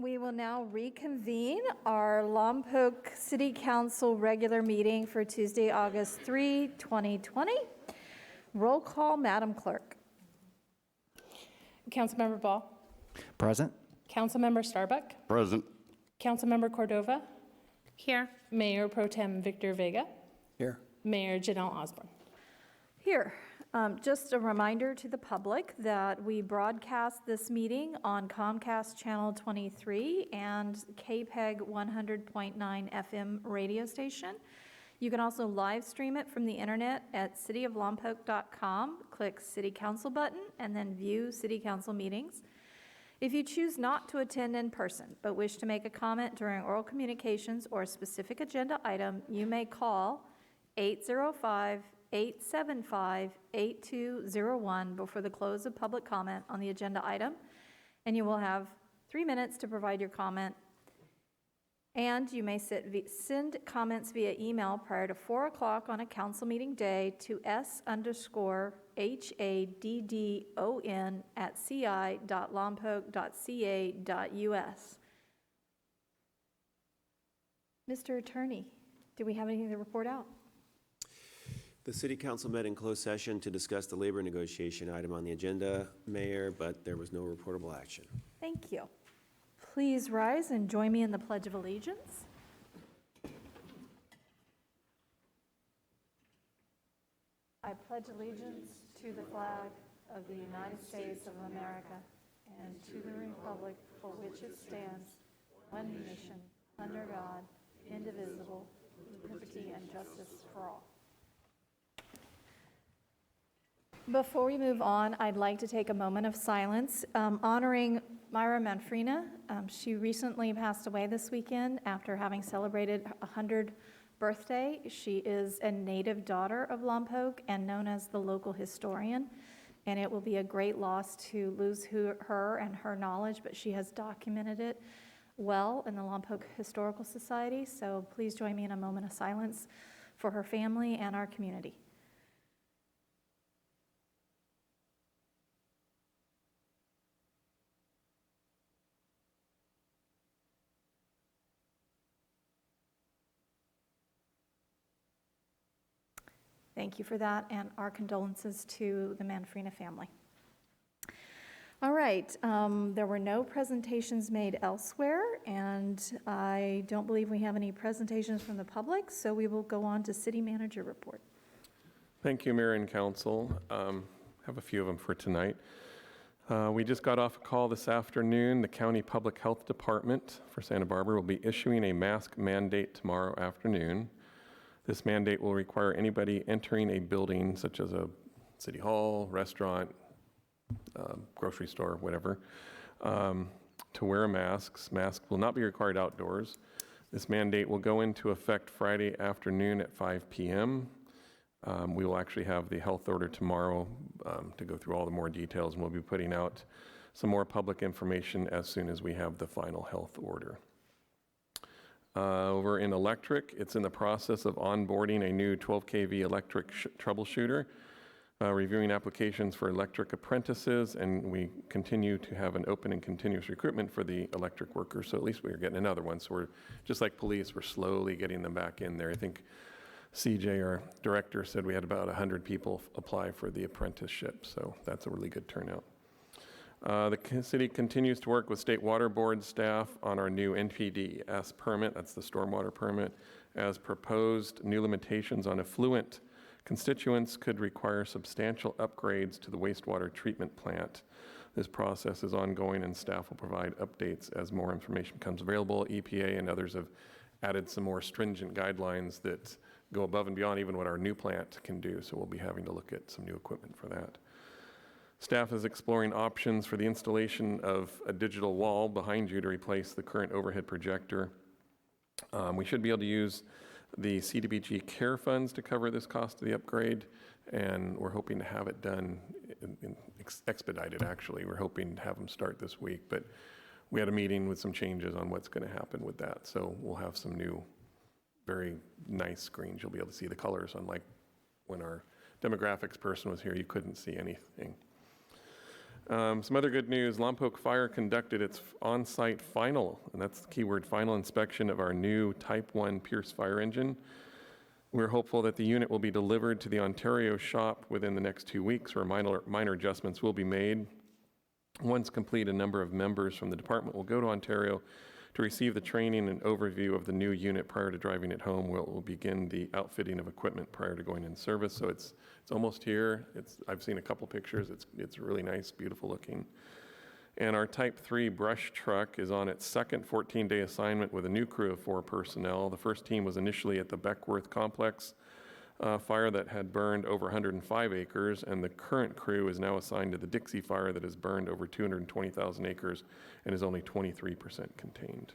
We will now reconvene our Lompoc City Council regular meeting for Tuesday, August 3, 2020. Roll call, Madam Clerk. Councilmember Ball. Present. Councilmember Starbuck. Present. Councilmember Cordova. Here. Mayor Pro Tem Victor Vega. Here. Mayor Janelle Osborne. Here. Just a reminder to the public that we broadcast this meeting on Comcast Channel 23 and KPEG 100.9 FM radio station. You can also live stream it from the internet at cityoflompoc.com. Click City Council button and then view City Council meetings. If you choose not to attend in person but wish to make a comment during oral communications or a specific agenda item, you may call 805-875-8201 before the close of public comment on the agenda item, and you will have 3 minutes to provide your comment. And you may send comments via email prior to 4 o'clock on a council meeting day to s_haddon@ci.lompoc.ca.us. Mr. Attorney, do we have anything to report out? The City Council met in closed session to discuss the labor negotiation item on the agenda, Mayor, but there was no reportable action. Thank you. Please rise and join me in the Pledge of Allegiance. I pledge allegiance to the flag of the United States of America and to the republic for which it stands, one nation, under God, indivisible, with liberty and justice for all. Before we move on, I'd like to take a moment of silence honoring Myra Manfrina. She recently passed away this weekend after having celebrated her 100th birthday. She is a native daughter of Lompoc and known as the local historian, and it will be a great loss to lose her and her knowledge, but she has documented it well in the Lompoc Historical Society, so please join me in a moment of silence for her family and our community. Thank you for that, and our condolences to the Manfrina family. All right, there were no presentations made elsewhere, and I don't believe we have any presentations from the public, so we will go on to City Manager report. Thank you, Mayor and Council. Have a few of them for tonight. We just got off a call this afternoon. The County Public Health Department for Santa Barbara will be issuing a mask mandate tomorrow afternoon. This mandate will require anybody entering a building, such as a city hall, restaurant, grocery store, whatever, to wear a mask. Masks will not be required outdoors. This mandate will go into effect Friday afternoon at 5 p.m. We will actually have the health order tomorrow to go through all the more details, and we'll be putting out some more public information as soon as we have the final health order. Over in electric, it's in the process of onboarding a new 12 kV electric troubleshooter, reviewing applications for electric apprentices, and we continue to have an open and continuous recruitment for the electric workers, so at least we're getting another one. So we're, just like police, we're slowly getting them back in there. I think CJ, our director, said we had about 100 people apply for the apprenticeship, so that's a really good turnout. The city continues to work with State Water Board staff on our new NPDES permit, that's the stormwater permit. As proposed, new limitations on effluent constituents could require substantial upgrades to the wastewater treatment plant. This process is ongoing and staff will provide updates as more information becomes available. EPA and others have added some more stringent guidelines that go above and beyond even what our new plant can do, so we'll be having to look at some new equipment for that. Staff is exploring options for the installation of a digital wall behind you to replace the current overhead projector. We should be able to use the CDBG CARE funds to cover this cost of the upgrade, and we're hoping to have it done expedited, actually. We're hoping to have them start this week, but we had a meeting with some changes on what's going to happen with that, so we'll have some new, very nice screens. You'll be able to see the colors, unlike when our demographics person was here, you couldn't see anything. Some other good news, Lompoc Fire conducted its on-site final, and that's the keyword, final inspection of our new Type 1 Pierce fire engine. We're hopeful that the unit will be delivered to the Ontario shop within the next 2 weeks, where minor adjustments will be made. Once complete, a number of members from the department will go to Ontario to receive the training and overview of the new unit prior to driving it home. We'll begin the outfitting of equipment prior to going in service. So it's almost here. I've seen a couple pictures. It's really nice, beautiful looking. And our Type 3 brush truck is on its second 14-day assignment with a new crew of 4 personnel. The first team was initially at the Beckworth Complex fire that had burned over 105 acres, and the current crew is now assigned to the Dixie fire that has burned over 220,000 acres and is only 23% contained.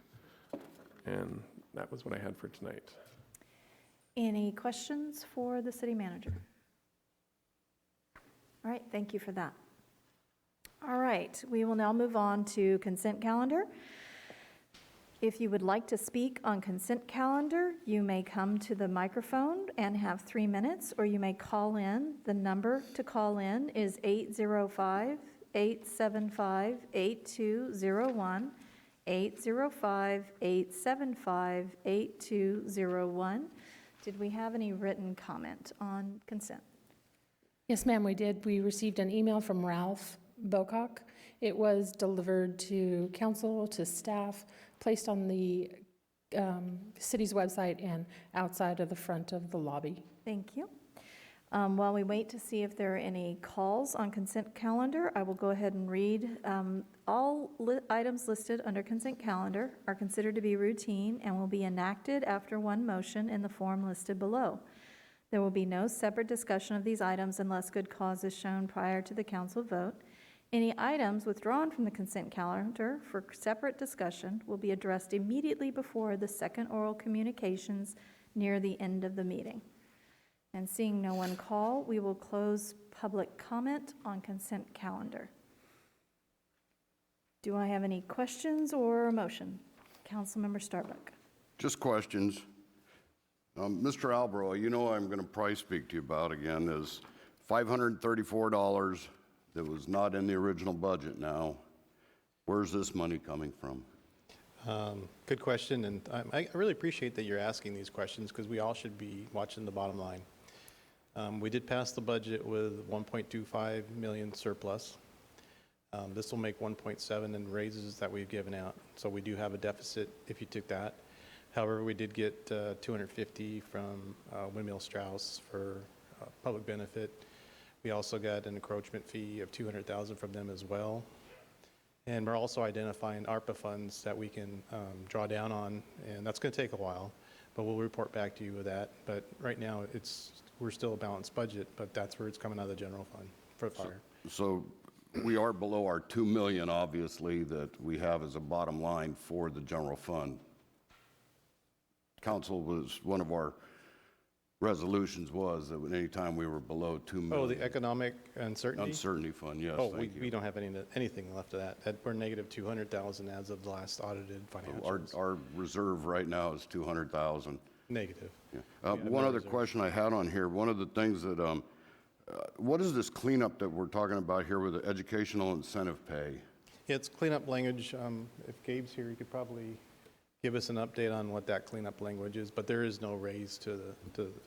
And that was what I had for tonight. Any questions for the city manager? All right, thank you for that. All right, we will now move on to consent calendar. If you would like to speak on consent calendar, you may come to the microphone and have 3 minutes, or you may call in. The number to call in is 805-875-8201, 805-875-8201. Did we have any written comment on consent? Yes, ma'am, we did. We received an email from Ralph Bocock. It was delivered to council, to staff, placed on the city's website and outside of the front of the lobby. Thank you. While we wait to see if there are any calls on consent calendar, I will go ahead and read. All items listed under consent calendar are considered to be routine and will be enacted after one motion in the form listed below. There will be no separate discussion of these items unless good cause is shown prior to the council vote. Any items withdrawn from the consent calendar for separate discussion will be addressed immediately before the second oral communications near the end of the meeting. And seeing no one call, we will close public comment on consent calendar. Do I have any questions or a motion? Councilmember Starbuck. Just questions. Mr. Albro, you know I'm going to probably speak to you about again is $534 that was not in the original budget now. Where's this money coming from? Good question, and I really appreciate that you're asking these questions because we all should be watching the bottom line. We did pass the budget with 1.25 million surplus. This will make 1.7 in raises that we've given out, so we do have a deficit if you took that. However, we did get 250 from Windmill Strauss for public benefit. We also got an encroachment fee of 200,000 from them as well. And we're also identifying ARPA funds that we can draw down on, and that's going to take a while, but we'll report back to you with that. But right now, we're still a balanced budget, but that's where it's coming out of the general fund for fire. So we are below our 2 million, obviously, that we have as a bottom line for the general fund. Council was, one of our resolutions was that any time we were below 2 million. Oh, the economic uncertainty? Uncertainty fund, yes, Oh, thank you. we don't have anything left of that. We're negative 200,000 as of the last audited financials. Our reserve right now is 200,000. Negative. Yeah. Yeah, One no other reserve. question I had on here, one of the things that, what is this cleanup that we're talking about here with the educational incentive pay? Yeah, it's cleanup language. If Gabe's here, he could probably give us an update on what that cleanup language is, but there is no raise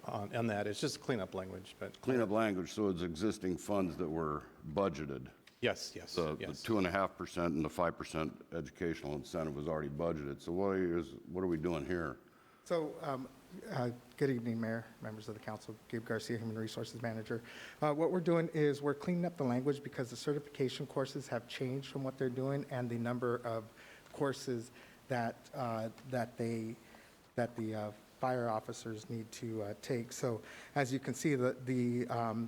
on that. It's just cleanup language. But Cleanup language, so it's existing funds that were budgeted. yes. The yes. 2.5% and the 5% educational incentive was already budgeted. So what are we doing here? So, good evening, Mayor, members of the council. Gabe Garcia, Human Resources Manager. What we're doing is we're cleaning up the language because the certification courses have changed from what they're doing and the number of courses that the fire officers need to take. So, as you can see, the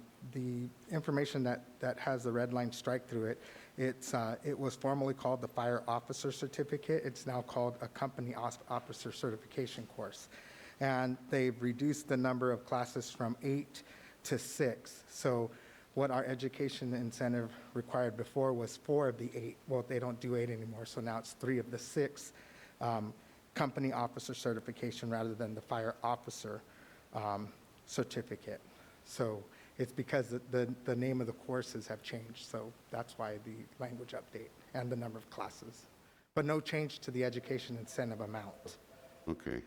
information that has the red line strike through it, it was formerly called the Fire Officer Certificate. It's now called a Company Officer Certification course. And they've reduced the number of classes from 8 to 6. So what our education incentive required before was 4 of the 8. Well, they don't do 8 anymore, so now it's 3 of the 6 Company Officer Certification rather than the Fire Officer Certificate. So It's because the name of the courses have changed, so that's why the language update and the number of classes. But no change to the education incentive amount. Okay,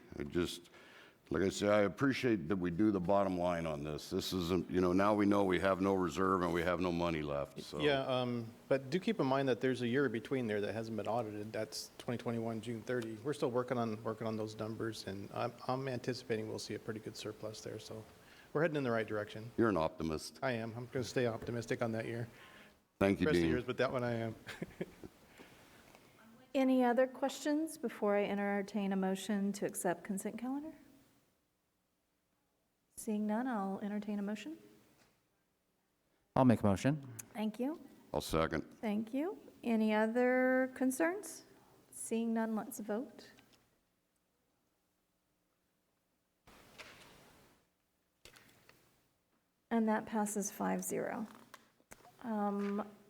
like I say, I appreciate that we do the bottom line on this. This isn't, now we know we have no reserve and we have no money left, so. Yeah, but do keep in mind that there's a year between there that hasn't been audited. That's 2021, June 30. We're still working on those numbers, and I'm anticipating we'll see a pretty good surplus there, so we're heading in the right direction. You're an optimist. I am. I'm going to stay optimistic on that year. Thank you, Rest of the Dean. years, but that one I am. Any other questions before I entertain a motion to accept consent calendar? Seeing none, I'll entertain a motion. I'll make a motion. Thank you. I'll second. Thank you. Any other concerns? Seeing none, let's vote. And that passes 5-0.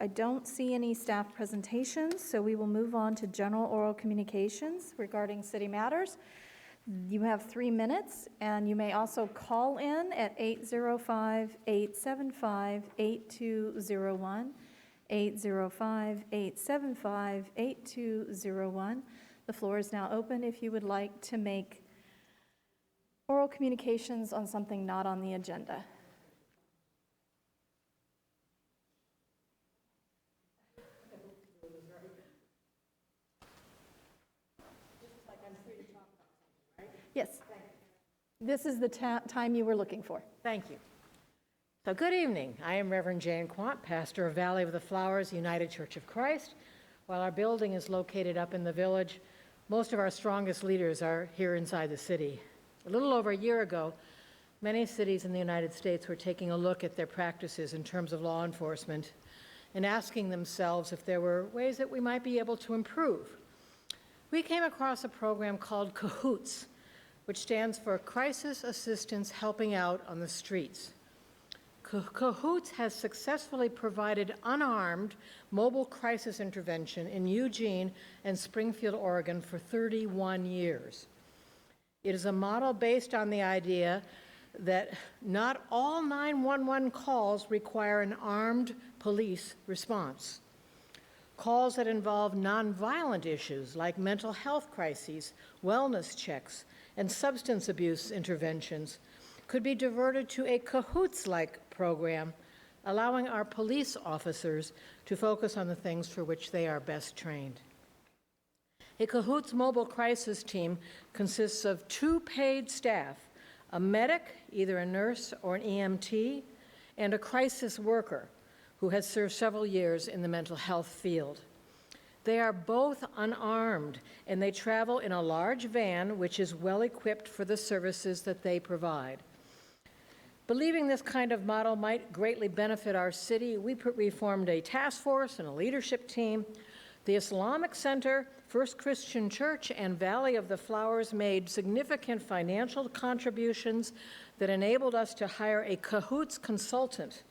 I don't see any staff presentations, so we will move on to general oral communications regarding city matters. You have 3 minutes, and you may also call in at 805-875-8201, 805-875-8201. The floor is now open if you would like to make oral communications on something not on the agenda. Yes. This is the time you were looking for. Thank you. So good evening. I am Reverend Jane Quant, pastor of Valley of the Flowers United Church of Christ. While our building is located up in the village, most of our strongest leaders are here inside the city. A little over a year ago, many cities in the United States were taking a look at their practices in terms of law enforcement and asking themselves if there were ways that we might be able to improve. We came across a program called CAHOOTS, which stands for Crisis Assistance Helping Out on the Streets. CAHOOTS has successfully provided unarmed mobile crisis intervention in Eugene and Springfield, Oregon for 31 years. It is a model based on the idea that not all 911 calls require an armed police response. Calls that involve nonviolent issues like mental health crises, wellness checks, and substance abuse interventions could be diverted to a CAHOOTS-like program, allowing our police officers to focus on the things for which they are best trained. A CAHOOTS mobile crisis team consists of 2 paid staff, a medic, either a nurse or an EMT, and a crisis worker who has served several years in the mental health field. They are both unarmed, and they travel in a large van which is well equipped for the services that they provide. Believing this kind of model might greatly benefit our city, we formed a task force and a leadership team. The Islamic Center, First Christian Church, and Valley of the Flowers made significant financial contributions that enabled us to hire a CAHOOTS consultant.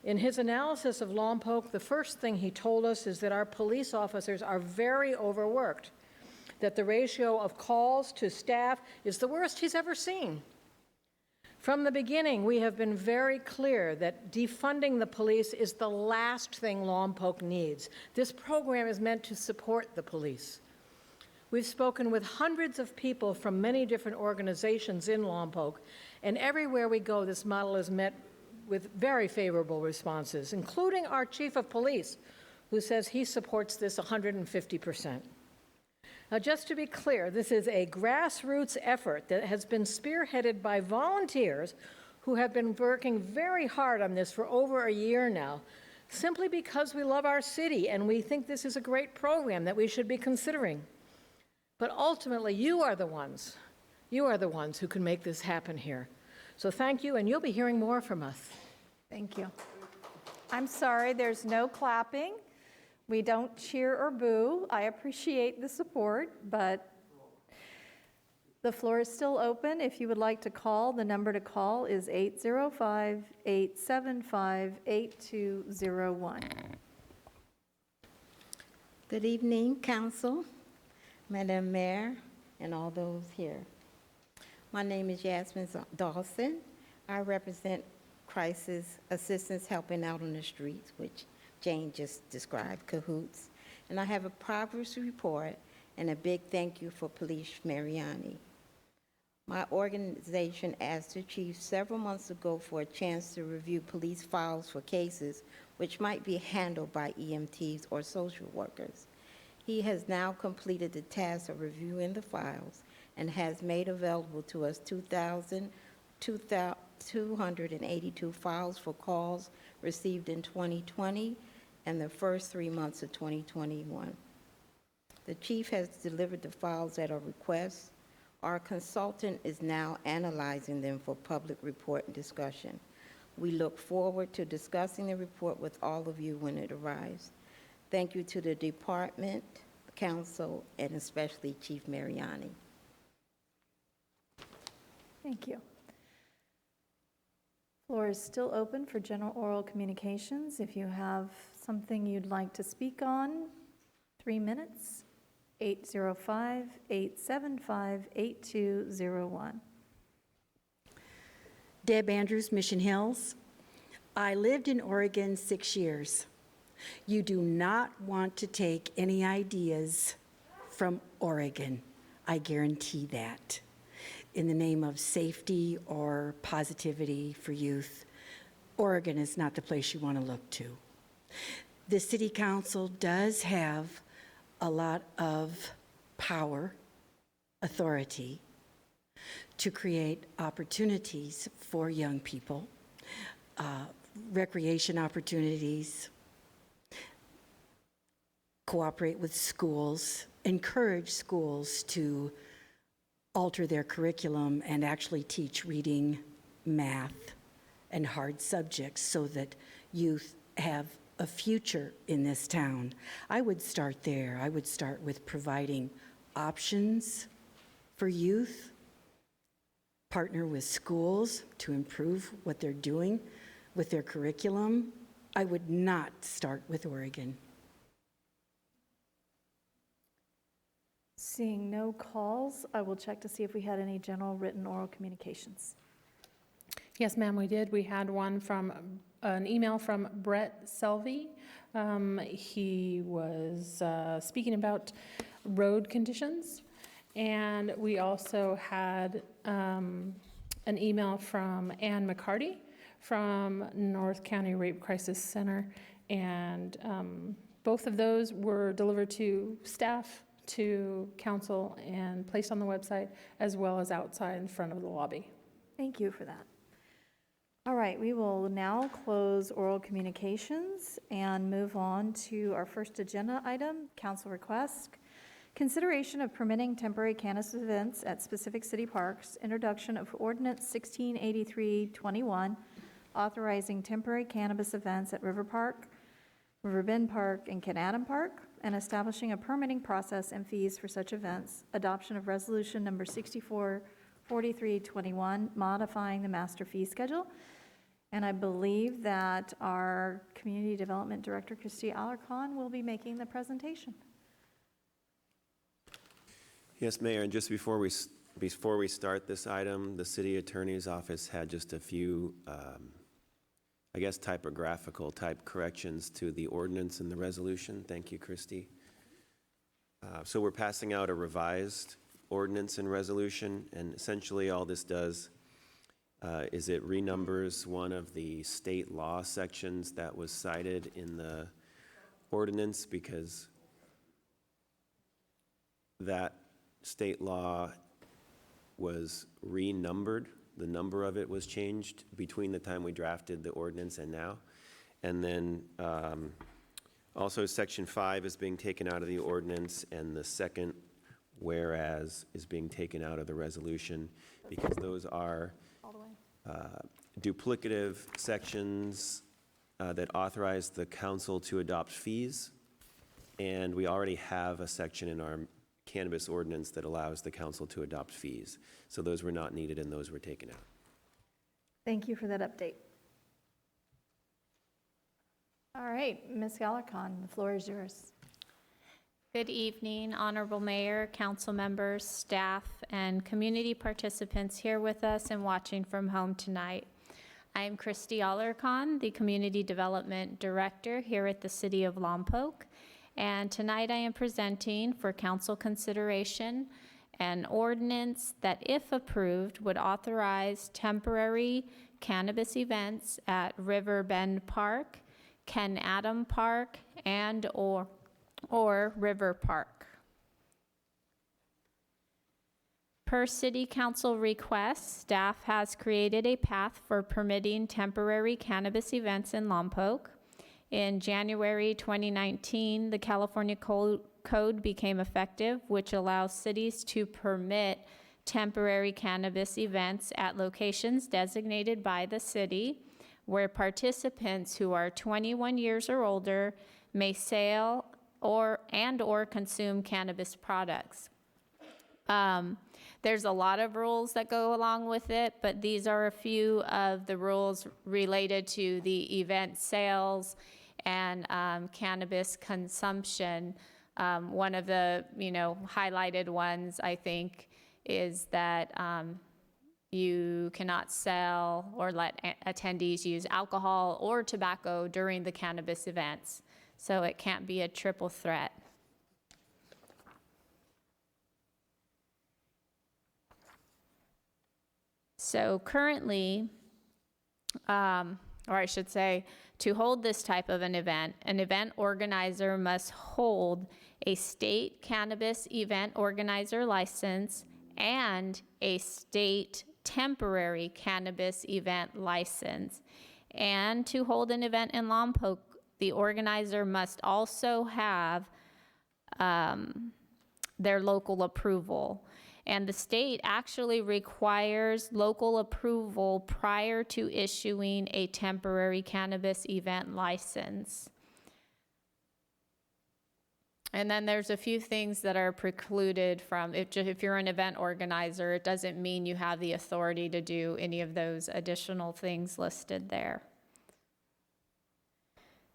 In his analysis of Lompoc, the first thing he told us is that our police officers are very overworked, that the ratio of calls to staff is the worst he's ever seen. From the beginning, we have been very clear that defunding the police is the last thing Lompoc needs. This program is meant to support the police. We've spoken with hundreds of people from many different organizations in Lompoc, and everywhere we go, this model is met with very favorable responses, including our chief of police, who says he supports this 150%. Now, just to be clear, this is a grassroots effort that has been spearheaded by volunteers who have been working very hard on this for over a year now, simply because we love our city and we think this is a great program that we should be considering. But ultimately, you are the ones who can make this happen here. So thank you, and you'll be hearing more from us. Thank you. I'm sorry, there's no clapping. We don't cheer or boo. I appreciate the support, but the floor is still open. If you would like to call, the number to call is 805-875-8201. Good evening, Council, Madam Mayor, and all those here. My name is Yasmin Dawson. I represent crisis assistance helping out on the streets, which Jane just described, cahoots. And I have a progress report and a big thank you for Police Mariani. My organization asked the chief several months ago for a chance to review police files for cases which might be handled by EMTs or social workers. He has now completed the task of reviewing the files and has made available to us 2,282 files for calls received in 2020 and the first 3 months of 2021. The chief has delivered the files at our request. Our consultant is now analyzing them for public report and discussion. We look forward to discussing the report with all of you when it arrives. Thank you to the department, council, and especially Chief Mariani. Thank you. Floor is still open for general oral communications. If you have something you'd like to speak on, 3 minutes, 805-875-8201. Deb Andrews, Mission Hills. I lived in Oregon 6 years. You do not want to take any ideas from Oregon. I guarantee that. In the name of safety or positivity for youth, Oregon is not the place you want to look to. The City Council does have a lot of power, authority, to create opportunities for young people, recreation opportunities, cooperate with schools, encourage schools to alter their curriculum and actually teach reading, math, and hard subjects so that youth have a future in this town. I would start there. I would start with providing options for youth, partner with schools to improve what they're doing with their curriculum. I would not start with Oregon. Seeing no calls, I will check to see if we had any general written oral communications. Yes, ma'am, we did. We had one from, an email from Brett Selvey. He was speaking about road conditions. And we also had an email from Ann McCarty from North County Rape Crisis Center. And both of those were delivered to staff, to council, and placed on the website, as well as outside in front of the lobby. Thank you for that. All right, we will now close oral communications and move on to our first agenda item, council request. Consideration of permitting temporary cannabis events at specific city parks, introduction of Ordinance 1683-21, authorizing temporary cannabis events at River Park, Riverbend Park, and Canadam Park, and establishing a permitting process and fees for such events, adoption of resolution number 644321, modifying the master fee schedule. And I believe that our Community Development Director, Christy Alarcon, will be making the presentation. Yes, Mayor, and just before we start this item, the City Attorney's Office had just a few, I guess, typographical type corrections to the ordinance and the resolution. Thank you, Christy. So we're passing out a revised ordinance and resolution, and essentially all this does is it renumbers one of the state law sections that was cited in the ordinance, because that state law was renumbered. The number of it was changed between the time we drafted the ordinance and now. And then also Section 5 is being taken out of the ordinance, and the second whereas is being taken out of the resolution, because those are duplicative sections that authorize the council to adopt fees. And we already have a section in our cannabis ordinance that allows the council to adopt fees. So those were not needed and those were taken out. Thank you for that update. All right, Ms. Alarcon, the floor is yours. Good evening, Honorable Mayor, council members, staff, and community participants here with us and watching from home tonight. I'm Christy Allercon, the Community Development Director here at the City of Lompoc. And tonight I am presenting for council consideration an ordinance that, if approved, would authorize temporary cannabis events at River Bend Park, Ken Adam Park, and or River Park. Per City Council request, staff has created a path for permitting temporary cannabis events in Lompoc. In January 2019, the California Code became effective, which allows cities to permit temporary cannabis events at locations designated by the city, where participants who are 21 years or older may sell or consume cannabis products. There's a lot of rules that go along with it, but these are a few of the rules related to the event sales and cannabis consumption. One of the highlighted ones, I think, is that you cannot sell or let attendees use alcohol or tobacco during the cannabis events. So it can't be a triple threat. So currently, or I should say, to hold this type of an event organizer must hold a state cannabis event organizer license and a state temporary cannabis event license. And to hold an event in Lompoc, the organizer must also have their local approval. And the state actually requires local approval prior to issuing a temporary cannabis event license. And then there's a few things that are precluded from, if you're an event organizer, it doesn't mean you have the authority to do any of those additional things listed there.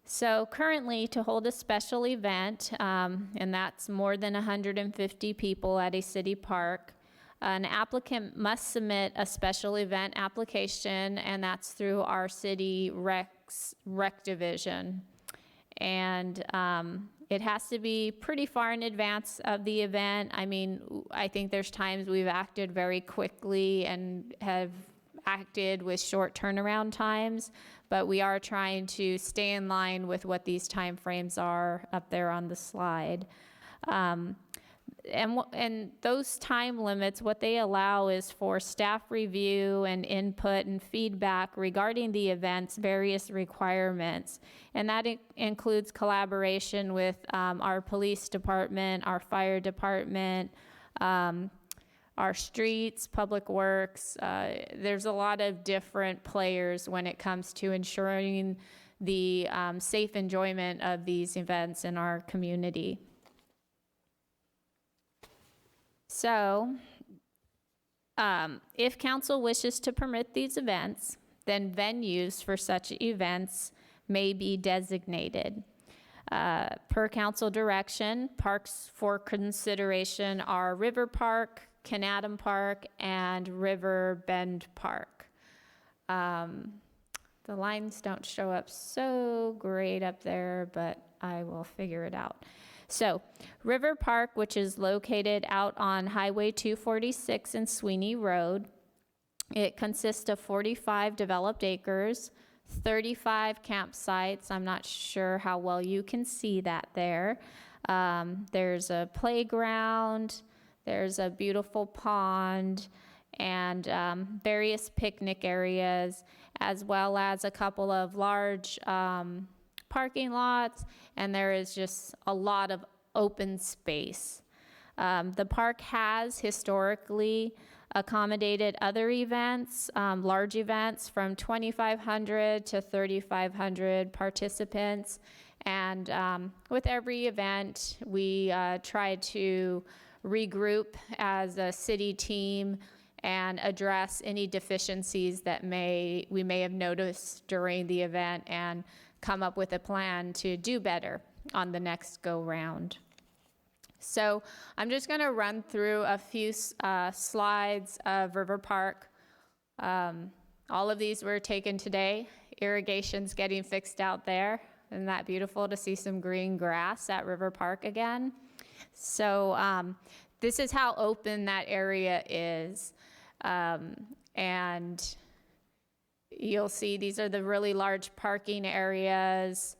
So currently, to hold a special event, and that's more than 150 people at a city park, an applicant must submit a special event application, and that's through our city rec division. And it has to be pretty far in advance of the event. I mean, I think there's times we've acted very quickly and have acted with short turnaround times, but we are trying to stay in line with what these time frames are up there on the slide. And those time limits, what they allow is for staff review and input and feedback regarding the event's various requirements. And that includes collaboration with our police department, our fire department, our streets, public works. There's a lot of different players when it comes to ensuring the safe enjoyment of these events in our community. So, if council wishes to permit these events, then venues for such events may be designated. Per council direction, parks for consideration are River Park, Ken Adam Park, and River Bend Park. The lines don't show up so great up there, but I will figure it out. So, River Park, which is located out on Highway 246 and Sweeney Road, it consists of 45 developed acres, 35 campsites. I'm not sure how well you can see that there. There's a playground, there's a beautiful pond, and various picnic areas, as well as a couple of large parking lots, and there is just a lot of open space. The park has historically accommodated other events, large events from 2,500 to 3,500 participants, and with every event we try to regroup as a city team and address any deficiencies that we may have noticed during the event and come up with a plan to do better on the next go round. So I'm just going to run through a few slides of River Park. I'll All of these were taken today. Irrigation's getting fixed out there. Isn't that beautiful to see some green grass at River Park again? So this is how open that area is. And you'll see these are the really large parking areas.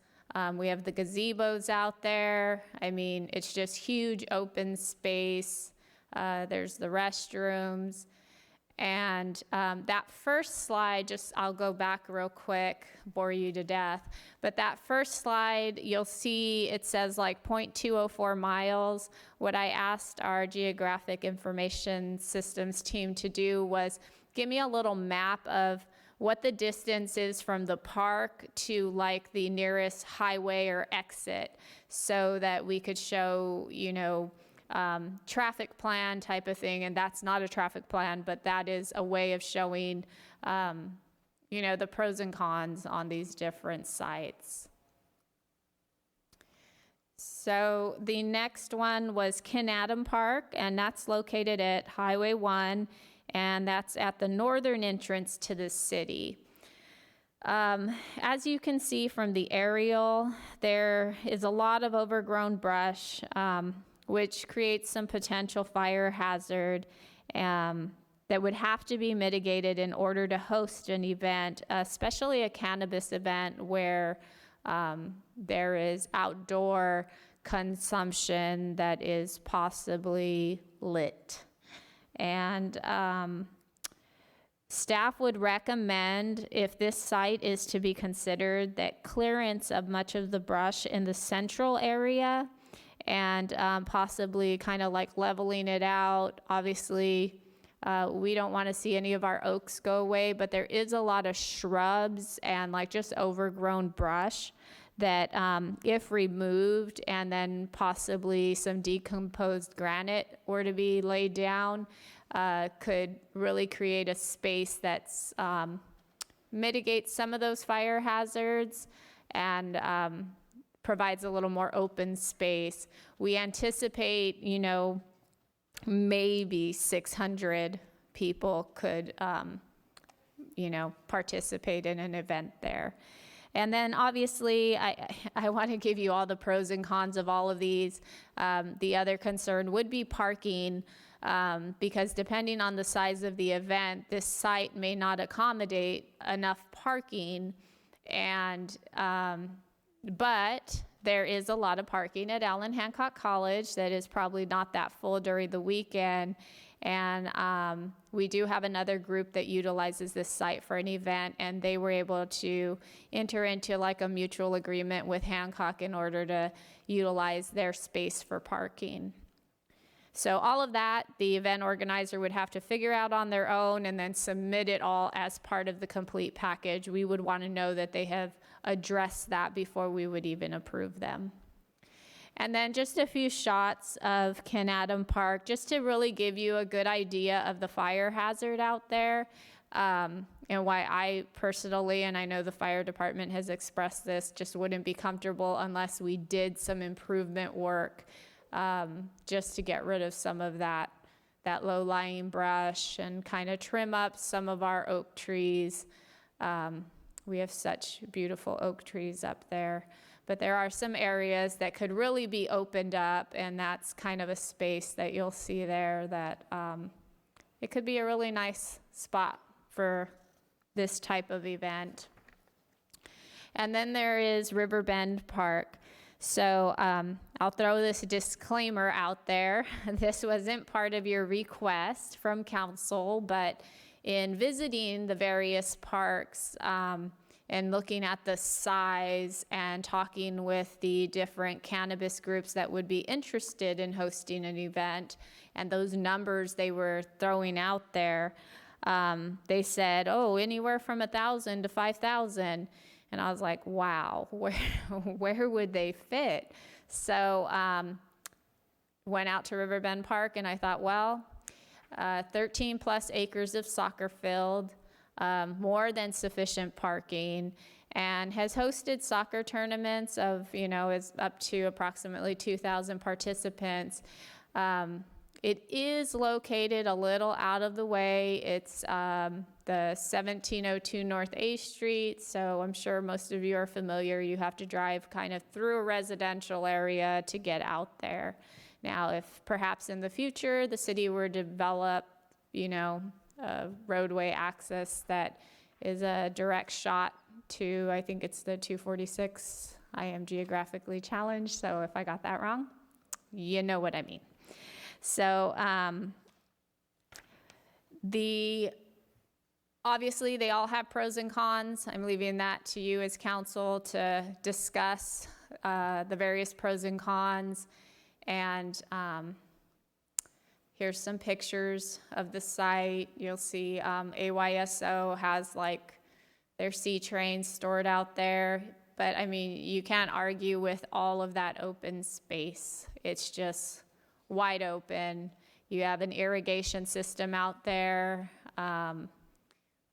We have the gazebos out there. I mean, it's just huge open space. There's the restrooms. And that first slide, I'll go back real quick, bore you to death. But that first slide, you'll see it says like 0.204 miles. What I asked our geographic information systems team to do was give me a little map of what the distance is from the park to like the nearest highway or exit, so that we could show, traffic plan type of thing. And that's not a traffic plan, but that is a way of showing, the pros and cons on these different sites. So the next one was Canadam Park, and that's located at Highway 1, and that's at the northern entrance to the city. As you can see from the aerial, there is a lot of overgrown brush, which creates some potential fire hazard that would have to be mitigated in order to host an event, especially a cannabis event where there is outdoor consumption that is possibly lit. And staff would recommend, if this site is to be considered, that clearance of much of the brush in the central area and possibly kind of like leveling it out. Obviously, we don't want to see any of our oaks go away, but there is a lot of shrubs and like just overgrown brush that if removed and then possibly some decomposed granite were to be laid down, could really create a space that's mitigates some of those fire hazards and provides a little more open space. We anticipate, maybe 600 people could, participate in an event there. And then obviously, I want to give you all the pros and cons of all of these. The other concern would be parking, because depending on the size of the event, this site may not accommodate enough parking. And but there is a lot of parking at Allen Hancock College that is probably not that full during the weekend. And we do have another group that utilizes this site for an event, and they were able to enter into like a mutual agreement with Hancock in order to utilize their space for parking. So all of that, the event organizer would have to figure out on their own and then submit it all as part of the complete package. We would want to know that they have addressed that before we would even approve them. And then just a few shots of Canadam Park, just to really give you a good idea of the fire hazard out there, and why I personally, and I know the fire department has expressed this, just wouldn't be comfortable unless we did some improvement work, just to get rid of some of that low-lying brush and kind of trim up some of our oak trees. We have such beautiful oak trees up there. But there are some areas that could really be opened up, and that's kind of a space that you'll see there that it could be a really nice spot for this type of event. And then there is Riverbend Park. So I'll throw this disclaimer out there. This wasn't part of your request from council, but in visiting the various parks, and looking at the size and talking with the different cannabis groups that would be interested in hosting an event, and those numbers they were throwing out there, they said, anywhere from 1,000 to 5,000. And I was like, wow, where would they fit? So went out to Riverbend Park, and I thought, 13 plus acres of soccer field, more than sufficient parking, and has hosted soccer tournaments of, is up to approximately 2,000 participants. It is located a little out of the way. It's the 1702 North A Street, so I'm sure most of you are familiar. You have to drive kind of through a residential area to get out there. Now, if perhaps in the future the city were to develop, you know, a roadway access that is a direct shot to, I think it's the 246. I am geographically challenged, so if I got that wrong, you know what I mean. So obviously they all have pros and cons. I'm leaving that to you as council to discuss the various pros and cons. And here's some pictures of the site. You'll see AYSO has like their C trains stored out there. But I mean, you can't argue with all of that open space. It's just wide open. You have an irrigation system out there.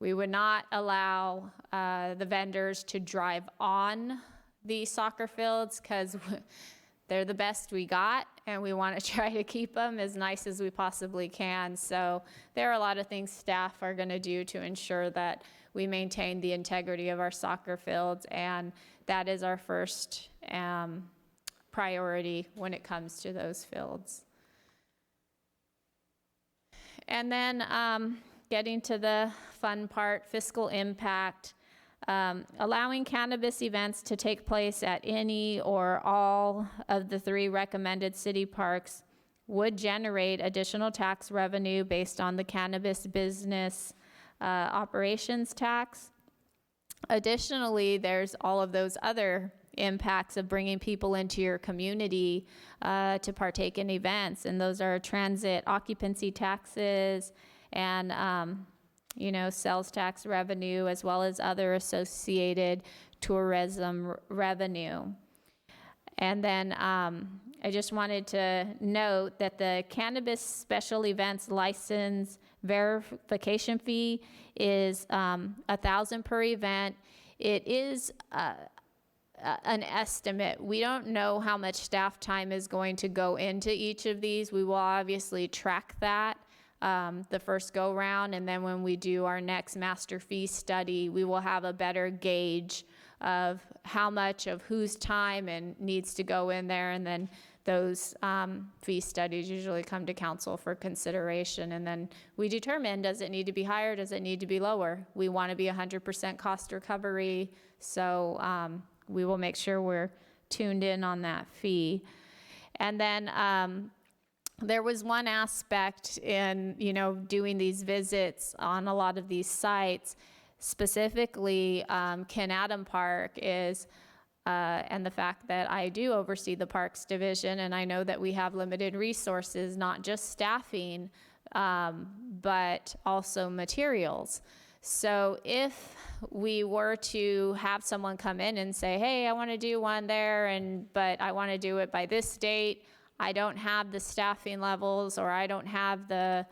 We would not allow the vendors to drive on the soccer fields because they're the best we got, and we want to try to keep them as nice as we possibly can. So there are a lot of things staff are going to do to ensure that we maintain the integrity of our soccer fields, and that is our first priority when it comes to those fields. And then getting to the fun part, fiscal impact. Allowing cannabis events to take place at any or all of the 3 recommended city parks would generate additional tax revenue based on the cannabis business operations tax. Additionally, there's all of those other impacts of bringing people into your community to partake in events, and those are transit occupancy taxes and you know, sales tax revenue, as well as other associated tourism revenue. And then I just wanted to note that the cannabis special events license verification fee is $1,000 per event. It is an estimate. We don't know how much staff time is going to go into each of these. We will obviously track that the first go round, and then when we do our next master fee study, we will have a better gauge of how much of whose time and needs to go in there, and then those fee studies usually come to council for consideration, and then we determine, does it need to be higher, does it need to be lower? We want to be 100% cost recovery, so we will make sure we're tuned in on that fee. And then there was one aspect in, you know, doing these visits on a lot of these sites, specifically Ken Adam Park is, and the fact that I do oversee the Parks Division, and I know that we have limited resources, not just staffing, but also materials. So if we were to have someone come in and say, hey, I want to do one there, but I want to do it by this date, I don't have the staffing levels, or I don't have the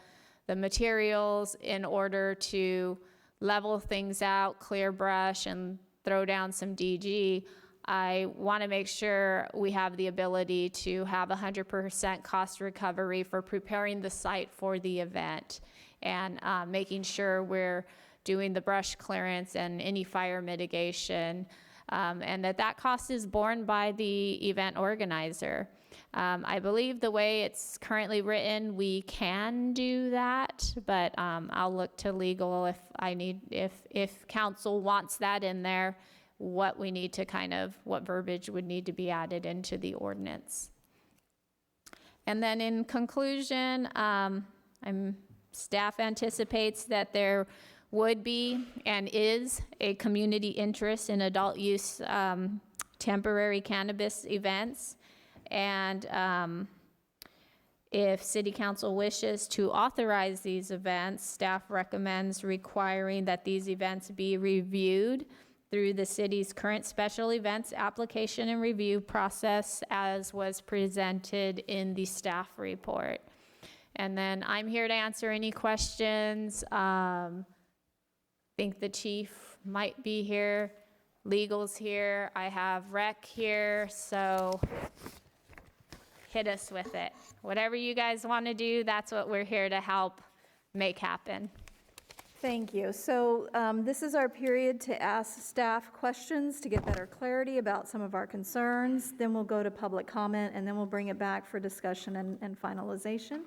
materials in order to level things out, clear brush, and throw down some DG. I want to make sure we have the ability to have 100% cost recovery for preparing the site for the event, and making sure we're doing the brush clearance and any fire mitigation, and that cost is borne by the event organizer. I believe the way it's currently written, we can do that, but I'll look to legal if council wants that in there, what verbiage would need to be added into the ordinance. And then in conclusion, staff anticipates that there would be and is a community interest in adult use temporary cannabis events. And if City Council wishes to authorize these events, staff recommends requiring that these events be reviewed through the city's current special events application and review process as was presented in the staff report. And then I'm here to answer any questions. I think the chief might be here. Legal's here. I have rec here, so hit us with it. Whatever you guys want to do, that's what we're here to help make happen. Thank you. So this is our period to ask staff questions to get better clarity about some of our concerns. Then we'll go to public comment, and then we'll bring it back for discussion and finalization.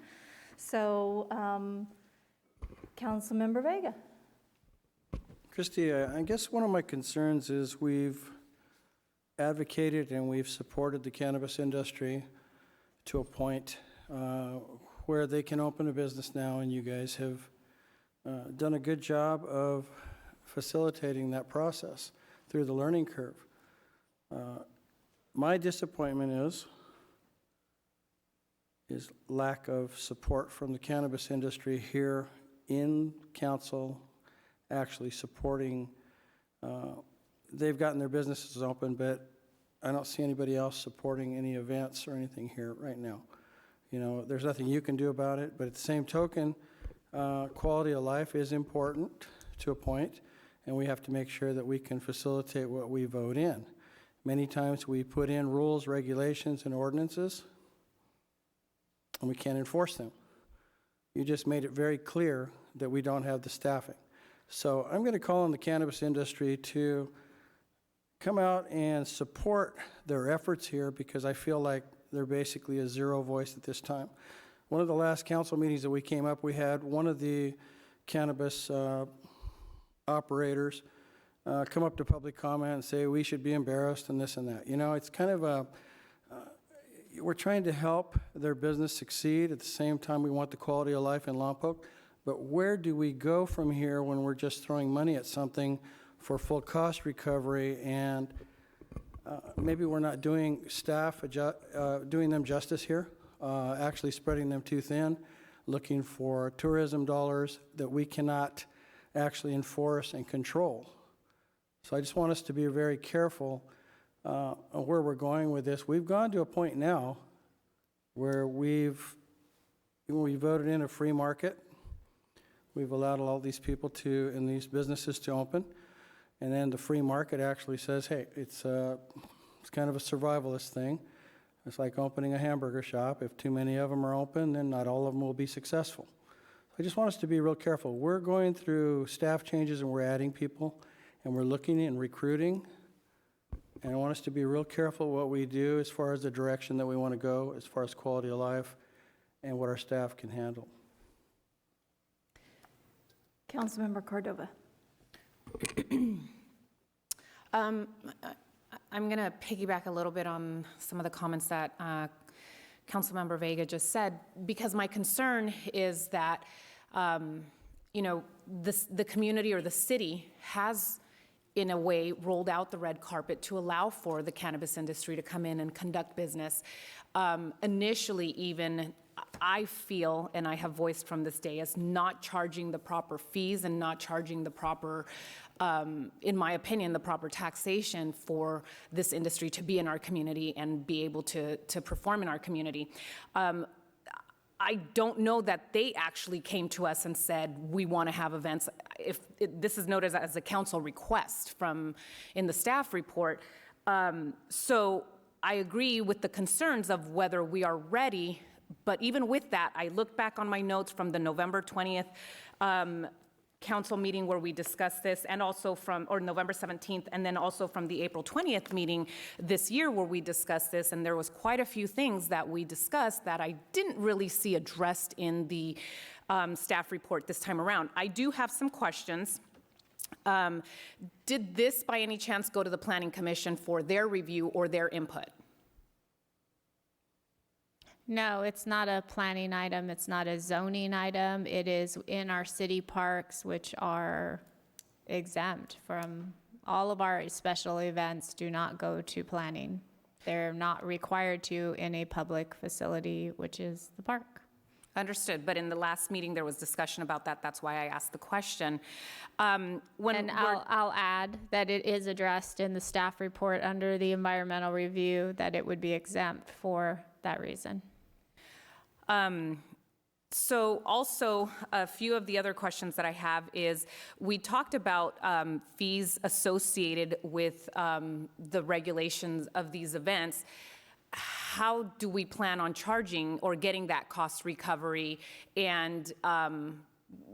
So Councilmember Vega. Christie, I guess one of my concerns is we've advocated and we've supported the cannabis industry to a point where they can open a business now, and you guys have done a good job of facilitating that process through the learning curve. My disappointment is lack of support from the cannabis industry here in council, actually supporting. They've gotten their businesses open, but I don't see anybody else supporting any events or anything here right now. You know, there's nothing you can do about it, but at the same token, quality of life is important to a point, and we have to make sure that we can facilitate what we vote in. Many times we put in rules, regulations, and ordinances, and we can't enforce them. You just made it very clear that we don't have the staffing. So I'm going to call on the cannabis industry to come out and support their efforts here, because I feel like they're basically a zero voice at this time. One of the last council meetings that we came up, we had one of the cannabis operators come up to public comment and say we should be embarrassed and this and that. You know, it's kind of a, we're trying to help their business succeed. At the same time, we want the quality of life in Lompoc. But where do we go from here when we're just throwing money at something for full cost recovery, and maybe we're not doing staff, doing them justice here, actually spreading them too thin, looking for tourism dollars that we cannot actually enforce and control. So I just want us to be very careful on where we're going with this. We've gone to a point now where we voted in a free market. We've allowed all these people to, and these businesses to open. And then the free market actually says, hey, it's kind of a survivalist thing. It's like opening a hamburger shop. If too many of them are open, then not all of them will be successful. I just want us to be real careful. We're going through staff changes, and we're adding people, and we're looking and recruiting. And I want us to be real careful what we do as far as the direction that we want to go, as far as quality of life and what our staff can handle. Councilmember Cordova. I'm going to piggyback a little bit on some of the comments that Councilmember Vega just said, because my concern is that, you know, the community or the city has, in a way, rolled out the red carpet to allow for the cannabis industry to come in and conduct business. Initially, even, I feel, and I have voiced from this day, as not charging the proper fees and not charging the proper, in my opinion, the proper taxation for this industry to be in our community and be able to perform in our community. I don't know that they actually came to us and said, we want to have events. If this is noted as a council request in the staff report. So I agree with the concerns of whether we are ready, but even with that, I look back on my notes from the November 20th council meeting where we discussed this, and also or November 17th, and then also from the April 20th meeting this year where we discussed this, and there was quite a few things that we discussed that I didn't really see addressed in the staff report this time around. I do have some questions. Did this by any chance go to the Planning Commission for their review or their input? No, it's not a planning item. It's not a zoning item. It is in our city parks, which are exempt from all of our special events do not go to planning. They're not required to in a public facility, which is the park. Understood, but in the last meeting, there was discussion about that. That's why I asked the question. And I'll add that it is addressed in the staff report under the environmental review that it would be exempt for that reason. So also, a few of the other questions that I have is, we talked about fees associated with the regulations of these events. how do we plan on charging or getting that cost recovery? And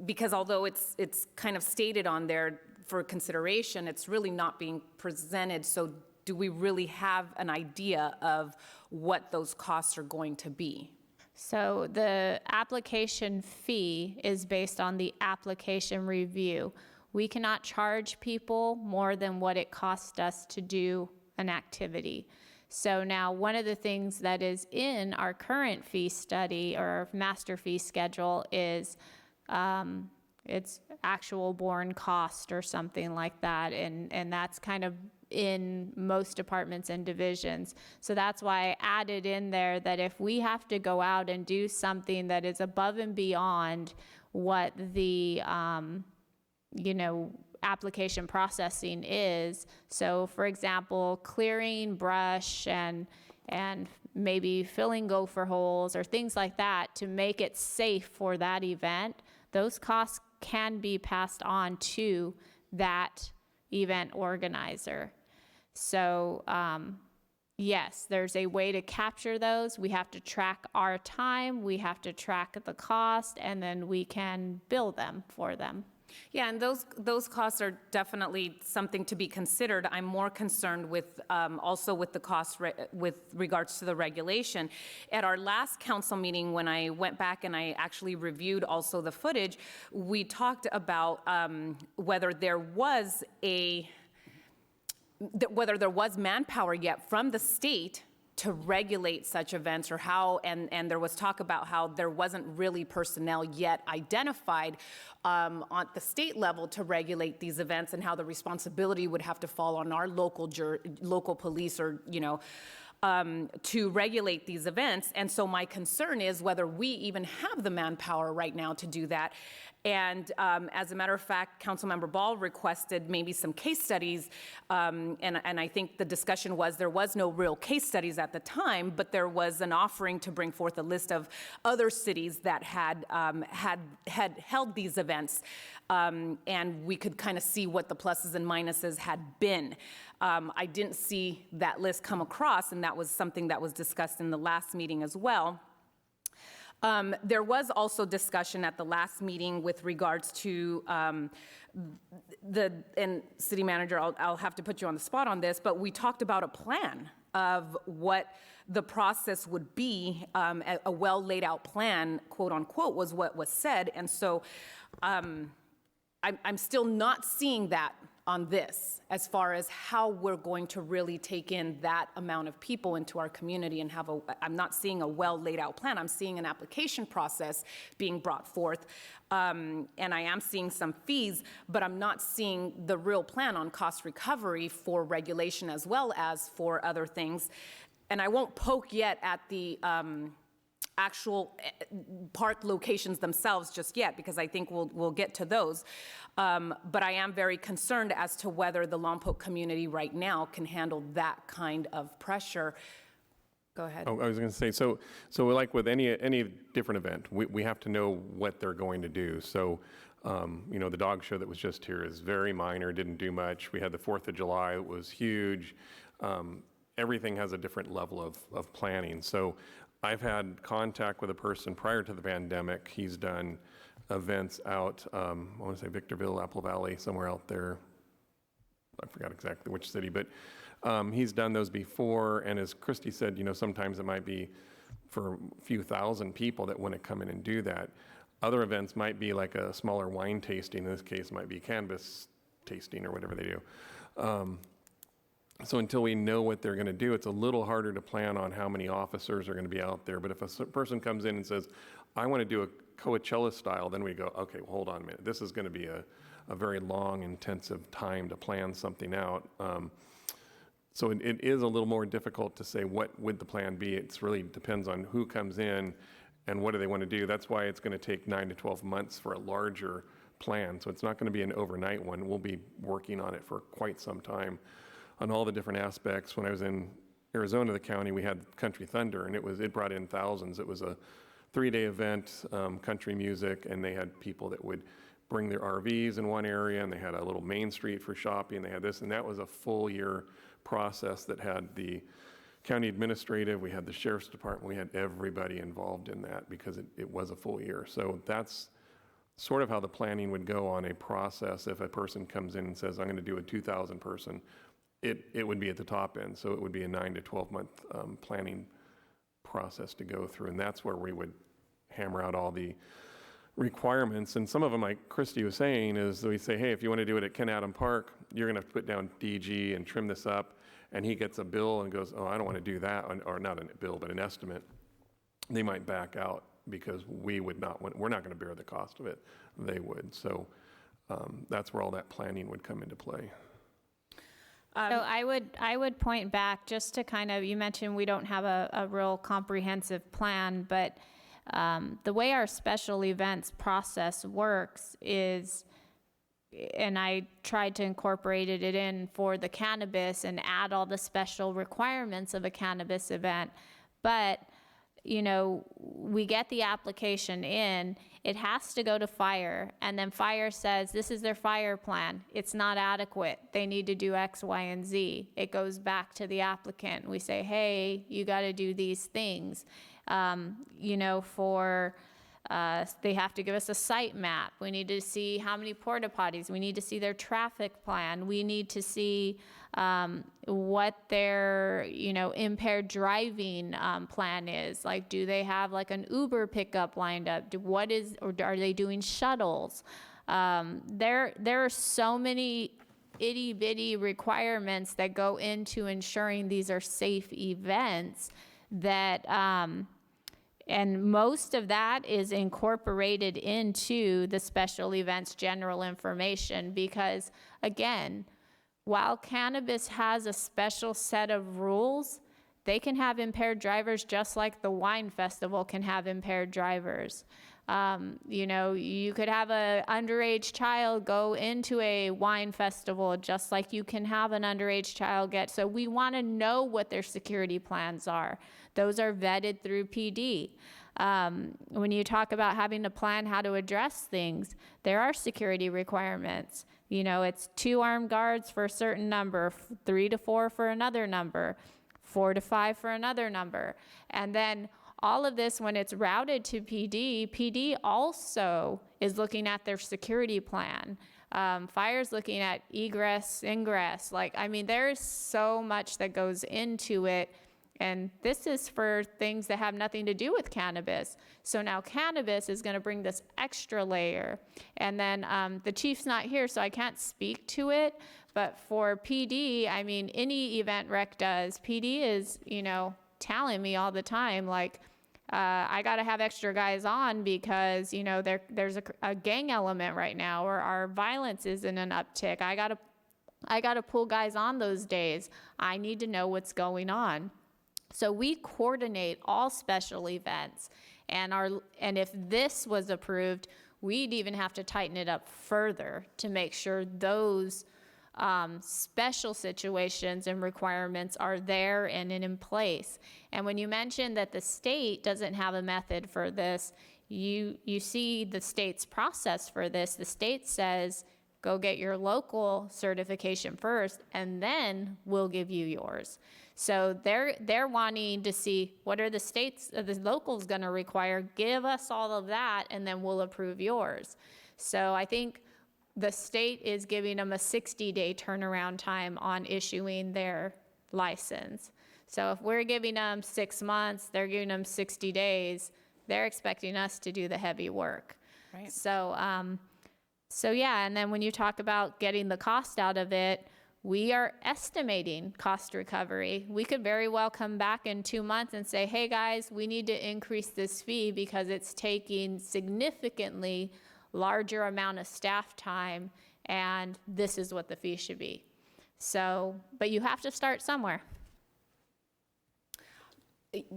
because although it's kind of stated on there for consideration, it's really not being presented. So do we really have an idea of what those costs are going to be? So the application fee is based on the application review. We cannot charge people more than what it costs us to do an activity. So now one of the things that is in our current fee study or our master fee schedule is it's actual borne cost or something like that. And that's kind of in most departments and divisions. So that's why I added in there that if we have to go out and do something that is above and beyond what the, application processing is. So for example, clearing brush and maybe filling gopher holes or things like that to make it safe for that event, those costs can be passed on to that event organizer. So yes, there's a way to capture those. We have to track our time, we have to track the cost, and then we can bill them for them. Yeah, and those costs are definitely something to be considered. I'm more concerned with also with the cost with regards to the regulation. At our last council meeting, when I went back and I actually reviewed also the footage, we talked about whether there was manpower yet from the state to regulate such events, or how, and there was talk about how there wasn't really personnel yet identified on the state level to regulate these events, and how the responsibility would have to fall on our local police or, to regulate these events. And so my concern is whether we even have the manpower right now to do that. And as a matter of fact, Councilmember Ball requested maybe some case studies, and I think the discussion was there was no real case studies at the time, but there was an offering to bring forth a list of other cities that had held these events, and we could kind of see what the pluses and minuses had been. I didn't see that list come across, and that was something that was discussed in the last meeting as well. There was also discussion at the last meeting with regards to and City Manager, I'll have to put you on the spot on this, but we talked about a plan of what the process would be. A well laid out plan, quote unquote, was what was said. And so I'm still not seeing that on this, as far as how we're going to really take in that amount of people into our community and have I'm not seeing a well laid out plan. I'm seeing an application process being brought forth. And I am seeing some fees, but I'm not seeing the real plan on cost recovery for regulation as well as for other things. And I won't poke yet at the actual park locations themselves just yet, because I think we'll get to those. But I am very concerned as to whether the Lompoc community right now can handle that kind of pressure. Go ahead. Oh, I was going to say, so like with any different event, we have to know what they're going to do. So, the dog show that was just here is very minor, didn't do much. We had the 4th of July, it was huge. Everything has a different level of planning. So I've had contact with a person prior to the pandemic. He's done events out, I want to say Victorville, Apple Valley, somewhere out there. I forgot exactly which city, but he's done those before. And as Christy said, sometimes it might be for a few thousand people that want to come in and do that. Other events might be like a smaller wine tasting. In this case, it might be cannabis tasting or whatever they do. So until we know what they're going to do, it's a little harder to plan on how many officers are going to be out there. But if a person comes in and says, I want to do a Coachella style, then we go, okay, well, hold on a minute. This is going to be a very long, intensive time to plan something out. So it is a little more difficult to say what would the plan be. It really depends on who comes in and what do they want to do. That's why it's going to take 9 to 12 months for a larger plan. So it's not going to be an overnight one. We'll be working on it for quite some time on all the different aspects. When I was in Arizona, the county, we had Country Thunder, and it brought in thousands. It was a 3-day event, country music, and they had people that would bring their RVs in one area, and they had a little main street for shopping. They had this, and that was a full year process that had the county administrative, we had the sheriff's department, we had everybody involved in that because it was a full year. So that's sort of how the planning would go on a process. If a person comes in and says, I'm going to do a 2,000 person, it would be at the top end. So it would be a 9 to 12 month planning process to go through. And that's where we would hammer out all the requirements. And some of them, like Christy was saying, is we say, hey, if you want to do it at Ken Adam Park, you're going to have to put down DG and trim this up. And he gets a bill and goes, oh, I don't want to do that, or not a bill, but an estimate. They might back out because we're not going to bear the cost of it. They would. So that's where all that planning would come into play. So I would point back just to kind of, you mentioned we don't have a real comprehensive plan, but the way our special events process works is, and I tried to incorporate it in for the cannabis and add all the special requirements of a cannabis event. But, you know, we get the application in, it has to go to fire, and then fire says, this is their fire plan. It's not adequate. They need to do X, Y, and Z. It goes back to the applicant. We say, hey, you got to do these things. You know, they have to give us a site map. We need to see how many porta potties. We need to see their traffic plan. We need to see what their, you know, impaired driving plan is. Like, do they have like an Uber pickup lined up? Or are they doing shuttles? There are so many itty bitty requirements that go into ensuring these are safe events that, and most of that is incorporated into the special events general information because, again, while cannabis has a special set of rules, they can have impaired drivers just like the wine festival can have impaired drivers. You know, you could have an underage child go into a wine festival just like you can have an underage child get. So we want to know what their security plans are. Those are vetted through PD. When you talk about having to plan how to address things, there are security requirements. You know, it's 2 armed guards for a certain number, 3 to 4 for another number, 4 to 5 for another number. And then all of this, when it's routed to PD, PD also is looking at their security plan. Fire's looking at egress, ingress. Like, I mean, there's so much that goes into it. And this is for things that have nothing to do with cannabis. So now cannabis is going to bring this extra layer. And then the chief's not here, so I can't speak to it. But for PD, I mean, any event rec does. PD is, you know, telling me all the time, like, I got to have extra guys on because, you know, there's a gang element right now, or our violence is in an uptick. I got to pull guys on those days. I need to know what's going on. So we coordinate all special events, and if this was approved, we'd even have to tighten it up further to make sure those special situations and requirements are there and in place. And when you mentioned that the state doesn't have a method for this, you see the state's process for this. The state says, go get your local certification first, and then we'll give you yours. So they're wanting to see what are the locals going to require. Give us all of that, and then we'll approve yours. So I think the state is giving them a 60-day turnaround time on issuing their license. So if we're giving them 6 months, they're giving them 60 days. They're expecting us to do the heavy work. Right. So yeah, and then when you talk about getting the cost out of it, we are estimating cost recovery. We could very well come back in 2 months and say, hey guys, we need to increase this fee because it's taking significantly larger amount of staff time, and this is what the fee should be. So, but you have to start somewhere.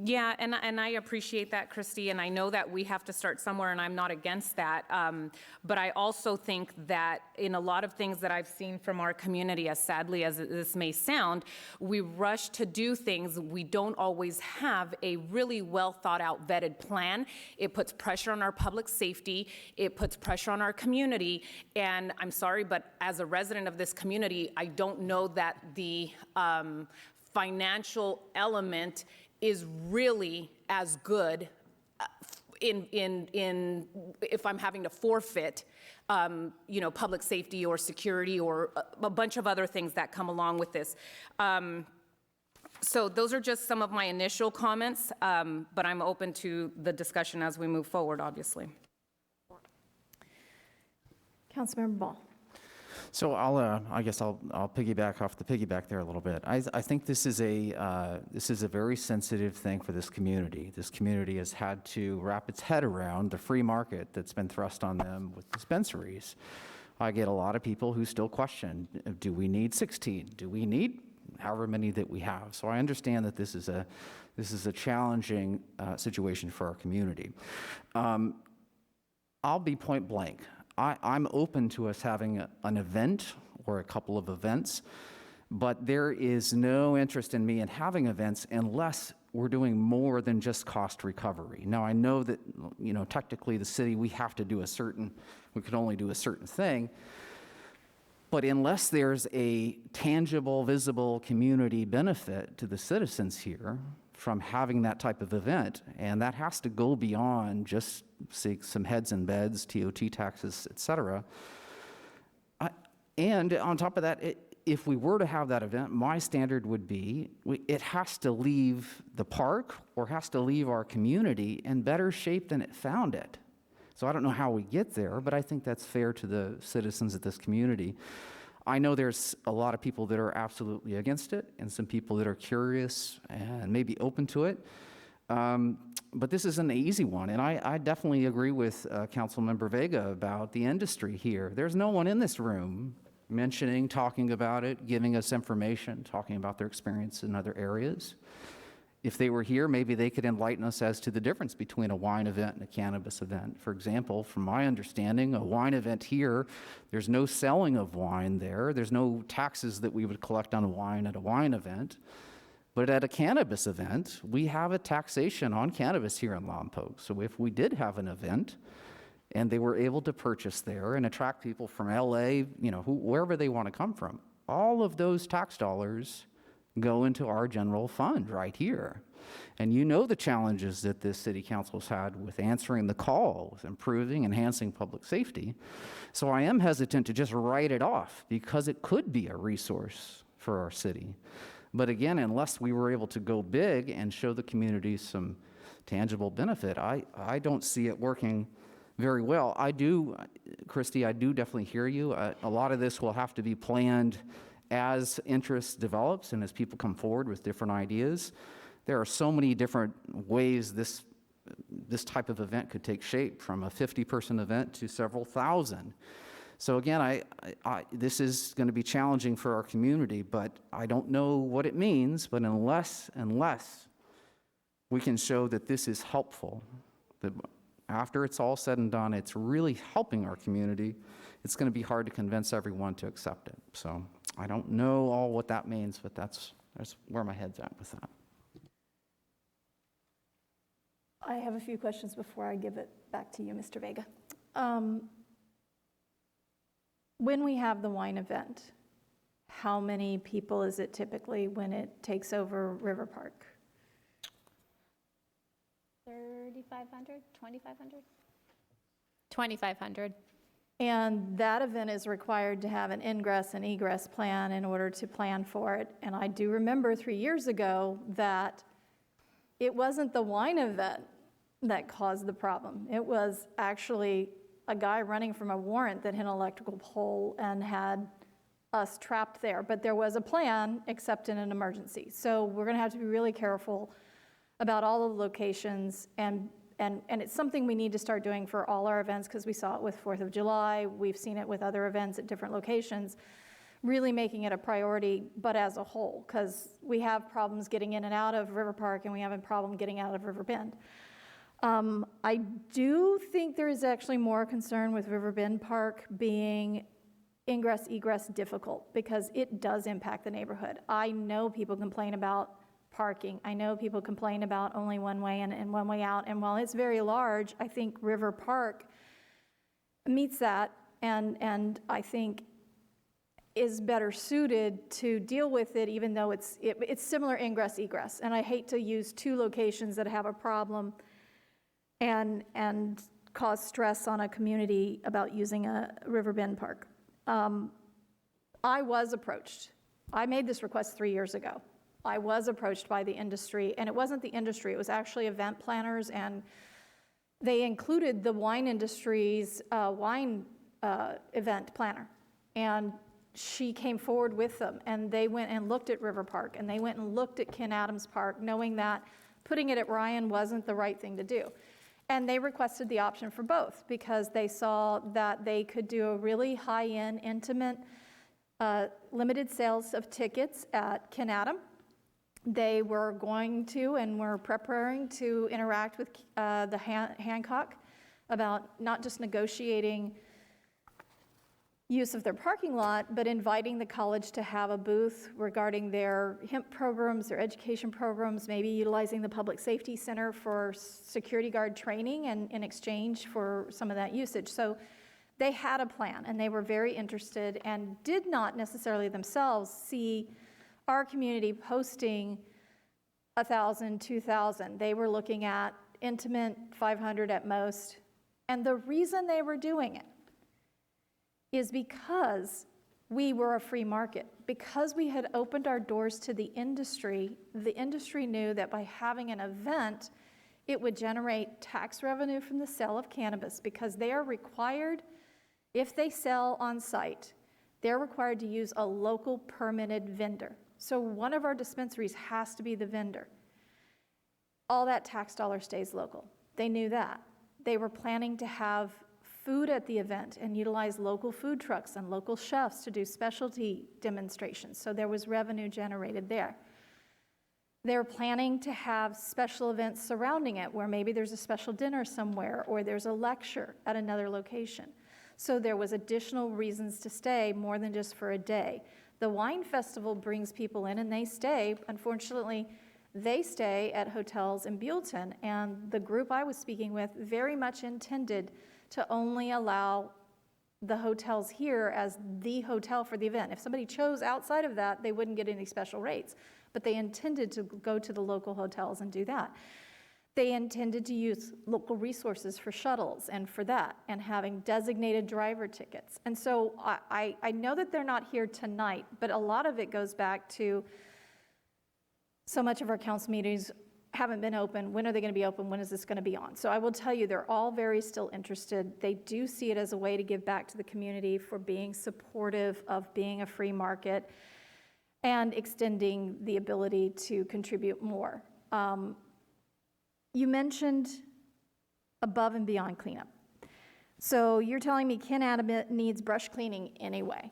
Yeah, and I appreciate that, Christy, and I know that we have to start somewhere, and I'm not against that. But I also think that in a lot of things that I've seen from our community, as sadly as this may sound, we rush to do things. We don't always have a really well thought out, vetted plan. It puts pressure on our public safety. It puts pressure on our community. And I'm sorry, but as a resident of this community, I don't know that the financial element is really as good if I'm having to forfeit, public safety or security or a bunch of other things that come along with this. So those are just some of my initial comments, but I'm open to the discussion as we move forward, obviously. Councilmember Ball. So I guess I'll piggyback off the piggyback there a little bit. I think this is a very sensitive thing for this community. This community has had to wrap its head around the free market that's been thrust on them with dispensaries. I get a lot of people who still question, do we need 16? Do we need however many that we have? So I understand that this is a challenging situation for our community. I'll be point blank. I'm open to us having an event or a couple of events, but there is no interest in me in having events unless we're doing more than just cost recovery. Now, I know that, technically the city, we can only do a certain thing, but unless there's a tangible, visible community benefit to the citizens here from having that type of event, and that has to go beyond just some heads and beds, TOT taxes, et cetera. And on top of that, if we were to have that event, my standard would be it has to leave the park or has to leave our community in better shape than it found it. So I don't know how we get there, but I think that's fair to the citizens of this community. I know there's a lot of people that are absolutely against it and some people that are curious and maybe open to it. But this isn't an easy one, and I definitely agree with Councilmember Vega about the industry here. There's no one in this room talking about it, giving us information, talking about their experience in other areas. If they were here, maybe they could enlighten us as to the difference between a wine event and a cannabis event. For example, from my understanding, a wine event here, there's no selling of wine there. There's no taxes that we would collect on wine at a wine event. But at a cannabis event, we have a taxation on cannabis here in Lompoc. So if we did have an event and they were able to purchase there and attract people from LA, wherever they want to come from, all of those tax dollars go into our general fund right here. And the challenges that this city council's had with answering the call, with improving, enhancing public safety. So I am hesitant to just write it off because it could be a resource for our city. But again, unless we were able to go big and show the community some tangible benefit, I don't see it working very well. Christy, I do definitely hear you. A lot of this will have to be planned as interest develops and as people come forward with different ideas. There are so many different ways this type of event could take shape, from a 50-person event to several thousand. So again, this is going to be challenging for our community, but I don't know what it means. But unless we can show that this is helpful, that after it's all said and done, it's really helping our community, it's going to be hard to convince everyone to accept it. So I don't know all what that means, but that's where my head's at with that. I have a few questions before I give it back to you, Mr. Vega. When we have the wine event, how many people is it typically when it takes over River Park? 3,500, 2,500? 2,500. And that event is required to have an ingress and egress plan in order to plan for it. And I do remember 3 years ago that it wasn't the wine event that caused the problem. It was actually a guy running from a warrant that hit an electrical pole and had us trapped there. But there was a plan, except in an emergency. So we're going to have to be really careful about all the locations, and it's something we need to start doing for all our events, because we saw it with 4th of July. We've seen it with other events at different locations, really making it a priority, but as a whole, because we have problems getting in and out of River Park, and we have a problem getting out of River Bend. I do think there is actually more concern with River Bend Park being ingress, egress difficult, because it does impact the neighborhood. I know people complain about parking. I know people complain about only one way in and one way out. And while it's very large, I think River Park meets that. And I think is better suited to deal with it, even though it's similar ingress egress. And I hate to use two locations that have a problem and cause stress on a community about using a Riverbend Park. I was approached. I made this request 3 years ago. I was approached by the industry, and it wasn't the industry, it was actually event planners, and they included the wine industry's wine event planner. And she came forward with them, and they went and looked at River Park, and they went and looked at Ken Adams Park, knowing that putting it at Ryan wasn't the right thing to do. And they requested the option for both because they saw that they could do a really high-end, intimate, limited sales of tickets at Ken Adam. They were going to and were preparing to interact with the Hancock about not just negotiating use of their parking lot, but inviting the college to have a booth regarding their hemp programs, their education programs, maybe utilizing the Public Safety Center for security guard training and in exchange for some of that usage. So they had a plan, and they were very interested and did not necessarily themselves see our community posting 1,000, 2,000. They were looking at intimate 500 at most. And the reason they were doing it is because we were a free market. Because we had opened our doors to the industry knew that by having an event, it would generate tax revenue from the sale of cannabis, because they are required, if they sell on site, they're required to use a local permitted vendor. So one of our dispensaries has to be the vendor. All that tax dollar stays local. They knew that. They were planning to have food at the event and utilize local food trucks and local chefs to do specialty demonstrations. So there was revenue generated there. They're planning to have special events surrounding it, where maybe there's a special dinner somewhere or there's a lecture at another location. So there was additional reasons to stay more than just for a day. The wine festival brings people in and they stay. Unfortunately, they stay at hotels in Buellton, and the group I was speaking with very much intended to only allow the hotels here as the hotel for the event. If somebody chose outside of that, they wouldn't get any special rates, but they intended to go to the local hotels and do that. They intended to use local resources for shuttles and for that, and having designated driver tickets. And so I know that they're not here tonight, but a lot of it goes back to so much of our council meetings haven't been open. When are they going to be open? When is this going to be on? So I will tell you, they're all very still interested. They do see it as a way to give back to the community for being supportive of being a free market and extending the ability to contribute more. You mentioned above and beyond cleanup. So you're telling me Ken Adam needs brush cleaning anyway.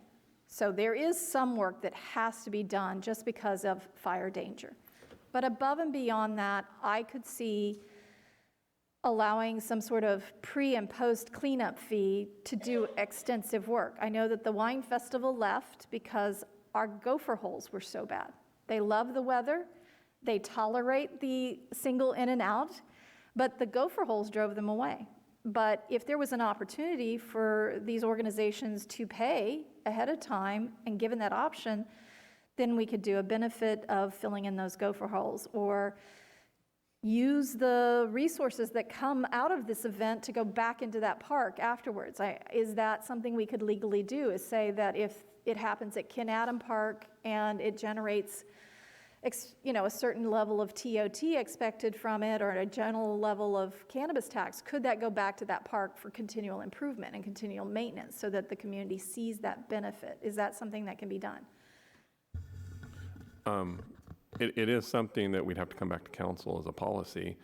So there is some work that has to be done just because of fire danger. But above and beyond that, I could see allowing some sort of pre and post cleanup fee to do extensive work. I know that the wine festival left because our gopher holes were so bad. They love the weather, they tolerate the single in and out, but the gopher holes drove them away. But if there was an opportunity for these organizations to pay ahead of time and given that option, then we could do a benefit of filling in those gopher holes, or use the resources that come out of this event to go back into that park afterwards. Is that something we could legally do, is say that if it happens at Ken Adam Park and it generates a certain level of TOT expected from it, or a general level of cannabis tax, could that go back to that park for continual improvement and continual maintenance so that the community sees that benefit? Is that something that can be done? It is something that we'd have to come back to council as a policy,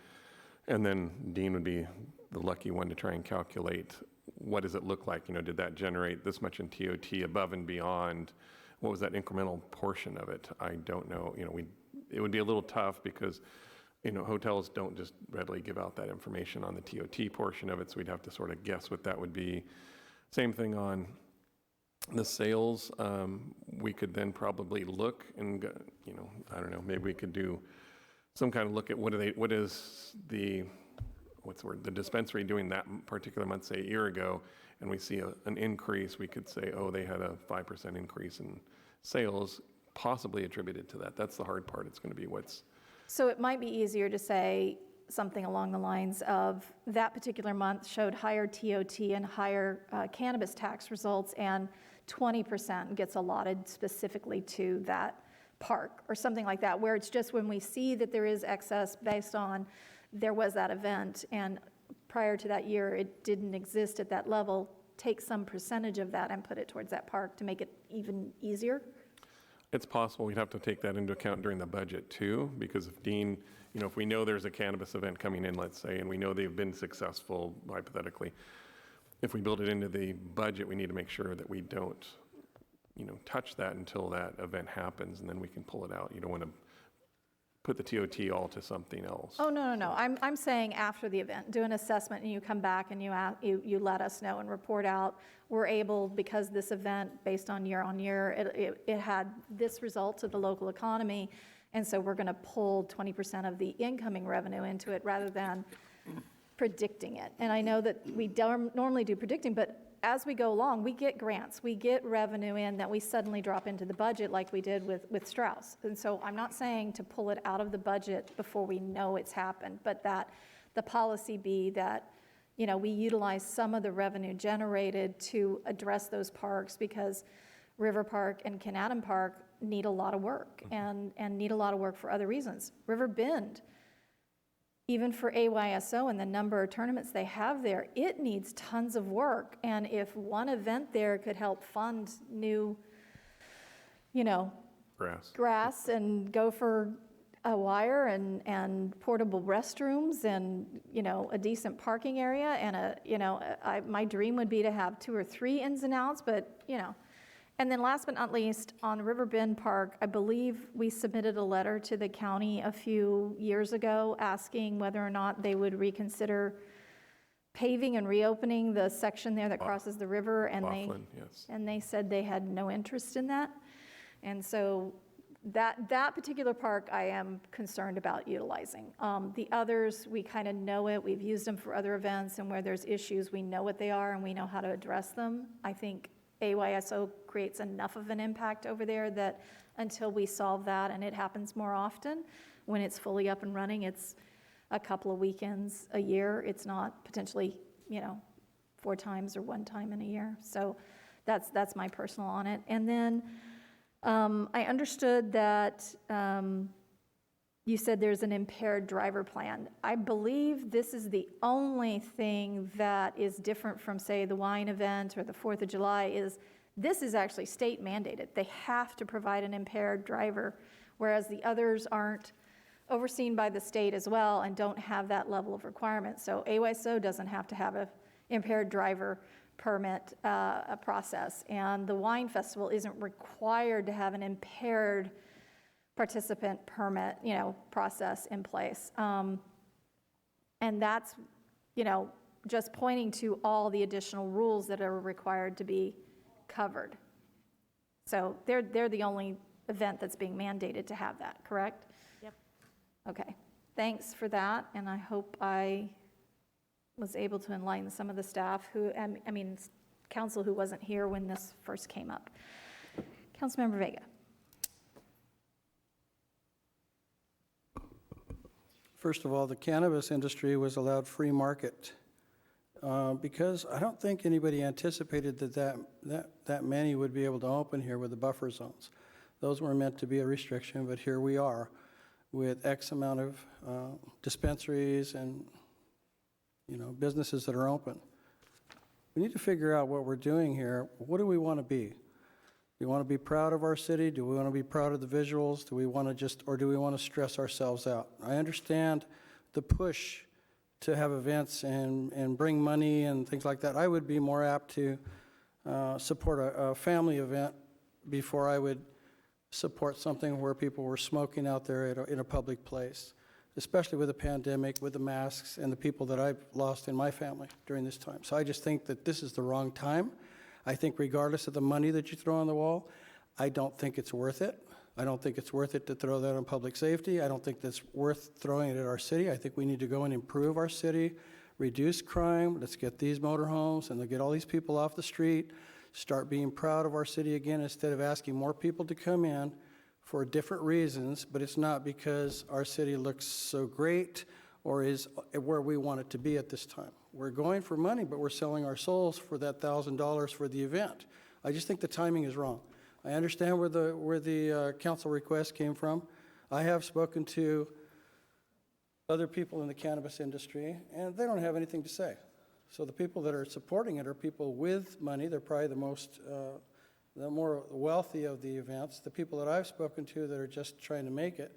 and then Dean would be the lucky one to try and calculate what does it look like. Did that generate this much in TOT above and beyond? What was that incremental portion of it? I don't know. It would be a little tough because hotels don't just readily give out that information on the TOT portion of it, so we'd have to sort of guess what that would be. Same thing on the sales. We could then probably look and, I don't know, maybe we could do some kind of look at what is the dispensary doing that particular month, say a year ago, and we see an increase, we could say, oh, they had a 5% increase in sales, possibly attributed to that. That's the hard part. It's going to be what's. So it might be easier to say something along the lines of that particular month showed higher TOT and higher cannabis tax results, and 20% gets allotted specifically to that park or something like that, where it's just when we see that there is excess based on there was that event and prior to that year it didn't exist at that level, take some percentage of that and put it towards that park to make it even easier? It's possible we'd have to take that into account during the budget too, because if Dean, if we know there's a cannabis event coming in, let's say, and we know they've been successful, hypothetically, if we build it into the budget, we need to make sure that we don't, touch that until that event happens, and then we can pull it out. You don't want to put the TOT all to something else. Oh, no. I'm saying after the event, do an assessment and you come back and you let us know and report out, we're able, because this event based on year, it had this result to the local economy, and so we're going to pull 20% of the incoming revenue into it rather than predicting it. And I know that we normally do predicting, but as we go along, we get grants, we get revenue in that we suddenly drop into the budget like we did with Strauss. And so I'm not saying to pull it out of the budget before we know it's happened, but that the policy be that, we utilize some of the revenue generated to address those parks, because River Park and Canadam Park need a lot of work and need a lot of work for other reasons. River Bend, even for AYSO and the number of tournaments they have there, it needs tons of work. And if one event there could help fund new, grass and gopher wire and portable restrooms and, a decent parking area and my dream would be to have 2 or 3 ins and outs, but, And then last but not least, on River Bend Park, I believe we submitted a letter to the county a few years ago asking whether or not they would reconsider paving and reopening the section there that crosses the river, and they said they had no interest in that. And so that particular park I am concerned about utilizing. The others, we kind of know it. We've used them for other events, and where there's issues, we know what they are and we know how to address them. I think AYSO creates enough of an impact over there that until we solve that, and it happens more often, when it's fully up and running, it's a couple of weekends a year. It's not potentially, 4 times or 1 time in a year. So that's my personal on it. And then I understood that you said there's an impaired driver plan. I believe this is the only thing that is different from, say, the wine event or the 4th of July, is this is actually state mandated. They have to provide an impaired driver, whereas the others aren't overseen by the state as well and don't have that level of requirement. So AYSO doesn't have to have an impaired driver permit process, and the wine festival isn't required to have an impaired participant permit, process in place. And that's, just pointing to all the additional rules that are required to be covered. So they're the only event that's being mandated to have that, correct? Yep. Okay, thanks for that, and I hope I was able to enlighten some of the staff council who wasn't here when this first came up. Councilmember Vega. First of all, the cannabis industry was allowed free market because I don't think anybody anticipated that many would be able to open here with the buffer zones. Those were meant to be a restriction, but here we are with X amount of dispensaries and businesses that are open. We need to figure out what we're doing here. What do we want to be? Do we want to be proud of our city? Do we want to be proud of the visuals? Do we want to or do we want to stress ourselves out? I understand the push to have events and bring money and things like that. I would be more apt to support a family event before I would support something where people were smoking out there in a public place, especially with the pandemic, with the masks, and the people that I've lost in my family during this time. So I just think that this is the wrong time. I think regardless of the money that you throw on the wall, I don't think it's worth it. I don't think it's worth it to throw that on public safety. I don't think that's worth throwing it at our city. I think we need to go and improve our city, reduce crime, let's get these motorhomes, and let's get all these people off the street, start being proud of our city again, instead of asking more people to come in for different reasons, but it's not because our city looks so great or is where we want it to be at this time. We're going for money, but we're selling our souls for that $1,000 for the event. I just think the timing is wrong. I understand where the council request came from. I have spoken to other people in the cannabis industry, and they don't have anything to say. So the people that are supporting it are people with money. They're probably the more wealthy of the events. The people that I've spoken to that are just trying to make it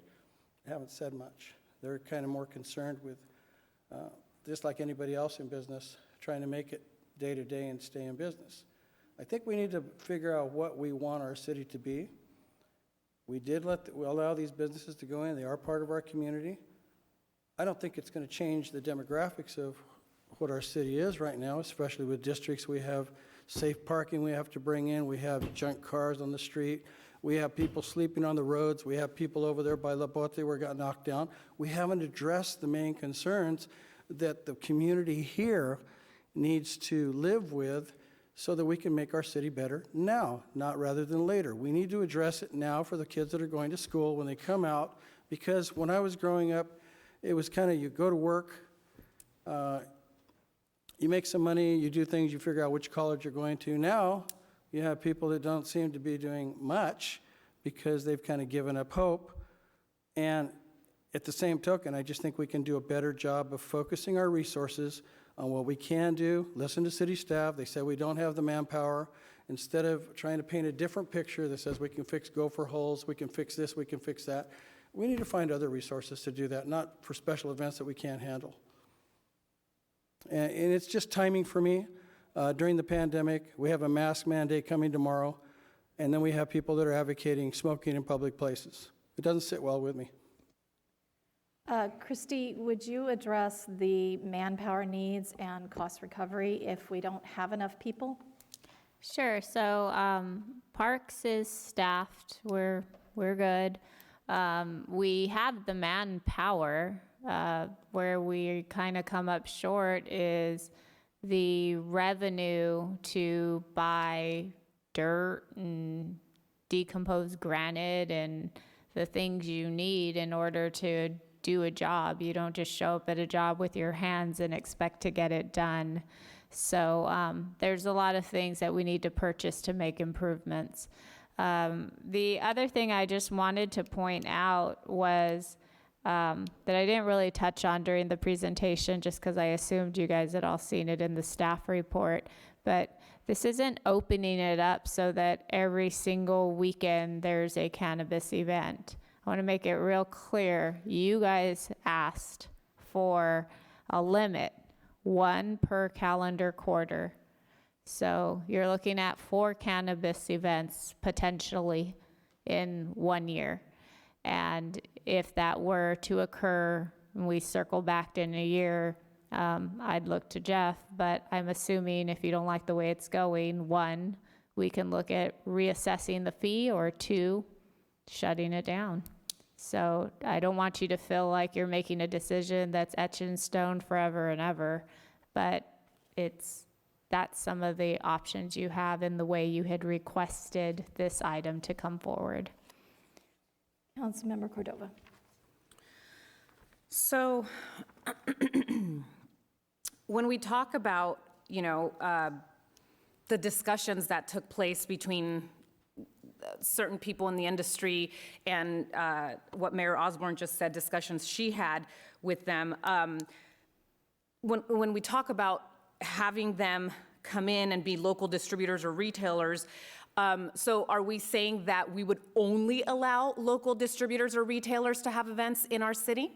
haven't said much. They're kind of more concerned with, just like anybody else in business, trying to make it day to day and stay in business. I think we need to figure out what we want our city to be. We allow these businesses to go in. They are part of our community. I don't think it's going to change the demographics of what our city is right now, especially with districts. We have safe parking we have to bring in. We have junk cars on the street. We have people sleeping on the roads. We have people over there by Lompoc where it got knocked down. We haven't addressed the main concerns that the community here needs to live with so that we can make our city better now, not rather than later. We need to address it now for the kids that are going to school when they come out, because when I was growing up, it was kind of you go to work, you make some money, you do things, you figure out which college you're going to. Now, you have people that don't seem to be doing much because they've kind of given up hope. And at the same token, I just think we can do a better job of focusing our resources on what we can do. Listen to city staff. They said we don't have the manpower. Instead of trying to paint a different picture that says we can fix gopher holes, we can fix this, we can fix that, we need to find other resources to do that, not for special events that we can't handle. And it's just timing for me. During the pandemic, we have a mask mandate coming tomorrow, and then we have people that are advocating smoking in public places. It doesn't sit well with me. Christy, would you address the manpower needs and cost recovery if we don't have enough people? Sure. So Parks is staffed. We're good. We have the manpower. Where we kind of come up short is the revenue to buy dirt and decomposed granite and the things you need in order to do a job. You don't just show up at a job with your hands and expect to get it done. So there's a lot of things that we need to purchase to make improvements. The other thing I just wanted to point out was that I didn't really touch on during the presentation just because I assumed you guys had all seen it in the staff report, but this isn't opening it up so that every single weekend there's a cannabis event. I want to make it real clear. You guys asked for a limit, 1 per calendar quarter. So you're looking at 4 cannabis events potentially in 1 year. And if that were to occur, and we circle back in a year, I'd look to Jeff, but I'm assuming if you don't like the way it's going, 1, we can look at reassessing the fee, or 2, shutting it down. So I don't want you to feel like you're making a decision that's etched in stone forever and ever, but that's some of the options you have in the way you had requested this item to come forward. Councilmember Cordova. So when we talk about, the discussions that took place between certain people in the industry and what Mayor Osborne just said, discussions she had with them, when we talk about having them come in and be local distributors or retailers, so are we saying that we would only allow local distributors or retailers to have events in our city?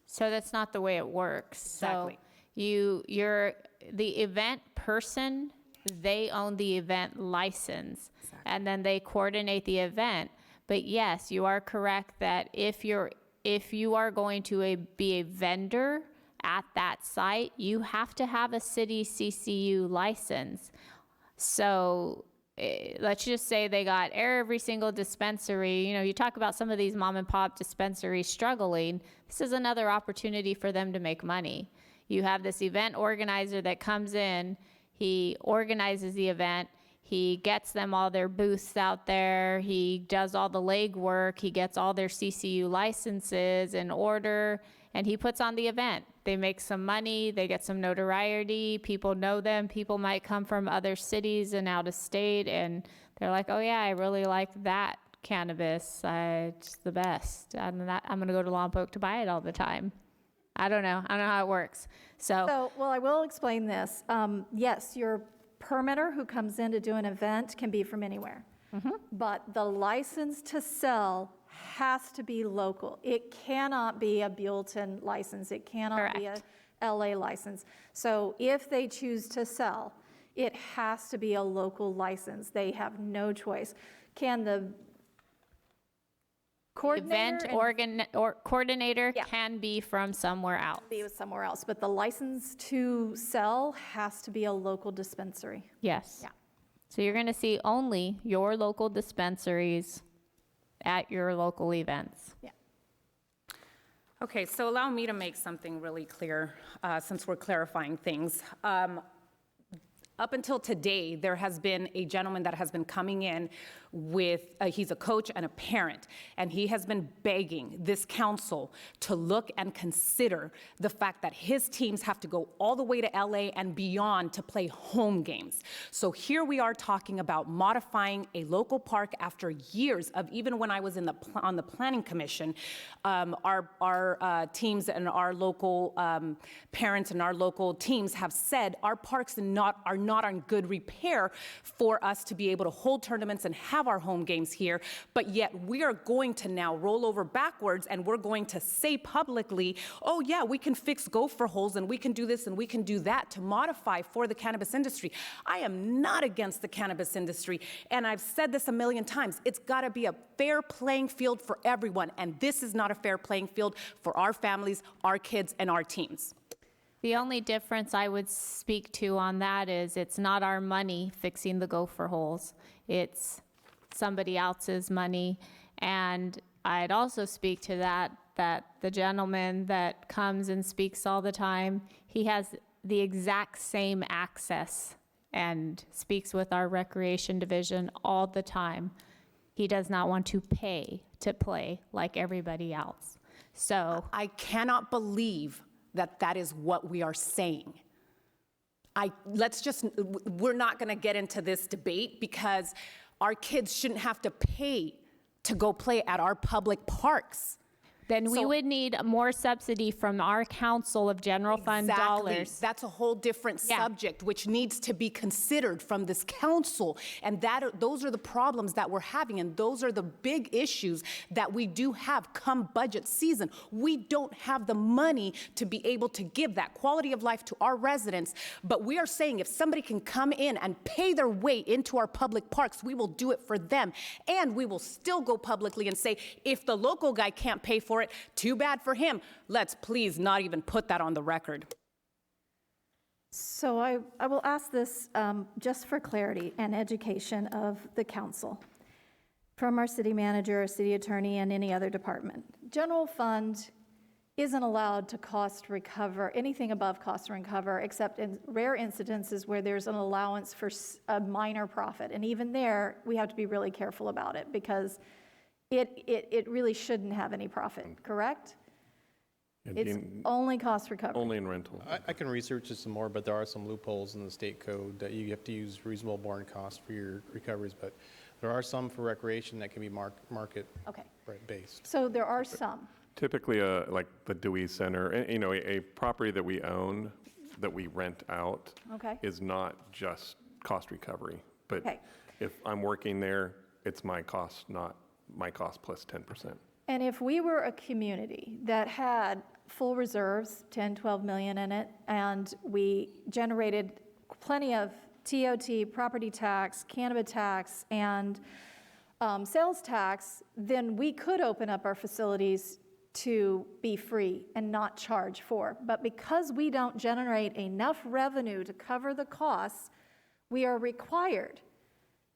So that's not the way it works. Exactly. So you're the event person, they own the event license, and then they coordinate the event. But yes, you are correct that if you are going to be a vendor at that site, you have to have a city CCU license. So let's just say they got every single dispensary. You talk about some of these mom and pop dispensaries struggling. This is another opportunity for them to make money. You have this event organizer that comes in, he organizes the event, he gets them all their booths out there, he does all the legwork, he gets all their CCU licenses in order, and he puts on the event. They make some money, they get some notoriety, people know them, people might come from other cities and out of state, and they're like, oh yeah, I really like that cannabis, it's the best. I'm gonna go to Lompoc to buy it all the time. I don't know how it works. So, well, I will explain this. Yes, your permitter who comes in to do an event can be from anywhere. But the license to sell has to be local. It cannot be a Buellton license. It cannot be a LA license. So if they choose to sell, it has to be a local license. They have no choice. Can the coordinator can be from somewhere else. Be with somewhere else, but the license to sell has to be a local dispensary. Yes. Yeah. So you're going to see only your local dispensaries at your local events. Yeah. Okay, so allow me to make something really clear, since we're clarifying things. Up until today, there has been a gentleman that has been coming in with, he's a coach and a parent, and he has been begging this council to look and consider the fact that his teams have to go all the way to LA and beyond to play home games. So here we are talking about modifying a local park after years of, even when I was on the planning commission, our teams and our local parents and our local teams have said our parks are not on good repair for us to be able to hold tournaments and have our home games here, but yet we are going to now roll over backwards and we're going to say publicly, oh yeah, we can fix gopher holes and we can do this and we can do that to modify for the cannabis industry. I am not against the cannabis industry, and I've said this a million times. It's got to be a fair playing field for everyone, and this is not a fair playing field for our families, our kids, and our teams. The only difference I would speak to on that is it's not our money fixing the gopher holes. It's somebody else's money. And I'd also speak to that the gentleman that comes and speaks all the time, he has the exact same access and speaks with our recreation division all the time. He does not want to pay to play like everybody else. So I cannot believe that is what we are saying. We're not going to get into this debate because our kids shouldn't have to pay to go play at our public parks. Then we would need more subsidy from our council of general fund dollars. That's a whole different subject, which needs to be considered from this council. And those are the problems that we're having, and those are the big issues that we do have come budget season. We don't have the money to be able to give that quality of life to our residents, but we are saying if somebody can come in and pay their way into our public parks, we will do it for them. And we will still go publicly and say, if the local guy can't pay for it, too bad for him. Let's please not even put that on the record. So I will ask this just for clarity and education of the council from our city manager, our city attorney, and any other department. General fund isn't allowed to cost recover anything above cost and recover, except in rare incidences where there's an allowance for a minor profit. And even there, we have to be really careful about it because it really shouldn't have any profit, correct? It's only cost recovery. Only in rental. I can research this some more, but there are some loopholes in the state code that you have to use reasonable borne cost for your recoveries, but there are some for recreation that can be market based. So there are some. Typically, like the Dewey Center, a property that we own, that we rent out, is not just cost recovery. But if I'm working there, it's my cost, not my cost plus 10%. And if we were a community that had full reserves, 10, 12 million in it, and we generated plenty of TOT, property tax, cannabis tax, and sales tax, then we could open up our facilities to be free and not charge for. But because we don't generate enough revenue to cover the costs, we are required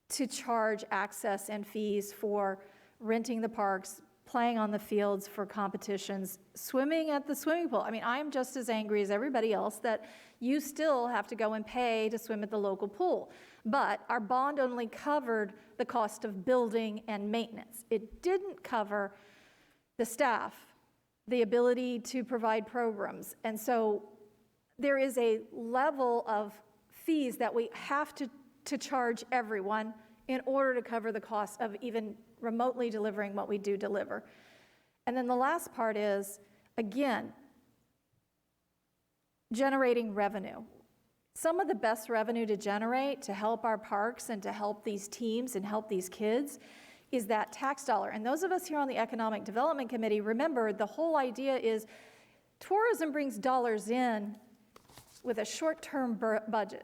to charge access and fees for renting the parks, playing on the fields for competitions, swimming at the swimming pool. I mean, I'm just as angry as everybody else that you still have to go and pay to swim at the local pool. But our bond only covered the cost of building and maintenance. It didn't cover the staff, the ability to provide programs. And so there is a level of fees that we have to charge everyone in order to cover the cost of even remotely delivering what we do deliver. And then the last part is, again, generating revenue. Some of the best revenue to generate to help our parks and to help these teams and help these kids is that tax dollar. And those of us here on the Economic Development Committee, remember the whole idea is tourism brings dollars in with a short-term budget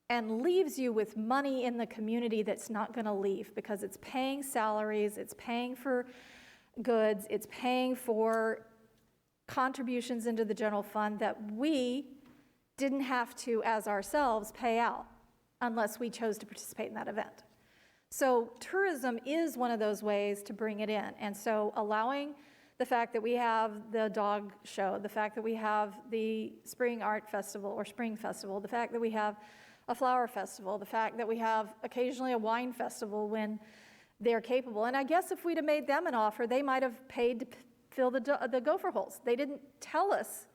and leaves you with money in the community that's not going to leave because it's paying salaries, it's paying for goods, it's paying for contributions into the general fund that we didn't have to, as ourselves, pay out unless we chose to participate in that event. So tourism is one of those ways to bring it in. And so allowing the fact that we have the dog show, the fact that we have the spring art festival or spring festival, the fact that we have a flower festival, the fact that we have occasionally a wine festival when they're capable. And I guess if we'd have made them an offer, they might have paid to fill the gopher holes. They didn't tell us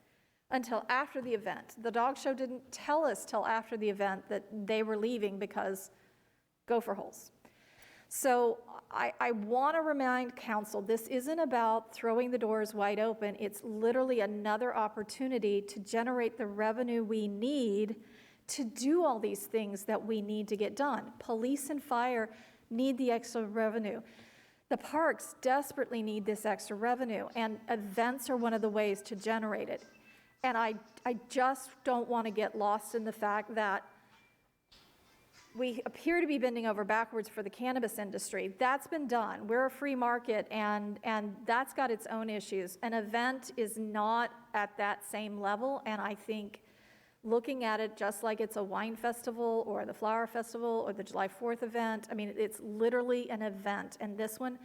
until after the event. The dog show didn't tell us till after the event that they were leaving because gopher holes. So I want to remind council, this isn't about throwing the doors wide open. It's literally another opportunity to generate the revenue we need to do all these things that we need to get done. Police and fire need the extra revenue. The parks desperately need this extra revenue, and events are one of the ways to generate it. And I just don't want to get lost in the fact that we appear to be bending over backwards for the cannabis industry. That's been done. We're a free market, and that's got its own issues. An event is not at that same level, and I think looking at it just like it's a wine festival or the flower festival or the July 4th event, I mean, it's literally an event. And this one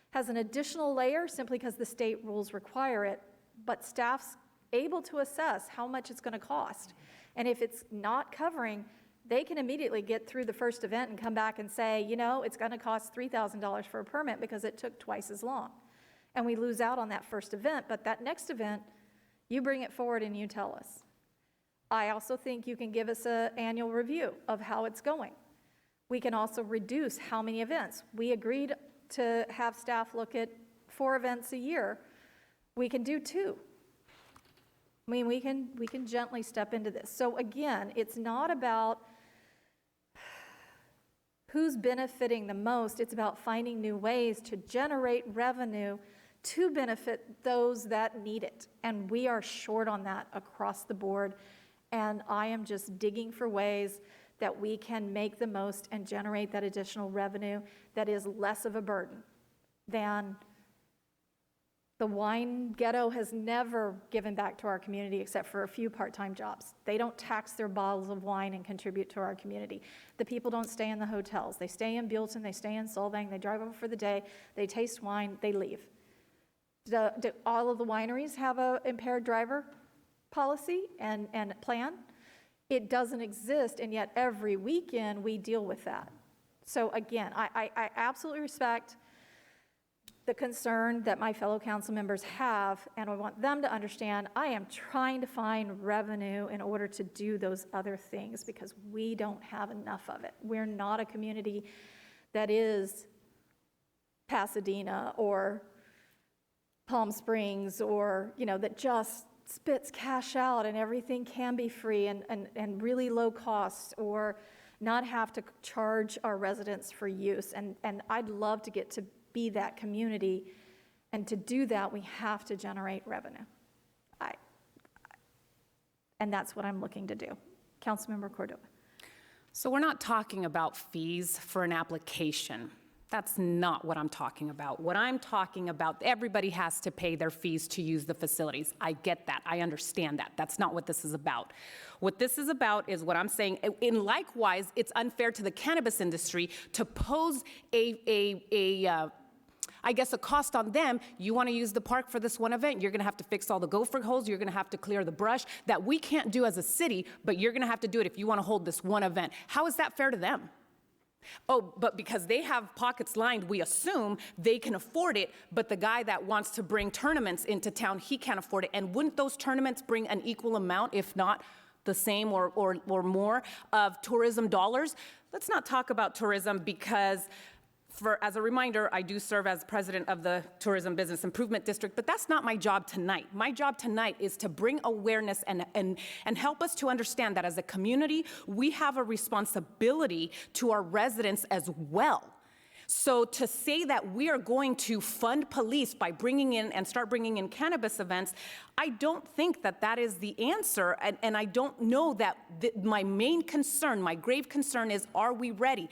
has an additional layer simply because the state rules require it, but staff's able to assess how much it's going to cost. And if it's not covering, they can immediately get through the first event and come back and say, you know, it's going to cost $3,000 for a permit because it took twice as long. And we lose out on that first event, but that next event, you bring it forward and you tell us. I also think you can give us an annual review of how it's going. We can also reduce how many events. We agreed to have staff look at 4 events a year. We can do 2. I mean, we can gently step into this. So again, it's not about who's benefiting the most. It's about finding new ways to generate revenue to benefit those that need it. And we are short on that across the board. And I am just digging for ways that we can make the most and generate that additional revenue that is less of a burden than the wine ghetto has never given back to our community except for a few part-time jobs. They don't tax their bottles of wine and contribute to our community. The people don't stay in the hotels. They stay in Buellton, they stay in Solvang, they drive over for the day, they taste wine, they leave. Do all of the wineries have an impaired driver policy and plan? It doesn't exist, and yet every weekend we deal with that. So again, I absolutely respect the concern that my fellow council members have, and I want them to understand I am trying to find revenue in order to do those other things because we don't have enough of it. We're not a community that is Pasadena or Palm Springs or, you know, that just spits cash out and everything can be free and really low cost, or not have to charge our residents for use. And I'd love to get to be that community, and to do that we have to generate revenue. And that's what I'm looking to do. Councilmember Cordova. So we're not talking about fees for an application. That's not what I'm talking about. What I'm talking about, everybody has to pay their fees to use the facilities. I get that. I understand that. That's not what this is about. What this is about is what I'm saying. And likewise, it's unfair to the cannabis industry to pose I guess, a cost on them. You want to use the park for this one event, you're going to have to fix all the gopher holes, you're going to have to clear the brush that we can't do as a city, but you're going to have to do it if you want to hold this one event. How is that fair to them? Oh, but because they have pockets lined, we assume they can afford it, but the guy that wants to bring tournaments into town, he can't afford it. And wouldn't those tournaments bring an equal amount, if not the same or more, of tourism dollars? Let's not talk about tourism because, as a reminder, I do serve as president of the Tourism Business Improvement District, but that's not my job tonight. My job tonight is to bring awareness and help us to understand that as a community, we have a responsibility to our residents as well. So to say that we are going to fund police by bringing in and start bringing in cannabis events, I don't think that that is the answer. And I don't know that my main concern, my grave concern is, are we ready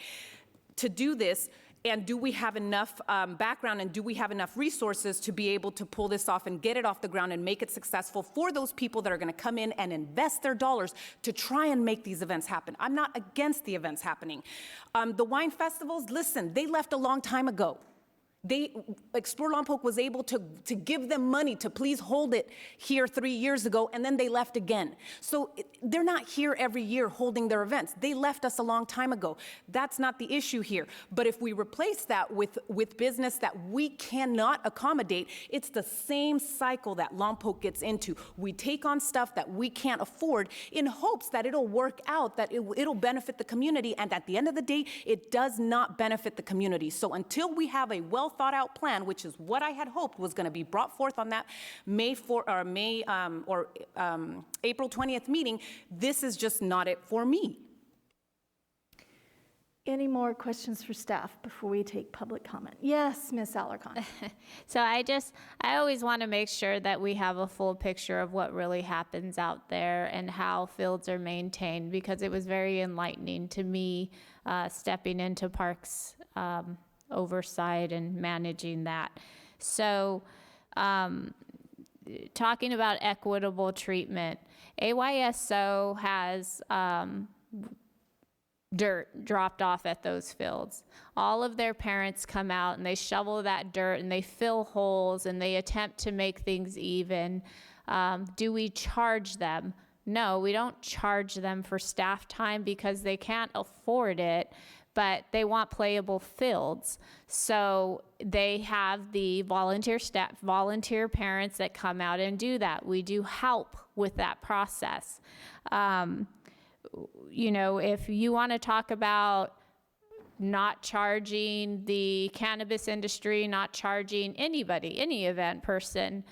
to do this? And do we have enough background and do we have enough resources to be able to pull this off and get it off the ground and make it successful for those people that are going to come in and invest their dollars to try and make these events happen? I'm not against the events happening. The wine festivals, listen, they left a long time ago. Explore Lompoc was able to give them money to please hold it here 3 years ago, and then they left again. So they're not here every year holding their events. They left us a long time ago. That's not the issue here. But if we replace that with business that we cannot accommodate, it's the same cycle that Lompoc gets into. We take on stuff that we can't afford in hopes that it'll work out, that it'll benefit the community, and at the end of the day, it does not benefit the community. So until we have a well thought out plan, which is what I had hoped was going to be brought forth on that April 20th meeting, this is just not it for me. Any more questions for staff before we take public comment? Yes, Ms. Alarcon. So I always want to make sure that we have a full picture of what really happens out there and how fields are maintained, because it was very enlightening to me stepping into parks oversight and managing that. So talking about equitable treatment, AYSO has dirt dropped off at those fields. All of their parents come out and they shovel that dirt and they fill holes and they attempt to make things even. Do we charge them? No, we don't charge them for staff time because they can't afford it, but they want playable fields. So they have the volunteer staff, volunteer parents that come out and do that. We do help with that process. You know, if you want to talk about not charging the cannabis industry, not charging anybody, any event person,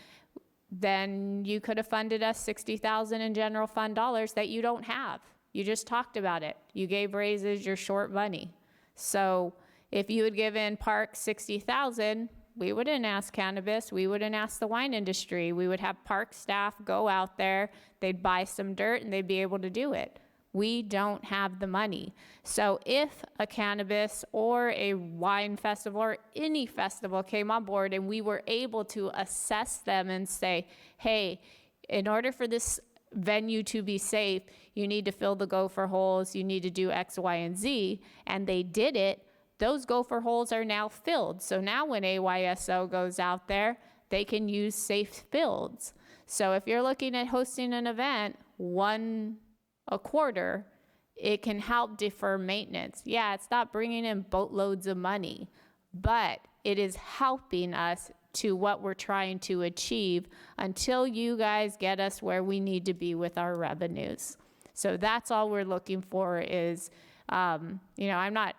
then you could have funded us $60,000 in general fund dollars that you don't have. You just talked about it. You gave raises, you're short money. So if you had given Park $60,000, we wouldn't ask cannabis, we wouldn't ask the wine industry. We would have park staff go out there, they'd buy some dirt and they'd be able to do it. We don't have the money. So if a cannabis or a wine festival or any festival came on board and we were able to assess them and say, hey, in order for this venue to be safe, you need to fill the gopher holes, you need to do X, Y, and Z, and they did it, those gopher holes are now filled. So now when AYSO goes out there, they can use safe fields. So if you're looking at hosting an event, one a quarter, it can help defer maintenance. Yeah, it's not bringing in boatloads of money, but it is helping us to what we're trying to achieve until you guys get us where we need to be with our revenues. So that's all we're looking for is, you know, I'm not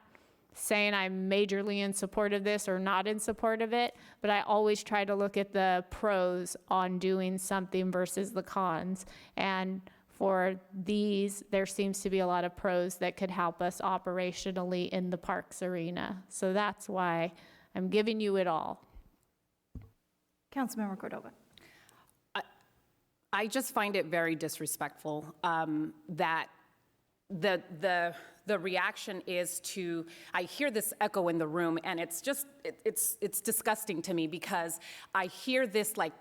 saying I'm majorly in support of this or not in support of it, but I always try to look at the pros on doing something versus the cons. And for these, there seems to be a lot of pros that could help us operationally in the parks arena. So that's why I'm giving you it all. Councilmember Cordova. I just find it very disrespectful that the reaction is to, I hear this echo in the room, and it's just, it's disgusting to me because I hear this like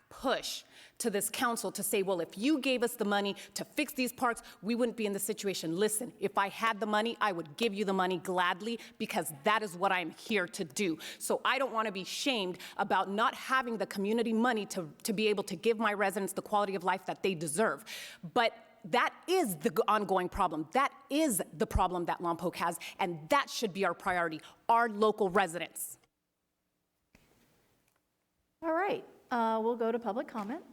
push to this council to say, well, if you gave us the money to fix these parks, we wouldn't be in this situation. Listen, if I had the money, I would give you the money gladly, because that is what I'm here to do. So I don't want to be shamed about not having the community money to be able to give my residents the quality of life that they deserve. But that is the ongoing problem. That is the problem that Lompoc has, and that should be our priority, our local residents. All right, we'll go to public comment.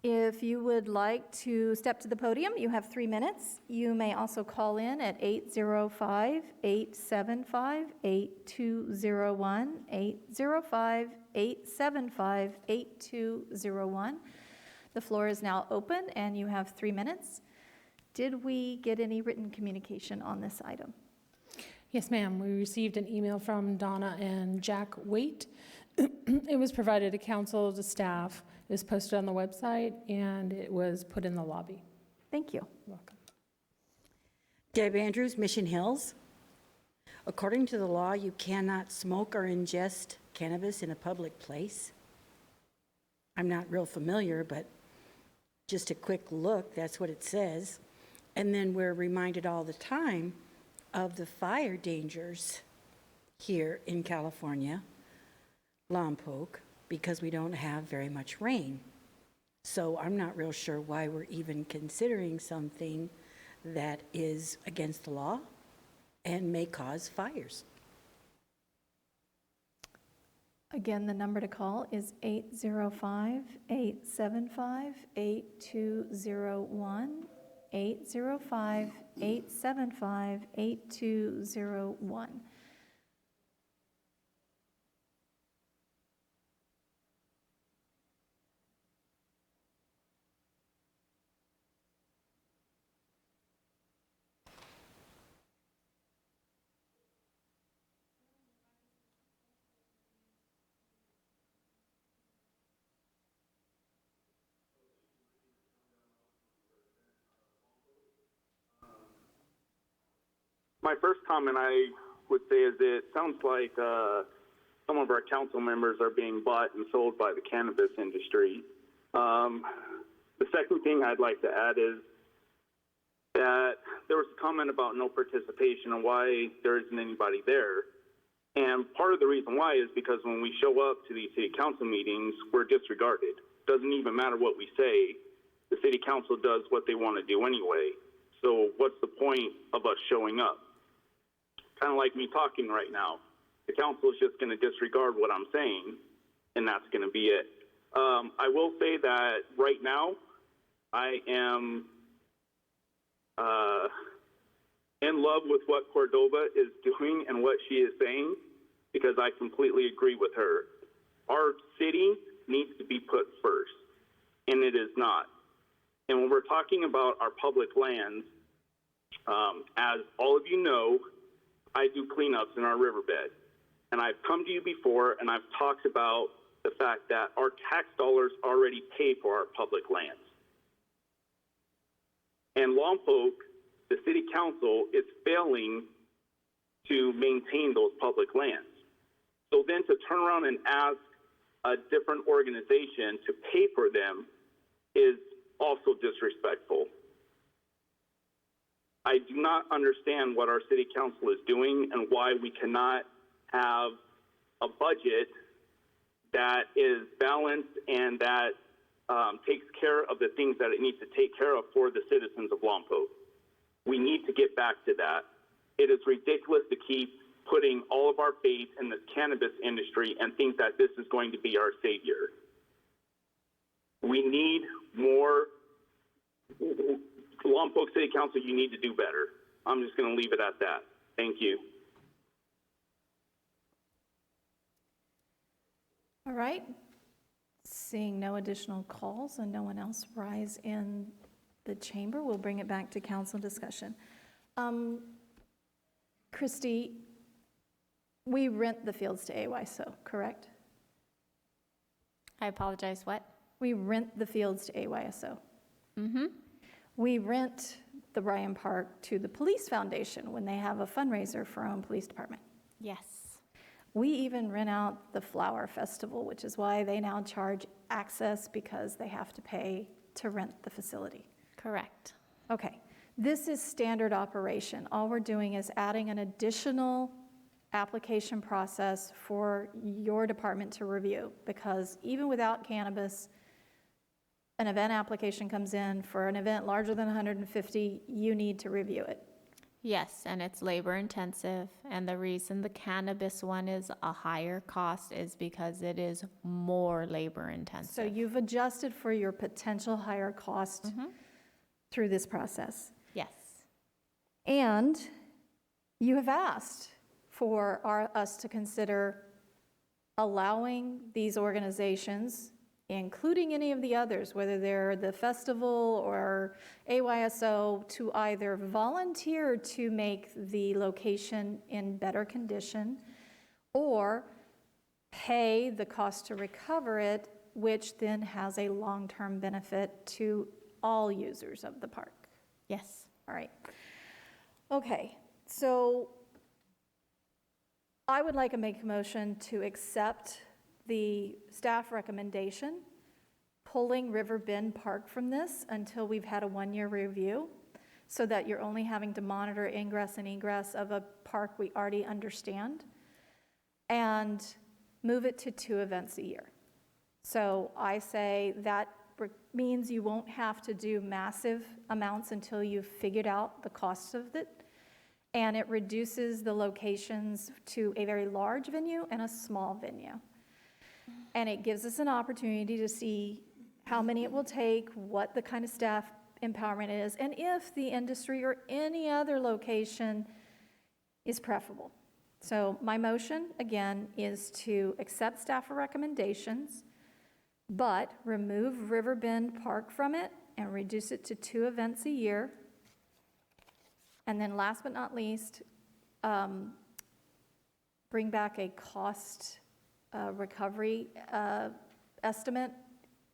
If you would like to step to the podium, you have 3 minutes. You may also call in at 805-875-8201, 805-875-8201. The floor is now open, and you have 3 minutes. Did we get any written communication on this item? Yes, ma'am. We received an email from Donna and Jack Waite. It was provided to council, to staff. It was posted on the website, and it was put in the lobby. Thank you. Welcome. Deb Andrews, Mission Hills. According to the law, you cannot smoke or ingest cannabis in a public place. I'm not real familiar, but just a quick look, that's what it says. And then we're reminded all the time of the fire dangers here in California, Lompoc, because we don't have very much rain. So I'm not real sure why we're even considering something that is against the law and may cause fires. Again, the number to call is 805-875-8201, 805-875-8201. My first comment I would say is it sounds like some of our council members are being bought and sold by the cannabis industry. The second thing I'd like to add is that there was a comment about no participation and why there isn't anybody there. And part of the reason why is because when we show up to these city council meetings, we're disregarded. Doesn't even matter what we say. The city council does what they want to do anyway. So what's the point of us showing up? Kind of like me talking right now. The council is just going to disregard what I'm saying, and that's going to be it. I will say that right now, I am in love with what Cordova is doing and what she is saying, because I completely agree with her. Our city needs to be put first, and it is not. And when we're talking about our public lands, as all of you know, I do cleanups in our riverbed. And I've come to you before and I've talked about the fact that our tax dollars already pay for our public lands. And Lompoc, the city council, is failing to maintain those public lands. So then to turn around and ask a different organization to pay for them is also disrespectful. I do not understand what our city council is doing and why we cannot have a budget that is balanced and that takes care of the things that it needs to take care of for the citizens of Lompoc. We need to get back to that. It is ridiculous to keep putting all of our faith in the cannabis industry and think that this is going to be our savior. We need more. Lompoc City Council, you need to do better. I'm just going to leave it at that. Thank you. All right. Seeing no additional calls and no one else rise in the chamber, we'll bring it back to council discussion. Christy, we rent the fields to AYSO, correct? I apologize, what? We rent the fields to AYSO. Mm-hmm. We rent the Bryan Park to the Police Foundation when they have a fundraiser for our own police department. Yes. We even rent out the Flower Festival, which is why they now charge access because they have to pay to rent the facility. Correct. Okay, this is standard operation. All we're doing is adding an additional application process for your department to review, because even without cannabis, an event application comes in for an event larger than 150, you need to review it. Yes, and it's labor intensive, and the reason the cannabis one is a higher cost is because it is more labor intensive. So you've adjusted for your potential higher cost through this process. Yes. And you have asked for us to consider allowing these organizations, including any of the others, whether they're the festival or AYSO, to either volunteer to make the location in better condition or pay the cost to recover it, which then has a long-term benefit to all users of the park. Yes. All right. Okay, so I would like to make a motion to accept the staff recommendation, pulling River Bend Park from this until we've had a one-year review, so that you're only having to monitor ingress and egress of a park we already understand, and move it to 2 events a year. So I say that means you won't have to do massive amounts until you've figured out the cost of it, and it reduces the locations to a very large venue and a small venue. And it gives us an opportunity to see how many it will take, what the kind of staff empowerment is, and if the industry or any other location is preferable. So my motion, again, is to accept staff recommendations, but remove River Bend Park from it and reduce it to 2 events a year. And then last but not least, bring back a cost recovery estimate,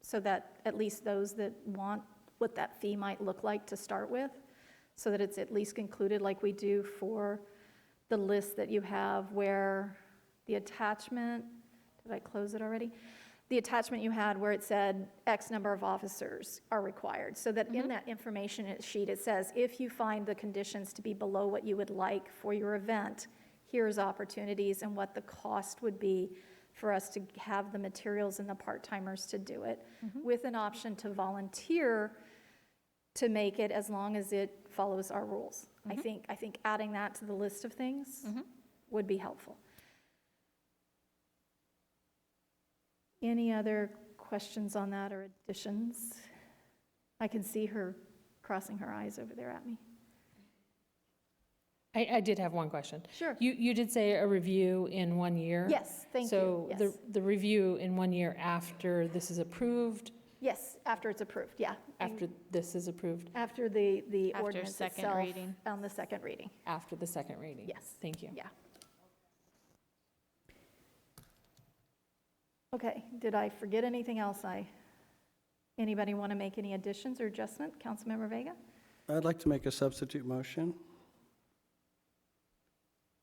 so that at least those that want what that fee might look like to start with, so that it's at least included like we do for the list that you have, where the attachment, did I close it already? The attachment you had where it said X number of officers are required, so that in that information sheet, it says, if you find the conditions to be below what you would like for your event, here's opportunities and what the cost would be for us to have the materials and the part-timers to do it, with an option to volunteer to make it as long as it follows our rules. I think adding that to the list of things would be helpful. Any other questions on that or additions? I can see her crossing her eyes over there at me. I did have one question. Sure. You did say a review in 1 year? Yes, thank you. So Yes. the review in 1 year after this is approved? Yes, after it's approved, yeah. After this is approved? After the After ordinance second itself. reading. On the second reading, After the second reading? yes. Thank you. Yeah. Okay, did I forget anything else? Anybody want to make any additions or adjustment? Councilmember Vega? I'd like to make a substitute motion.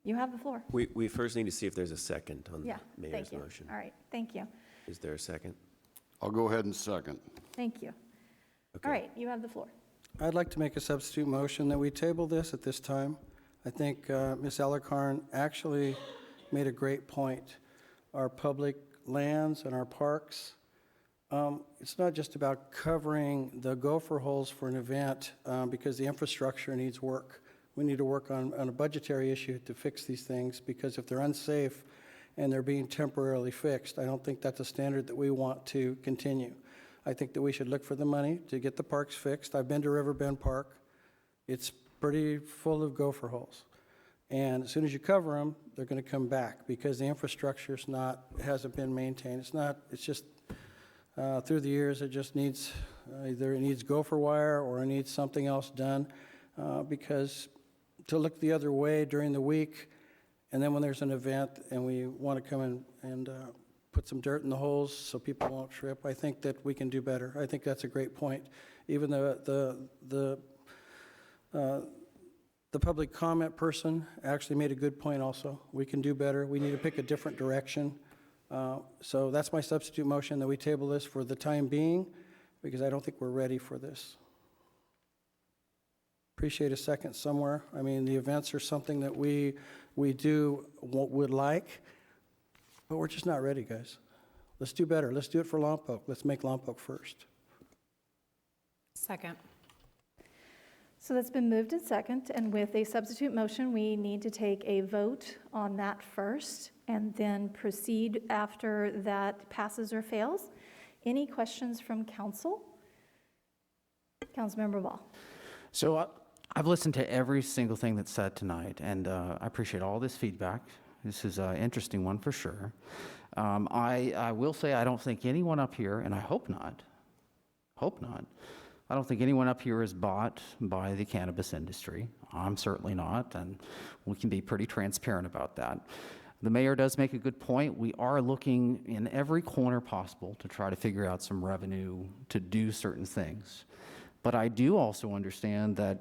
You have the floor. We first need to see if there's a second on the Yeah, mayor's thank you. motion. All right, thank you. Is there a second? I'll go ahead and second. Thank you. Okay. All right, you have the floor. I'd like to make a substitute motion that we table this at this time. I think Ms. Alarcon actually made a great point. Our public lands and our parks, it's not just about covering the gopher holes for an event because the infrastructure needs work. We need to work on a budgetary issue to fix these things, because if they're unsafe and they're being temporarily fixed, I don't think that's a standard that we want to continue. I think that we should look for the money to get the parks fixed. I've been to River Bend Park. It's pretty full of gopher holes. And as soon as you cover them, they're going to come back because the infrastructure hasn't been maintained. It's just through the years, it just needs, either it needs gopher wire or it needs something else done, because to look the other way during the week, and then when there's an event and we want to come in and put some dirt in the holes so people won't trip, I think that we can do better. I think that's a great point. Even The public comment person actually made a good point also. We can do better. We need to pick a different direction. So that's my substitute motion, that we table this for the time being, because I don't think we're ready for this. Appreciate a second somewhere. I mean, the events are something that we would like, but we're just not ready, guys. Let's do better. Let's do it for Lompoc. Let's make Lompoc first. Second. So that's been moved and second, and with a substitute motion, we need to take a vote on that first and then proceed after that passes or fails. Any questions from council? Councilmember Ball. So I've listened to every single thing that's said tonight, and I appreciate all this feedback. This is an interesting one for sure. I will say I don't think anyone up here, and I hope not, I don't think anyone up here is bought by the cannabis industry. I'm certainly not, and we can be pretty transparent about that. The mayor does make a good point. We are looking in every corner possible to try to figure out some revenue to do certain things. But I do also understand that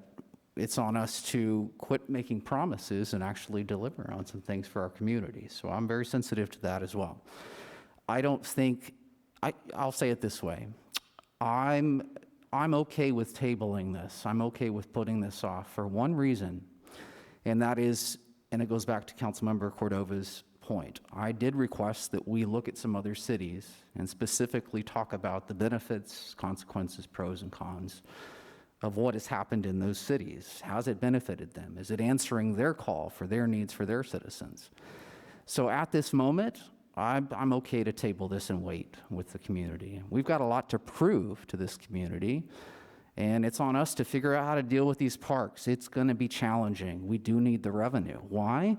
it's on us to quit making promises and actually deliver on some things for our community. So I'm very sensitive to that as well. I don't think, I'll say it this way. I'm okay with tabling this. I'm okay with putting this off for one reason, and that is, and it goes back to Councilmember Cordova's point. I did request that we look at some other cities and specifically talk about the benefits, consequences, pros and cons of what has happened in those cities. How's it benefited them? Is it answering their call for their needs for their citizens? So at this moment, I'm okay to table this and wait with the community. We've got a lot to prove to this community, and it's on us to figure out how to deal with these parks. It's going to be challenging. We do need the revenue. Why?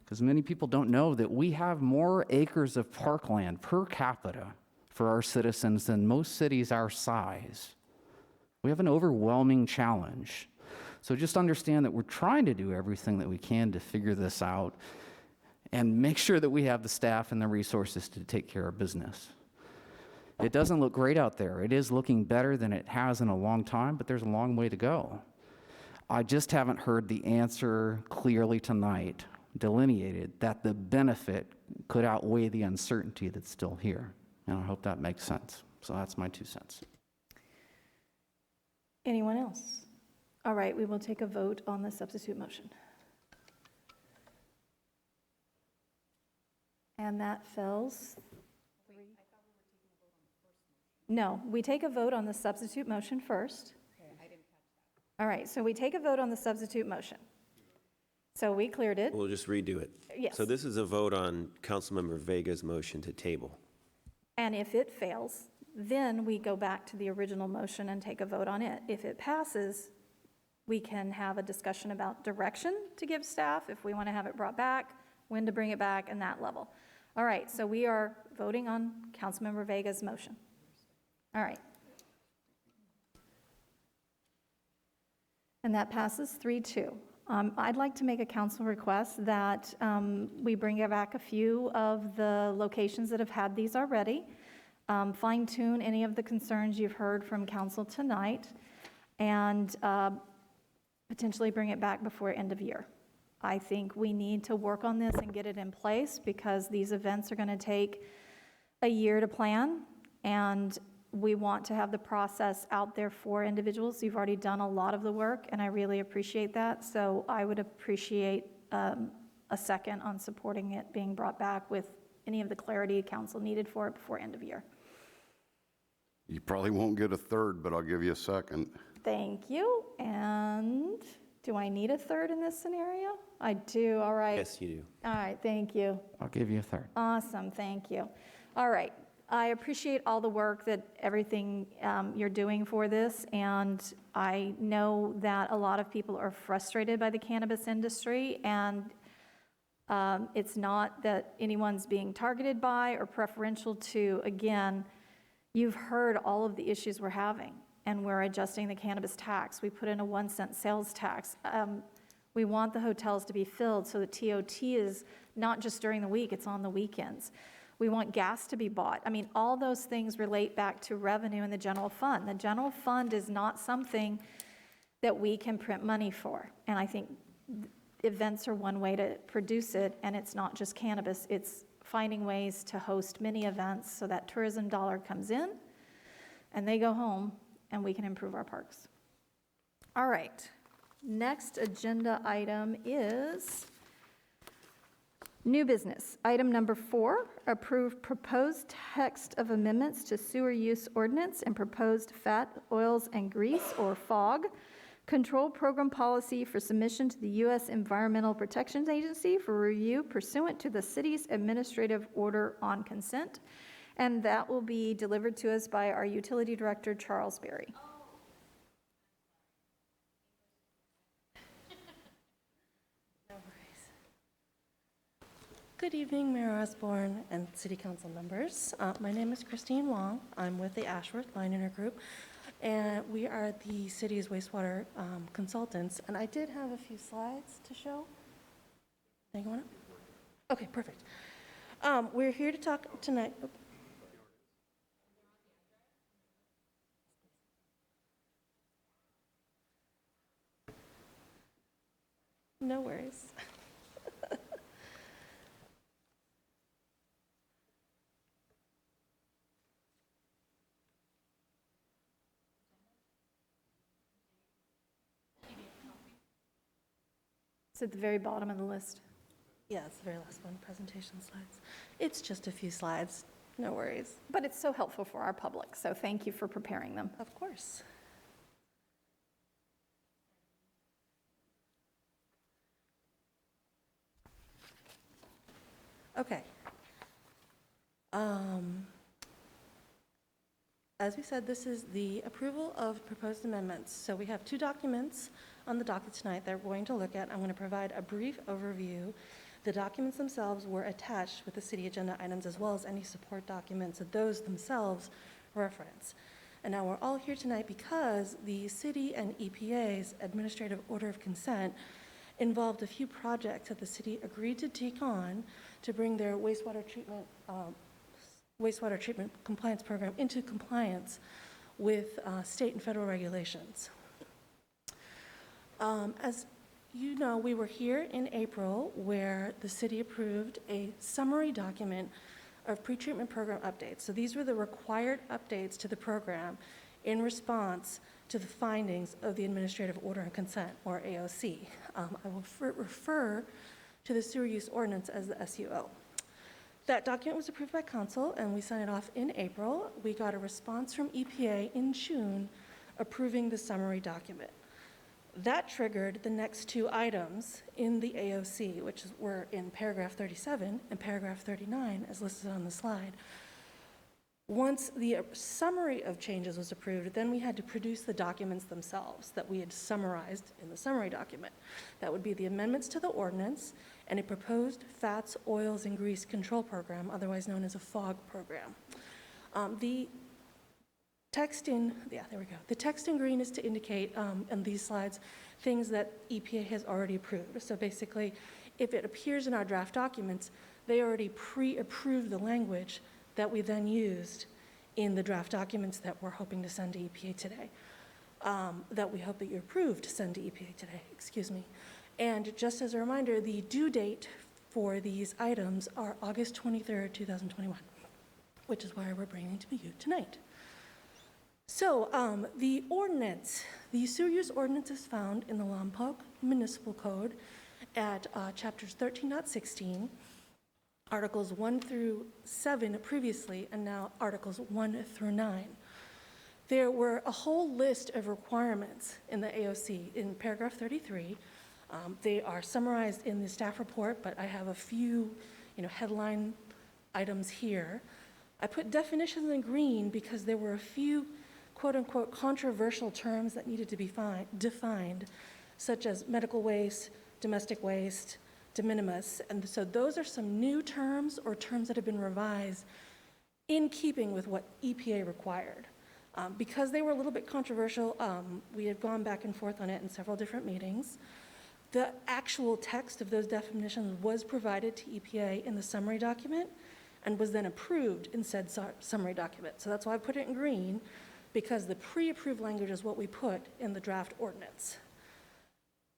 Because many people don't know that we have more acres of parkland per capita for our citizens than most cities our size. We have an overwhelming challenge. So just understand that we're trying to do everything that we can to figure this out and make sure that we have the staff and the resources to take care of business. It doesn't look great out there. It is looking better than it has in a long time, but there's a long way to go. I just haven't heard the answer clearly tonight, delineated, that the benefit could outweigh the uncertainty that's still here. And I hope that makes sense. So that's my 2 cents. Anyone else? All right, we will take a vote on the substitute motion. And that fails. No, we take a vote on the substitute motion first. All right, so we take a vote on the substitute motion. So we cleared it. We'll just redo it. Yes. So this is a vote on Councilmember Vega's motion to table. And if it fails, then we go back to the original motion and take a vote on it. If it passes, we can have a discussion about direction to give staff, if we want to have it brought back, when to bring it back, and that level. All right, so we are voting on Councilmember Vega's motion. All right. And that passes 3-2. I'd like to make a council request that we bring back a few of the locations that have had these already, fine-tune any of the concerns you've heard from council tonight, and potentially bring it back before end of year. I think we need to work on this and get it in place because these events are going to take a year to plan, and we want to have the process out there for individuals. You've already done a lot of the work, and I really appreciate that. So I would appreciate a second on supporting it being brought back with any of the clarity council needed for it before end of year. You probably won't get a third, but I'll give you a second. Thank you. And do I need a third in this scenario? I do. All right. Yes, you do. All right. Thank you. I'll give you a third. Awesome. Thank you. All right. I appreciate all the work that everything you're doing for this, and I know that a lot of people are frustrated by the cannabis industry, and it's not that anyone's being targeted by or preferential to. Again, you've heard all of the issues we're having, and we're adjusting the cannabis tax. We put in a 1-cent sales tax. We want the hotels to be filled, so the TOT is not just during the week, it's on the weekends. We want gas to be bought. I mean, all those things relate back to revenue in the general fund. The general fund is not something that we can print money for. And I think events are one way to produce it, and it's not just cannabis. It's finding ways to host many events so that tourism dollar comes in and they go home and we can improve our parks. All right, next agenda item is new business. Item number 4, approve proposed text of amendments to sewer use ordinance and proposed fat, oils, and grease, or FOG, control program policy for submission to the U.S. Environmental Protection Agency for review pursuant to the city's administrative order on consent. And that will be delivered to us by our utility director, Charles Berry. Good evening, Mayor Osborne and City Council members. My name is Christine Wong. I'm with the Ashworth Line Intergroup, and we are the city's wastewater consultants. And I did have a few slides to show. They going up? Okay, perfect. We're here to talk tonight. No worries. It's at the very bottom of the list. Yeah, it's the very last one, presentation slides. It's just a few slides, no worries. But it's so helpful for our public, so thank you for preparing them. Of course. Okay. As we said, this is the approval of proposed amendments. So we have 2 documents on the docket tonight that we're going to look at. I'm going to provide a brief overview. The documents themselves were attached with the city agenda items as well as any support documents that those themselves reference. And now we're all here tonight because the city and EPA's administrative order of consent involved a few projects that the city agreed to take on to bring their wastewater treatment compliance program into compliance with state and federal regulations. As you know, we were here in April where the city approved a summary document of pretreatment program updates. So these were the required updates to the program in response to the findings of the Administrative Order and Consent, or AOC. I will refer to the sewer use ordinance as the SUO. That document was approved by council and we signed it off in April. We got a response from EPA in June approving the summary document. That triggered the next 2 items in the AOC, which were in paragraph 37 and paragraph 39 as listed on the slide. Once the summary of changes was approved, then we had to produce the documents themselves that we had summarized in the summary document. That would be the amendments to the ordinance and a proposed fats, oils, and grease control program, otherwise known as a FOG program. The text in, there we go. The text in green is to indicate on these slides things that EPA has already approved. So basically, if it appears in our draft documents, they already pre-approved the language that we then used in the draft documents that we're hoping to send to EPA today, that we hope that you approve to send to EPA today, excuse me. And just as a reminder, the due date for these items are August 23rd, 2021, which is why we're bringing to you tonight. So the ordinance, the sewer use ordinance is found in the Lompoc Municipal Code at chapters 13.16, Articles 1 through 7 previously, and now Articles 1 through 9. There were a whole list of requirements in the AOC in paragraph 33. They are summarized in the staff report, but I have a few headline items here. I put definitions in green because there were a few quote-unquote controversial terms that needed to be defined, such as medical waste, domestic waste, de minimis, and so those are some new terms or terms that have been revised in keeping with what EPA required. Because they were a little bit controversial, we have gone back and forth on it in several different meetings. The actual text of those definitions was provided to EPA in the summary document and was then approved in said summary document. So that's why I put it in green, because the pre-approved language is what we put in the draft ordinance.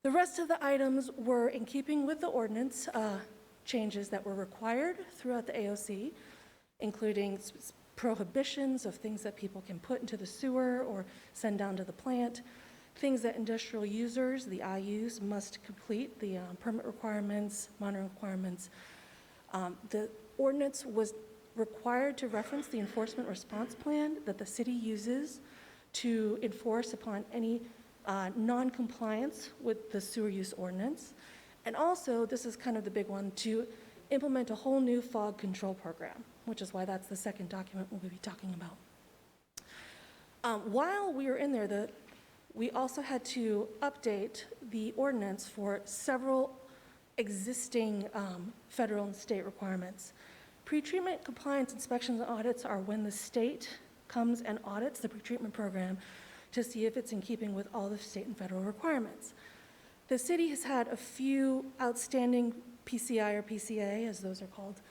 The rest of the items were in keeping with the ordinance changes that were required throughout the AOC, including prohibitions of things that people can put into the sewer or send down to the plant, things that industrial users, the IUs, must complete, the permit requirements, monitoring requirements. The ordinance was required to reference the enforcement response plan that the city uses to enforce upon any non-compliance with the sewer use ordinance. And also, this is kind of the big one, to implement a whole new fog control program, which is why that's the second document we'll be talking about. While we were in there, we also had to update the ordinance for several existing federal and state requirements. Pretreatment compliance inspections and audits are when the state comes and audits the pretreatment program to see if it's in keeping with all the state and federal requirements. The city has had a few outstanding PCI or PCA, as those are called,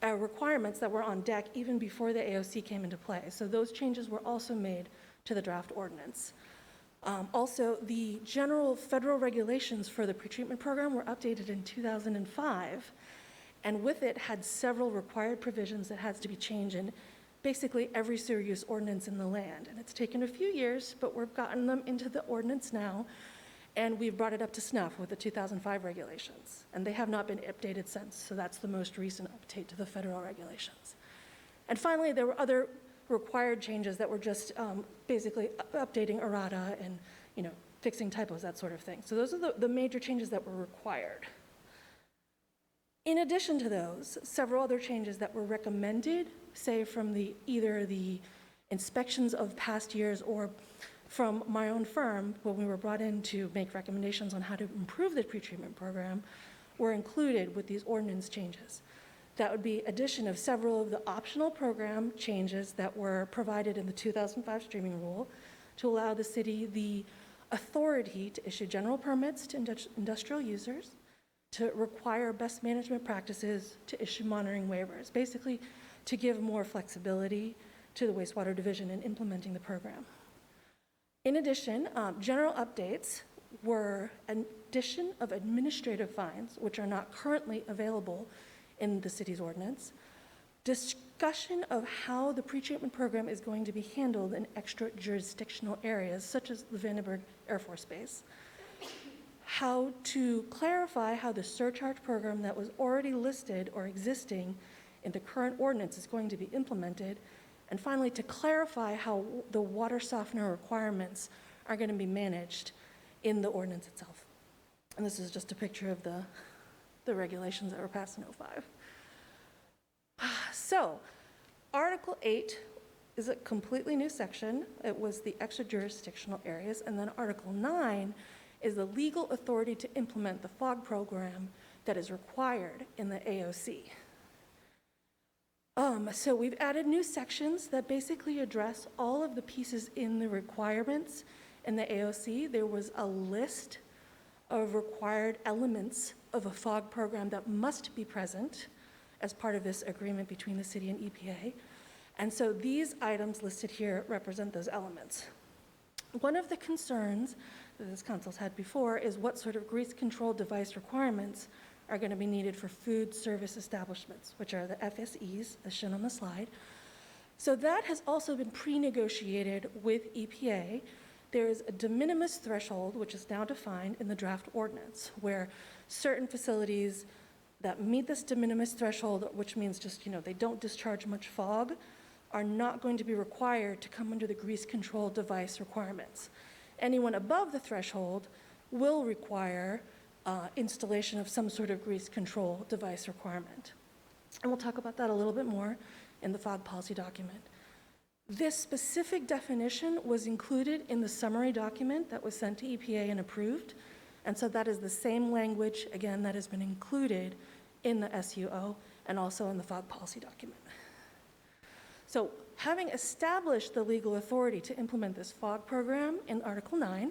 requirements that were on deck even before the AOC came into play. So those changes were also made to the draft ordinance. Also, the general federal regulations for the pretreatment program were updated in 2005, and with it had several required provisions that had to be changed in basically every sewer use ordinance in the land. And it's taken a few years, but we've gotten them into the ordinance now, and we've brought it up to snuff with the 2005 regulations. And they have not been updated since, so that's the most recent update to the federal regulations. And finally, there were other required changes that were just basically updating errata and fixing typos, that sort of thing. So those are the major changes that were required. In addition to those, several other changes that were recommended, say from either the inspections of past years or from my own firm when we were brought in to make recommendations on how to improve the pretreatment program, were included with these ordinance changes. That would be addition of several of the optional program changes that were provided in the 2005 streaming rule to allow the city the authority to issue general permits to industrial users, to require best management practices, to issue monitoring waivers, basically to give more flexibility to the wastewater division in implementing the program. In addition, general updates were an addition of administrative fines, which are not currently available in the city's ordinance, discussion of how the pretreatment program is going to be handled in extra jurisdictional areas, such as the Vandenberg Air Force Base, how to clarify how the surcharge program that was already listed or existing in the current ordinance is going to be implemented, and finally, to clarify how the water softener requirements are going to be managed in the ordinance itself. And this is just a picture of the regulations that were passed in '05. So, Article 8 is a completely new section. It was the extra jurisdictional areas, and then Article 9 is the legal authority to implement the FOG program that is required in the AOC. So we've added new sections that basically address all of the pieces in the requirements in the AOC. There was a list of required elements of a FOG program that must be present as part of this agreement between the city and EPA. And so these items listed here represent those elements. One of the concerns that this council's had before is what sort of grease control device requirements are going to be needed for food service establishments, which are the FSEs, as shown on the slide. So that has also been pre-negotiated with EPA. There is a de minimis threshold, which is now defined in the draft ordinance, where certain facilities that meet this de minimis threshold, which means just, they don't discharge much fog, are not going to be required to come under the grease control device requirements. Anyone above the threshold will require installation of some sort of grease control device requirement. And we'll talk about that a little bit more in the FOG policy document. This specific definition was included in the summary document that was sent to EPA and approved, and so that is the same language, again, that has been included in the SUO and also in the FOG policy document. So having established the legal authority to implement this FOG program in Article 9,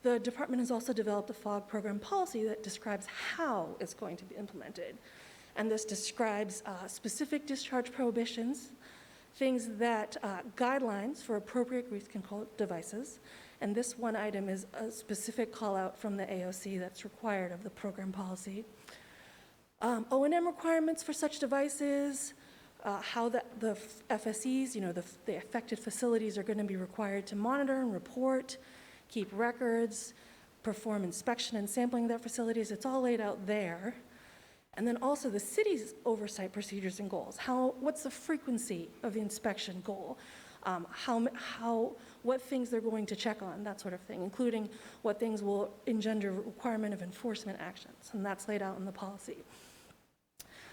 the department has also developed a FOG program policy that describes how it's going to be implemented. And this describes specific discharge prohibitions, things that, guidelines for appropriate grease control devices, And this one item is a specific call-out from the AOC that's required of the program policy. O&M requirements for such devices, how the FSEs, the affected facilities are going to be required to monitor and report, keep records, perform inspection and sampling of their facilities. It's all laid out there. And then also the city's oversight procedures and goals. What's the frequency of the inspection goal? What things they're going to check on, that sort of thing, including what things will engender requirement of enforcement actions, and that's laid out in the policy.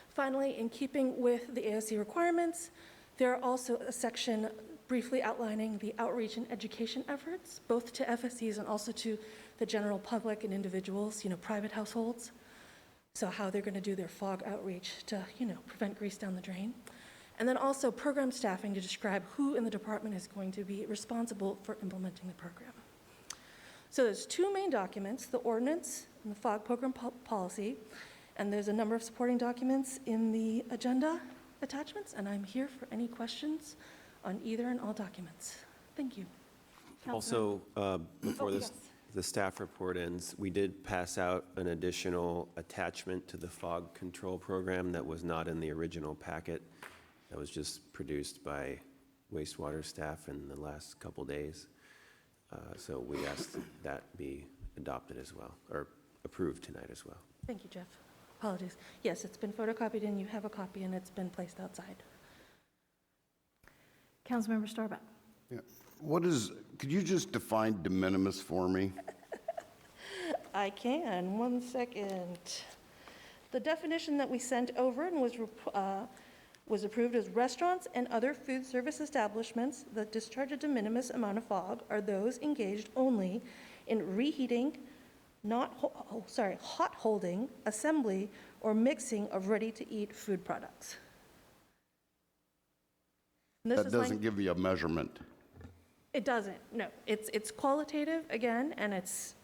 Finally, in keeping with the AOC requirements, there are also a section briefly outlining the outreach and education efforts, both to FSCs and also to the general public and individuals, private households. So how they're going to do their fog outreach to, prevent grease down the drain. And then also program staffing to describe who in the department is going to be responsible for implementing the program. So there's two main documents, the ordinance and the fog program policy, and there's a number of supporting documents in the agenda attachments, and I'm here for any questions on either and all documents. Thank you. Also, before yes. the staff report ends, we did pass out an additional attachment to the fog control program that was not in the original packet. That was just produced by wastewater staff in the last couple days. So we asked that be adopted as well, or approved tonight as well. Thank you, Jeff. Apologies. Yes, it's been photocopied and you have a copy and it's been placed outside. Councilmember Starbuck. Yeah. Could you just define de minimis for me? I can, 1 second. The definition that we sent over and was approved as restaurants and other food service establishments that discharge a de minimis amount of fog are those engaged only in reheating, hot holding, assembly, or mixing of ready-to-eat food products. That doesn't give you a measurement. It doesn't, no. It's qualitative, again, and it's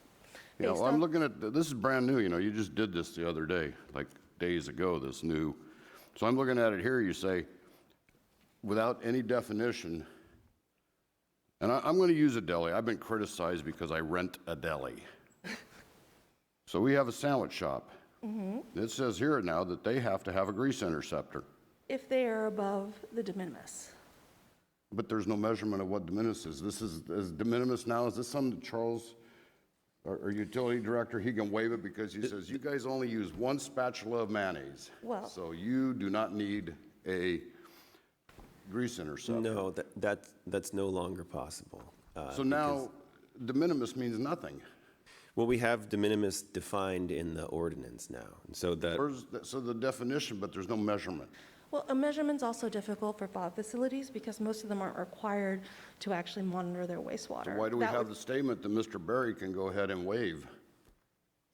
Yeah, based well, I'm on... looking at, this is brand new, you just did this the other day, like days ago, this new. So I'm looking at it here, you say, without any definition, and I'm going to use a deli. I've been criticized because I rent a deli. So we have a sandwich shop. It says here now that they have to have a grease interceptor. If they are above the de minimis. But there's no measurement of what de minimis is. This is de minimis now. Is this something that Charles, our utility director, he can waive it because he says, you guys only use 1 spatula of mayonnaise. Well. So you do not need a grease interceptor. No, that's no longer possible. So now, de minimis means nothing. Well, we have de minimis defined in the ordinance now, and so So the definition, but there's no measurement. Well, a measurement's also difficult for fog facilities because most of them aren't required to actually monitor their wastewater. So why do we have the statement that Mr. Berry can go ahead and waive?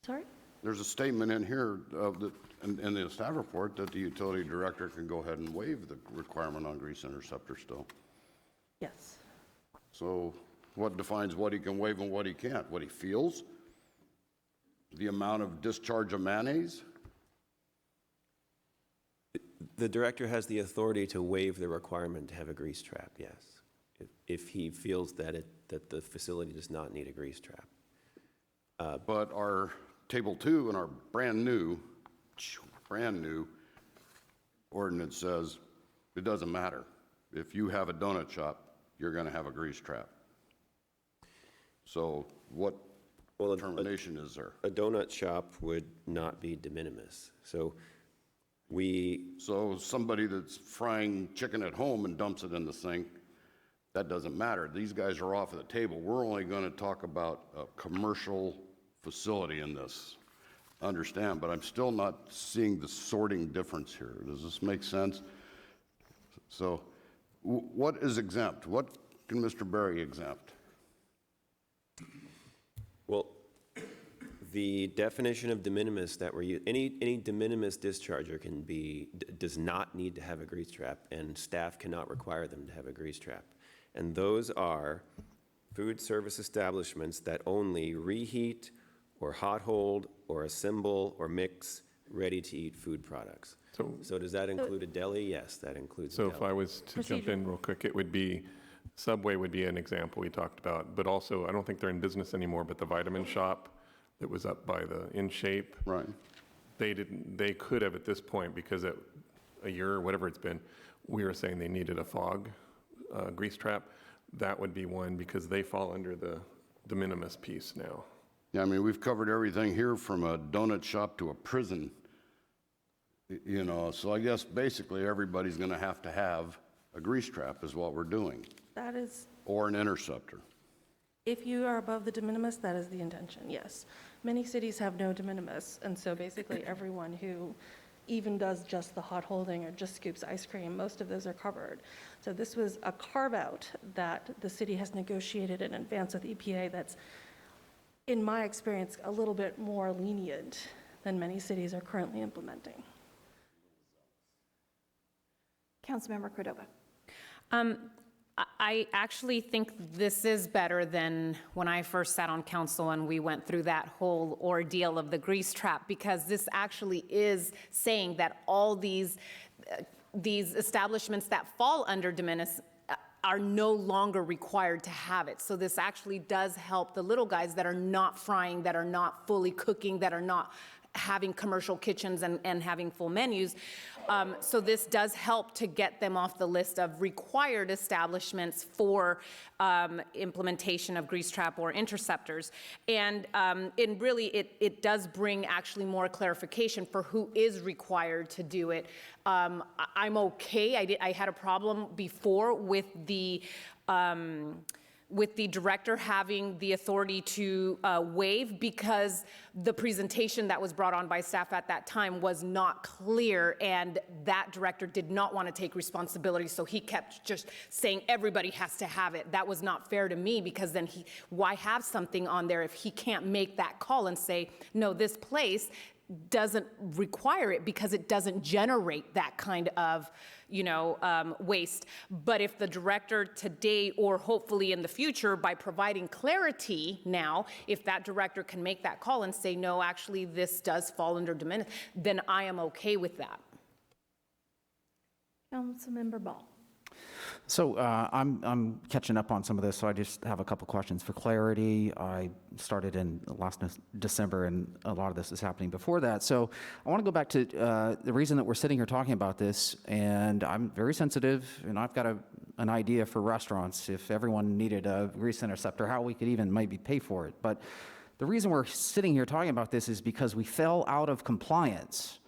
Sorry? There's a statement in here in the staff report that the utility director can go ahead and waive the requirement on grease interceptor still. Yes. So what defines what he can waive and what he can't? What he feels? The amount of discharge of mayonnaise? the director has the authority to waive the requirement to have a grease trap, yes, if he feels that the facility does not need a grease trap. But our table 2 and our brand new ordinance says it doesn't matter. If you have a donut shop, you're going to have a grease trap. So what determination is there? A donut shop would not be de minimis. So somebody that's frying chicken at home and dumps it in the sink, that doesn't matter. These guys are off of the table. We're only going to talk about a commercial facility in this. Understand, but I'm still not seeing the sorting difference here. Does this make sense? So what is exempt? What can Mr. Berry exempt? Well, the definition of de minimis that we're using, any de minimis discharger does not need to have a grease trap, and staff cannot require them to have a grease trap. And those are food service establishments that only reheat or hot hold or assemble or mix ready-to-eat food products. So does that include a deli? Yes, that includes a deli. So if I was to jump in real quick, it would be Subway would be an example we talked about, but also, I don't think they're in business anymore, but the vitamin shop that was up by the In Shape. Right. They could have at this point, because at a year or whatever it's been, we were saying they needed a fog grease trap. That would be one, because they fall under the de minimis piece now. Yeah, I mean, we've covered everything here from a donut shop to a prison, you know, so I guess basically everybody's going to have a grease trap is what we're doing, That is, or an interceptor. if you are above the de minimis, that is the intention, yes. Many cities have no de minimis, and so basically everyone who even does just the hot holding or just scoops ice cream, most of those are covered. So this was a carve-out that the city has negotiated in advance with EPA that's, in my experience, a little bit more lenient than many cities are currently implementing. Councilmember Cordova. I actually think this is better than when I first sat on council and we went through that whole ordeal of the grease trap, because this actually is saying that all these establishments that fall under de minimis are no longer required to have it. So this actually does help the little guys that are not frying, that are not fully cooking, that are not having commercial kitchens and having full menus. So this does help to get them off the list of required establishments for implementation of grease trap or interceptors. And really, it does bring actually more clarification for who is required to do it. I'm okay. I had a problem before with the director having the authority to waive, because the presentation that was brought on by staff at that time was not clear, and that director did not want to take responsibility, so he kept just saying everybody has to have it. That was not fair to me, because then why have something on there if he can't make that call and say, no, this place doesn't require it because it doesn't generate that kind of, waste. But if the director today, or hopefully in the future, by providing clarity now, if that director can make that call and say, no, actually this does fall under de minimis, then I am okay with that. Councilmember Ball. So I'm catching up on some of this, so I just have a couple questions for clarity. I started in last December, and a lot of this is happening before that. So I want to go back to the reason that we're sitting here talking about this, and I'm very sensitive, and I've got an idea for restaurants, if everyone needed a grease interceptor, how we could even maybe pay for it. But the reason we're sitting here talking about this is because we fell out of compliance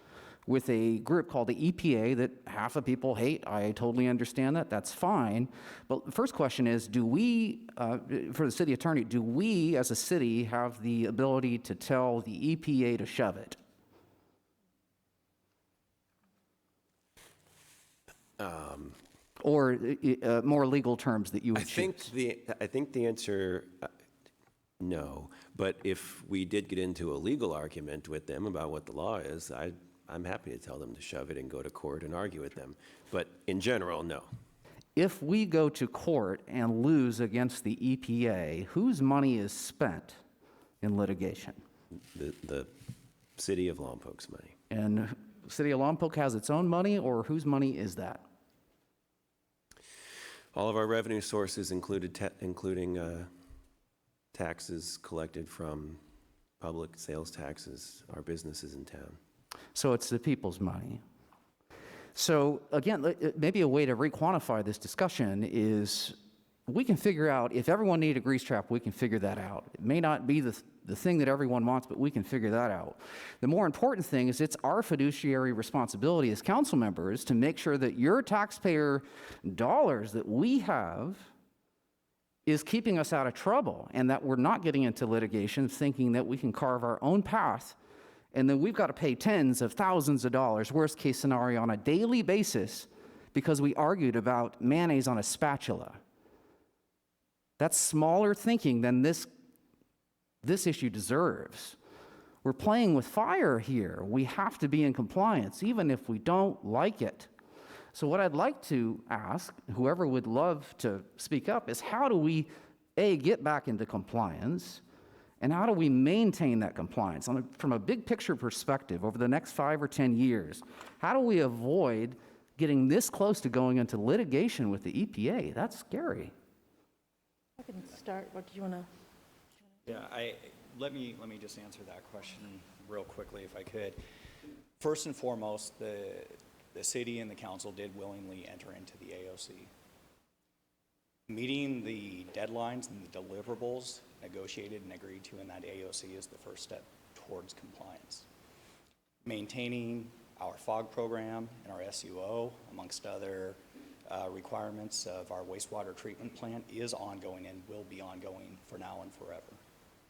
with a group called the EPA that half of people hate. I totally understand that. That's fine. But the first question is, do we, for the city attorney, do we as a city have the ability to tell the EPA to shove it? Or more legal terms that you would choose? I think the answer, no. But if we did get into a legal argument with them about what the law is, I'm happy to tell them to shove it and go to court and argue with them. But in general, no. If we go to court and lose against the EPA, whose money is spent in litigation? The city of Lompoc's money. And the city of Lompoc has its own money, or whose money is that? All of our revenue sources including taxes collected from public sales taxes, our businesses in town. So it's the people's money. So again, maybe a way to re-quantify this discussion is we can figure out, if everyone needed a grease trap, we can figure that out. It may not be the thing that everyone wants, but we can figure that out. The more important thing is it's our fiduciary responsibility as council members to make sure that your taxpayer dollars that we have is keeping us out of trouble, and that we're not getting into litigation thinking that we can carve our own path, and then we've got to pay tens of thousands of dollars, worst case scenario, on a daily basis because we argued about mayonnaise on a spatula. That's smaller thinking than this issue deserves. We're playing with fire here. We have to be in compliance, even if we don't like it. So what I'd like to ask, whoever would love to speak up, is how do we, A, get back into compliance, and how do we maintain that compliance? From a big picture perspective, over the next 5 or 10 years, how do we avoid getting this close to going into litigation with the EPA? That's scary. I can start, or do you want to? Yeah, let me just answer that question real quickly if I could. First and foremost, the city and the council did willingly enter into the AOC. Meeting the deadlines and the deliverables negotiated and agreed to in that AOC is the first step towards compliance. Maintaining our FOG program and our SUO, amongst other requirements of our wastewater treatment plant, is ongoing and will be ongoing for now and forever.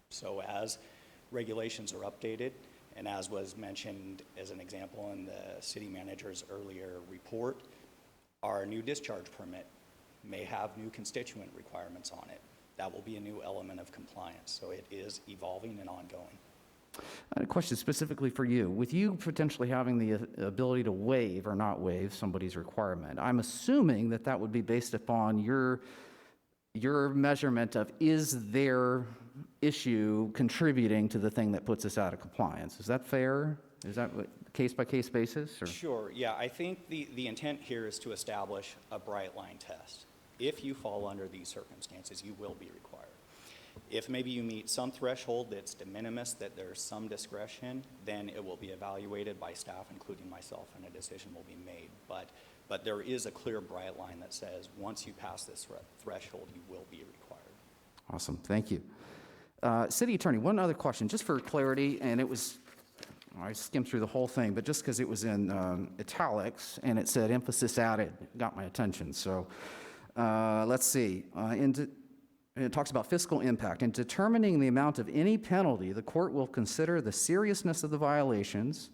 So as regulations are updated, and as was mentioned as an example in the city manager's earlier report, our new discharge permit may have new constituent requirements on it. That will be a new element of compliance. So it is evolving and ongoing. A question specifically for you. With you potentially having the ability to waive or not waive somebody's requirement, I'm assuming that that would be based upon your measurement of, is their issue contributing to the thing that puts us out of compliance? Is that fair? Is that case-by-case basis? Or? Sure, yeah. I think the intent here is to establish a bright line test. If you fall under these circumstances, you will be required. If maybe you meet some threshold that's de minimis, that there's some discretion, then it will be evaluated by staff, including myself, and a decision will be made. But there is a clear bright line that says once you pass this threshold, you will be required. Awesome, thank you. City Attorney, one other question, just for clarity, and it was, I skimmed through the whole thing, but just because it was in italics and it said emphasis added, got my attention. So let's see. It talks about fiscal impact. In determining the amount of any penalty, the court will consider the seriousness of the violations,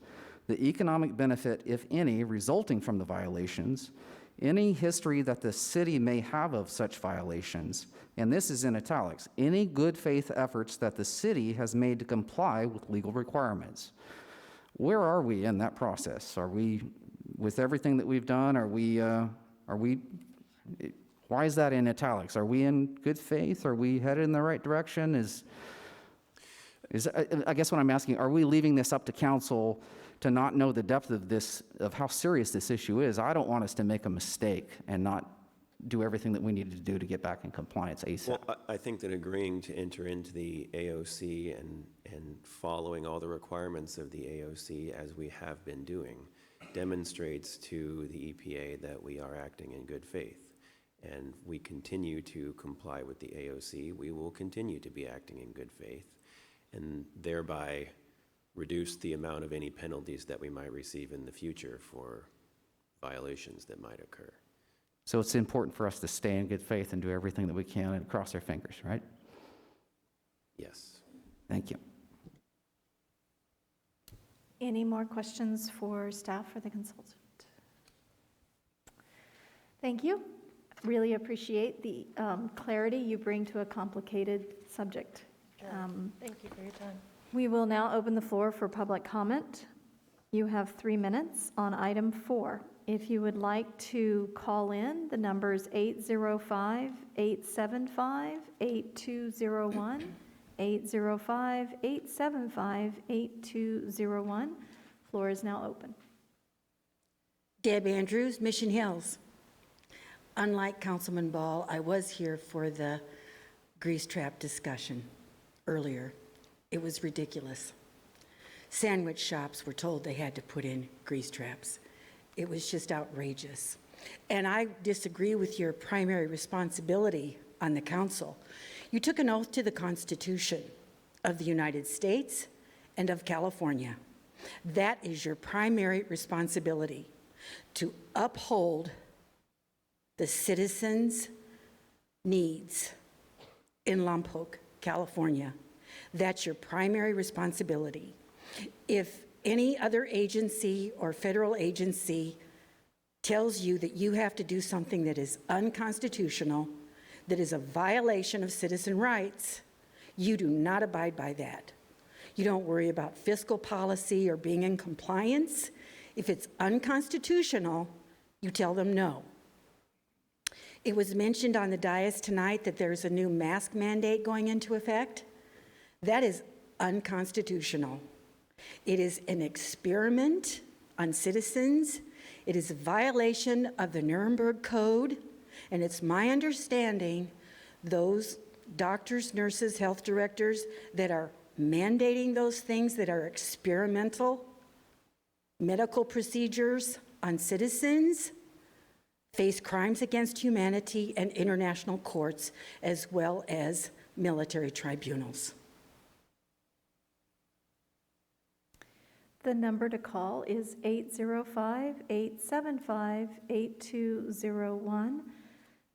the economic benefit, if any, resulting from the violations, any history that the city may have of such violations, and this is in italics, any good faith efforts that the city has made to comply with legal requirements. Where are we in that process? Are we, with everything that we've done, why is that in italics? Are we in good faith? Are we headed in the right direction? I guess what I'm asking, are we leaving this up to council to not know the depth of this, of how serious this issue is? I don't want us to make a mistake and not do everything that we need to do to get back in compliance ASAP. Well, I think that agreeing to enter into the AOC and following all the requirements of the AOC, as we have been doing, demonstrates to the EPA that we are acting in good faith. And we continue to comply with the AOC. We will continue to be acting in good faith, and thereby reduce the amount of any penalties that we might receive in the future for violations that might occur. So it's important for us to stay in good faith and do everything that we can and cross our fingers, right? Yes. Thank you. Any more questions for staff or the consultant? Thank you. Really appreciate the clarity you bring to a complicated subject. Thank you for your time. We will now open the floor for public comment. You have 3 minutes on item 4. If you would like to call in, the number is 805-875-8201, 805-875-8201. Floor is now open. Deb Andrews, Mission Hills. Unlike Councilman Ball, I was here for the grease trap discussion earlier. It was ridiculous. Sandwich shops were told they had to put in grease traps. It was just outrageous. And I disagree with your primary responsibility on the council. You took an oath to the Constitution of the United States and of California. That is your primary responsibility, to uphold the citizens' needs in Lompoc, California. That's your primary responsibility. If any other agency or federal agency tells you that you have to do something that is unconstitutional, that is a violation of citizen rights, you do not abide by that. You don't worry about fiscal policy or being in compliance. If it's unconstitutional, you tell them no. It was mentioned on the dais tonight that there's a new mask mandate going into effect. That is unconstitutional. It is an experiment on citizens. It is a violation of the Nuremberg Code, and it's my understanding those doctors, nurses, health directors that are mandating those things that are experimental medical procedures on citizens face crimes against humanity and international courts, as well as military tribunals. The number to call is 805-875-8201.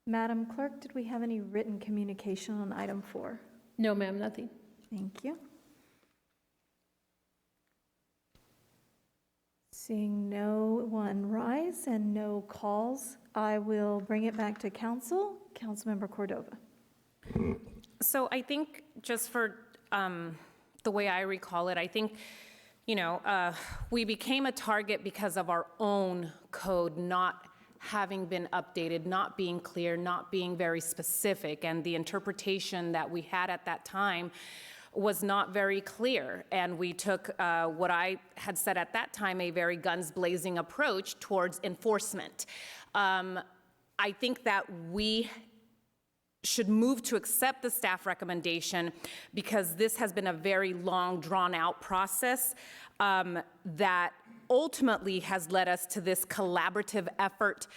Madam Clerk, did we have any written communication on item 4? No, ma'am, nothing. Thank you. Seeing no one rise and no calls, I will bring it back to council. Councilmember Cordova. So I think just for the way I recall it, I think, we became a target because of our own code not having been updated, not being clear, not being very specific, and the interpretation that we had at that time was not very clear. And we took what I had said at that time, a very guns blazing approach towards enforcement. I think that we should move to accept the staff recommendation because this has been a very long, drawn-out process that ultimately has led us to this collaborative effort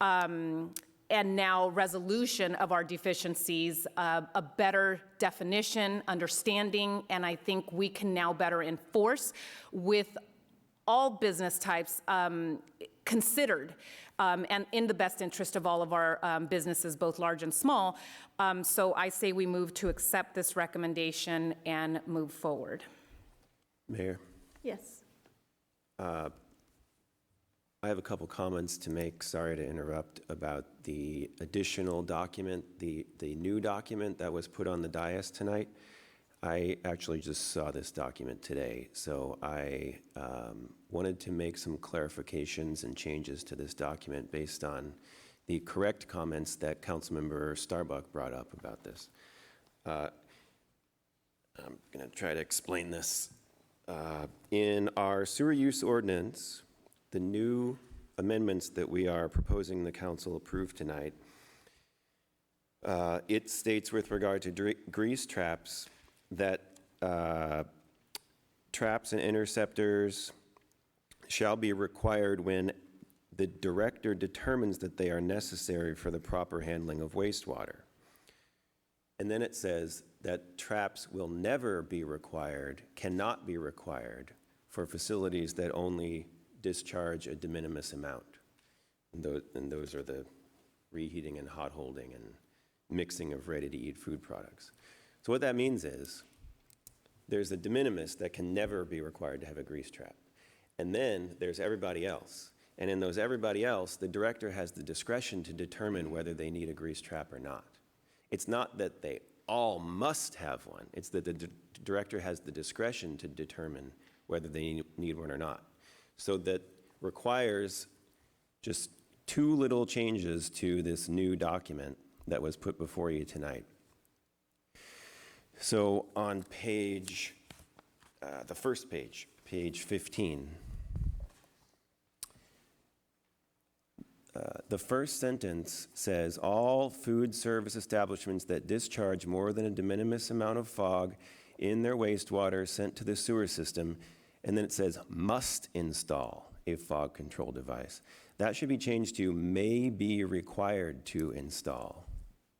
and now resolution of our deficiencies, a better definition, understanding, and I think we can now better enforce with all business types considered and in the best interest of all of our businesses, both large and small. So I say we move to accept this recommendation and move forward. Mayor? Yes. I have a couple comments to make, sorry to interrupt, about the additional document, the new document that was put on the dais tonight. I actually just saw this document today, so I wanted to make some clarifications and changes to this document based on the correct comments that Councilmember Starbuck brought up about this. I'm going to try to explain this. In our sewer use ordinance, the new amendments that we are proposing the council approve tonight, it states with regard to grease traps that traps and interceptors shall be required when the director determines that they are necessary for the proper handling of wastewater. And then it says that traps will never be required, cannot be required for facilities that only discharge a de minimis amount. And those are the reheating and hot holding and mixing of ready-to-eat food products. So what that means is there's a de minimis that can never be required to have a grease trap. And then there's everybody else. And in those everybody else, the director has the discretion to determine whether they need a grease trap or not. It's not that they all must have one. It's that the director has the discretion to determine whether they need one or not. So that requires just two little changes to this new document that was put before you tonight. So on page, the first page, page 15, the first sentence says, all food service establishments that discharge more than a de minimis amount of fog in their wastewater sent to the sewer system, and then it says, must install a fog control device. That should be changed to may be required to install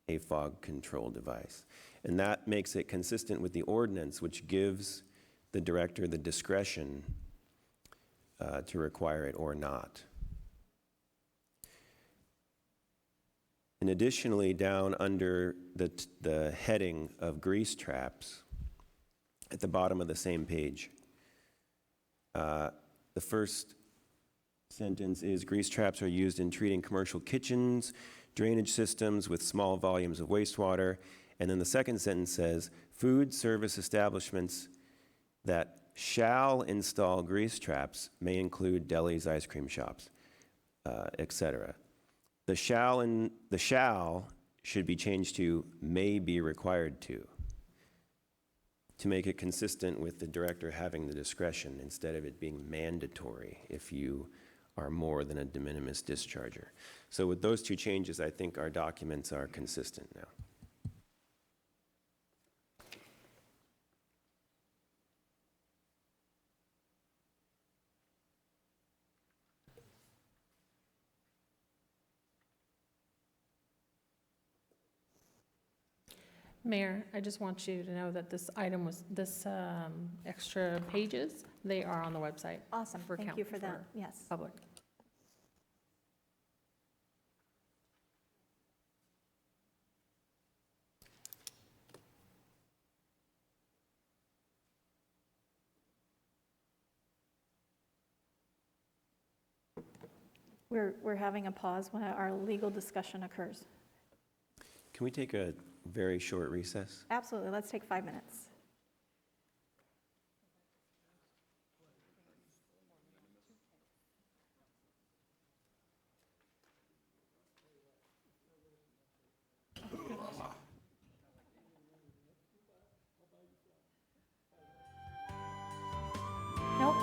a fog control device. And that makes it consistent with the ordinance, which gives the director the discretion to require it or not. And additionally, down under the heading of grease traps, at the bottom of the same page, the first sentence is, grease traps are used in treating commercial kitchens, drainage systems with small volumes of wastewater. And then the second sentence says, food service establishments that shall install grease traps may include delis, ice cream shops, etc. The shall should be changed to may be required to make it consistent with the director having the discretion instead of it being mandatory if you are more than a de minimis discharger. So with those two changes, I think our documents are consistent now. Mayor, I just want you to know that this item was, this extra pages, they are on the website. Awesome, thank you for that, yes. Public. We're having a pause when our legal discussion occurs. Can we take a very short recess? Absolutely, let's take 5 minutes. Nope.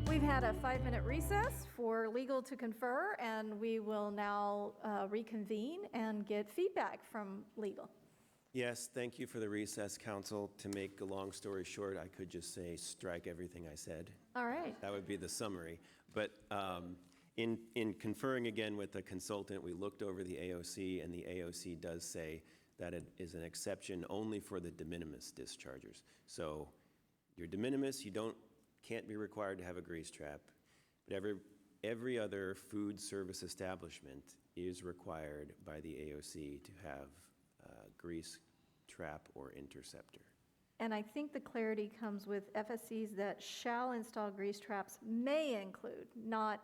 We've had a 5-minute recess for legal to confer, and we will now reconvene and get feedback from legal. Yes, thank you for the recess, council. To make a long story short, I could just say strike everything I said. All right. That would be the summary. But in conferring again with the consultant, we looked over the AOC, and the AOC does say that it is an exception only for the de minimis dischargers. So your de minimis, can't be required to have a grease trap, but every other food service establishment is required by the AOC to have grease trap or interceptor. And I think the clarity comes with FSCs that shall install grease traps may include, not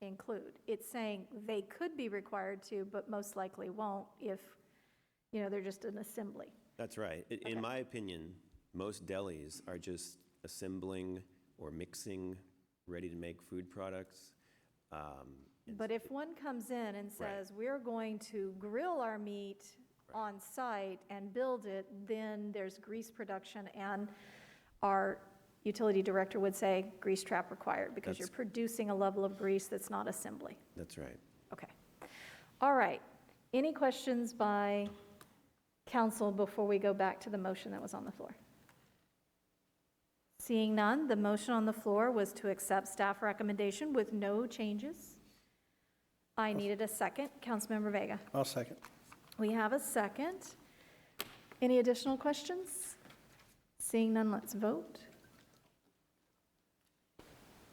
include. It's saying they could be required to, but most likely won't if, they're just an assembly. That's right. In my opinion, most delis are just assembling or mixing ready-to-make food products. But if one comes in and says, we're going to grill our meat on site and build it, then there's grease production, and our utility director would say grease trap required because you're producing a level of grease that's not assembly. That's right. Okay. All right. Any questions by council before we go back to the motion that was on the floor? Seeing none, the motion on the floor was to accept staff recommendation with no changes. I needed a second. Councilmember Vega. I'll second. We have a second. Any additional questions? Seeing none, let's vote.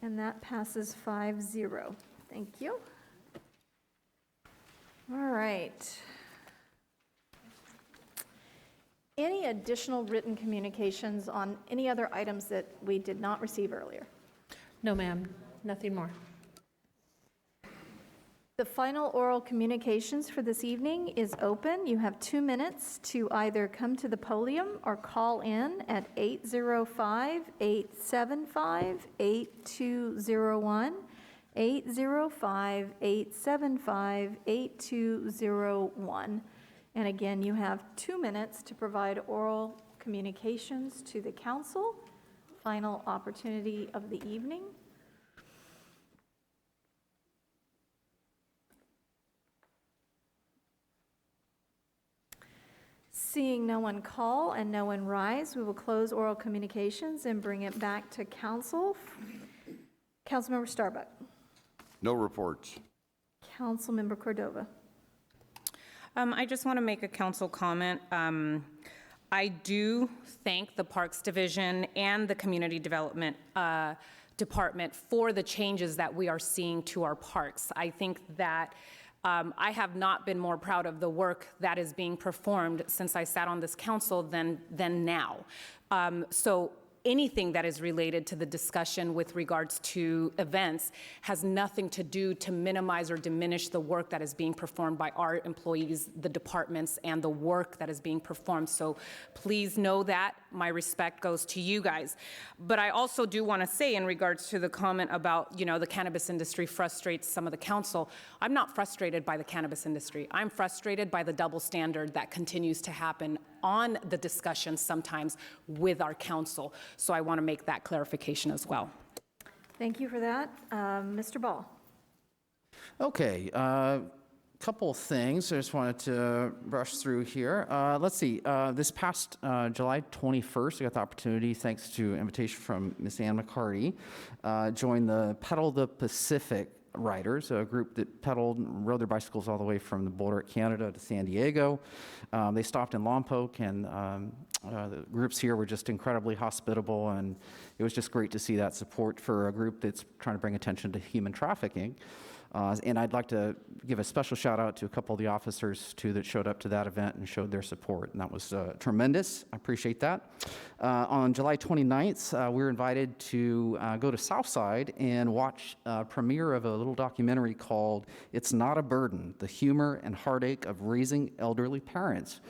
And that passes 5-0. Thank you. All right. Any additional written communications on any other items that we did not receive earlier? No, ma'am, nothing more. The final oral communications for this evening is open. You have 2 minutes to either come to the podium or call in at 805-875-8201, 805-875-8201. And again, you have 2 minutes to provide oral communications to the council. Final opportunity of the evening. Seeing no one call and no one rise, we will close oral communications and bring it back to council. Councilmember Starbuck. No reports. Councilmember Cordova. I just want to make a council comment. I do thank the Parks Division and the Community Development Department for the changes that we are seeing to our parks. I think that I have not been more proud of the work that is being performed since I sat on this council than now. So anything that is related to the discussion with regards to events has nothing to do to minimize or diminish the work that is being performed by our employees, the departments, and the work that is being performed. So please know that. My respect goes to you guys. But I also do want to say, in regards to the comment about, the cannabis industry frustrates some of the council, I'm not frustrated by the cannabis industry. I'm frustrated by the double standard that continues to happen on the discussions sometimes with our council. So I want to make that clarification as well. Thank you for that. Mr. Ball. Okay, couple of things I just wanted to brush through here. Let's see, this past July 21st, I got the opportunity, thanks to invitation from Miss Ann McCarty, join the Pedal the Pacific riders, a group that rode their bicycles all the way from the border at Canada to San Diego. They stopped in Lompoc, and the groups here were just incredibly hospitable, and it was just great to see that support for a group that's trying to bring attention to human trafficking. And I'd like to give a special shout out to a couple of the officers too that showed up to that event and showed their support, and that was tremendous. I appreciate that. On July 29th, we were invited to go to Southside and watch a premiere of a little documentary called "It's Not a Burden: The Humor and Heartache of Raising Elderly Parents."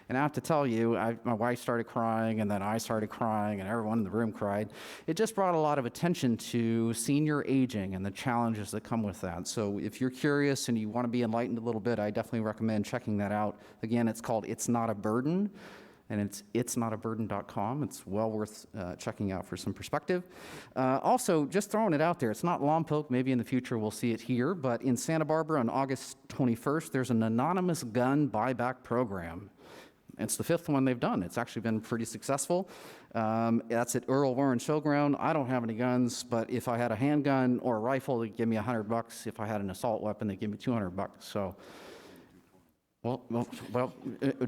And I have to tell you, my wife started crying, and then I started crying, and everyone in the room cried. It just brought a lot of attention to senior aging and the challenges that come with that. So if you're curious and you want to be enlightened a little bit, I definitely recommend checking that out. Again, it's called It's Not a Burden, and it's itsnotaburden.com. It's well worth checking out for some perspective. Also, just throwing it out there, it's not Lompoc. Maybe in the future we'll see it here, but in Santa Barbara on August 21st, there's an anonymous gun buyback program. It's the 5th one they've done. It's actually been pretty successful. That's at Earl Warren Showground. I don't have any guns, but if I had a handgun or a rifle, they'd give me $100. If I had an assault weapon, they'd give me $200. So, well,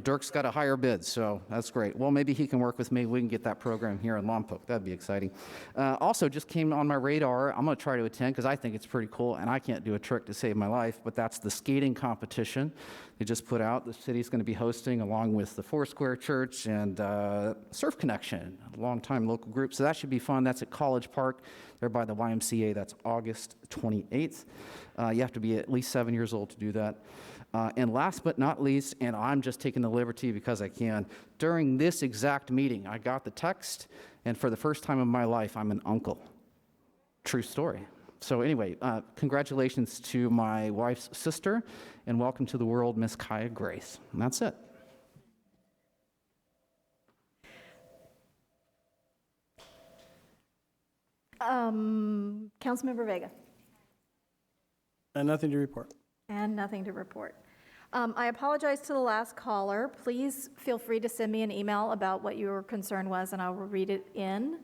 Dirk's got a higher bid, so that's great. Well, maybe he can work with me. We can get that program here in Lompoc. That'd be exciting. Also, just came on my radar. I'm going to try to attend because I think it's pretty cool, and I can't do a trick to save my life, but that's the skating competition they just put out. The city's going to be hosting along with the Foursquare Church and Surf Connection, a longtime local group. So that should be fun. That's at College Park. They're by the YMCA. That's August 28th. You have to be at least 7 years old to do that. And last but not least, and I'm just taking the liberty because I can, during this exact meeting, I got the text, and for the first time in my life, I'm an uncle. True story. So anyway, congratulations to my wife's sister, and welcome to the world, Miss Kaya Grace. And that's it. Councilmember Vega. And nothing to report. And nothing to report. I apologize to the last caller. Please feel free to send me an email about what your concern was, and I will read it in,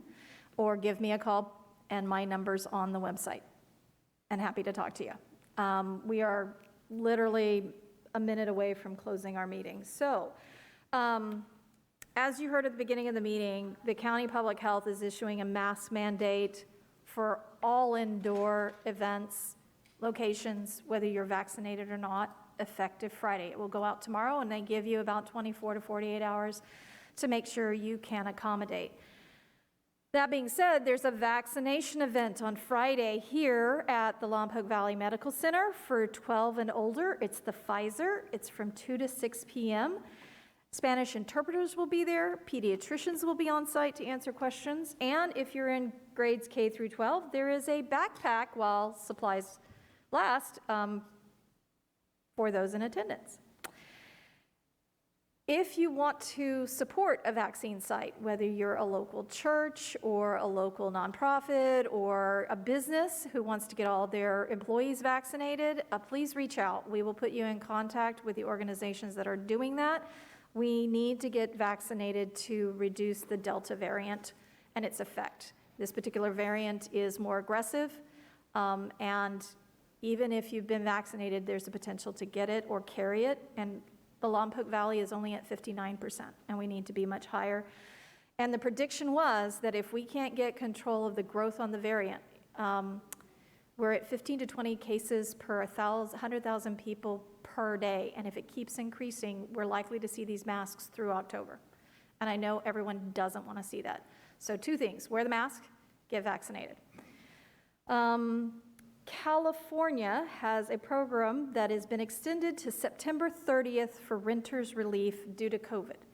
or give me a call, and my number's on the website. And happy to talk to you. We are literally a minute away from closing our meeting. So, as you heard at the beginning of the meeting, the County Public Health is issuing a mask mandate for all indoor events, locations, whether you're vaccinated or not, effective Friday. It will go out tomorrow, and they give you about 24 to 48 hours to make sure you can accommodate. That being said, there's a vaccination event on Friday here at the Lompoc Valley Medical Center for 12 and older. It's the Pfizer. It's from 2 to 6 p.m. Spanish interpreters will be there. Pediatricians will be on site to answer questions. And if you're in grades K through 12, there is a backpack while supplies last for those in attendance. If you want to support a vaccine site, whether you're a local church or a local nonprofit or a business who wants to get all their employees vaccinated, please reach out. We will put you in contact with the organizations that are doing that. We need to get vaccinated to reduce the Delta variant and its effect. This particular variant is more aggressive, and even if you've been vaccinated, there's a potential to get it or carry it, and the Lompoc Valley is only at 59%, and we need to be much higher. And the prediction was that if we can't get control of the growth on the variant, we're at 15 to 20 cases per 100,000 people per day, and if it keeps increasing, we're likely to see these masks through October. And I know everyone doesn't want to see that. So 2 things: wear the mask, get vaccinated. California has a program that has been extended to September 30th for renters relief due to COVID.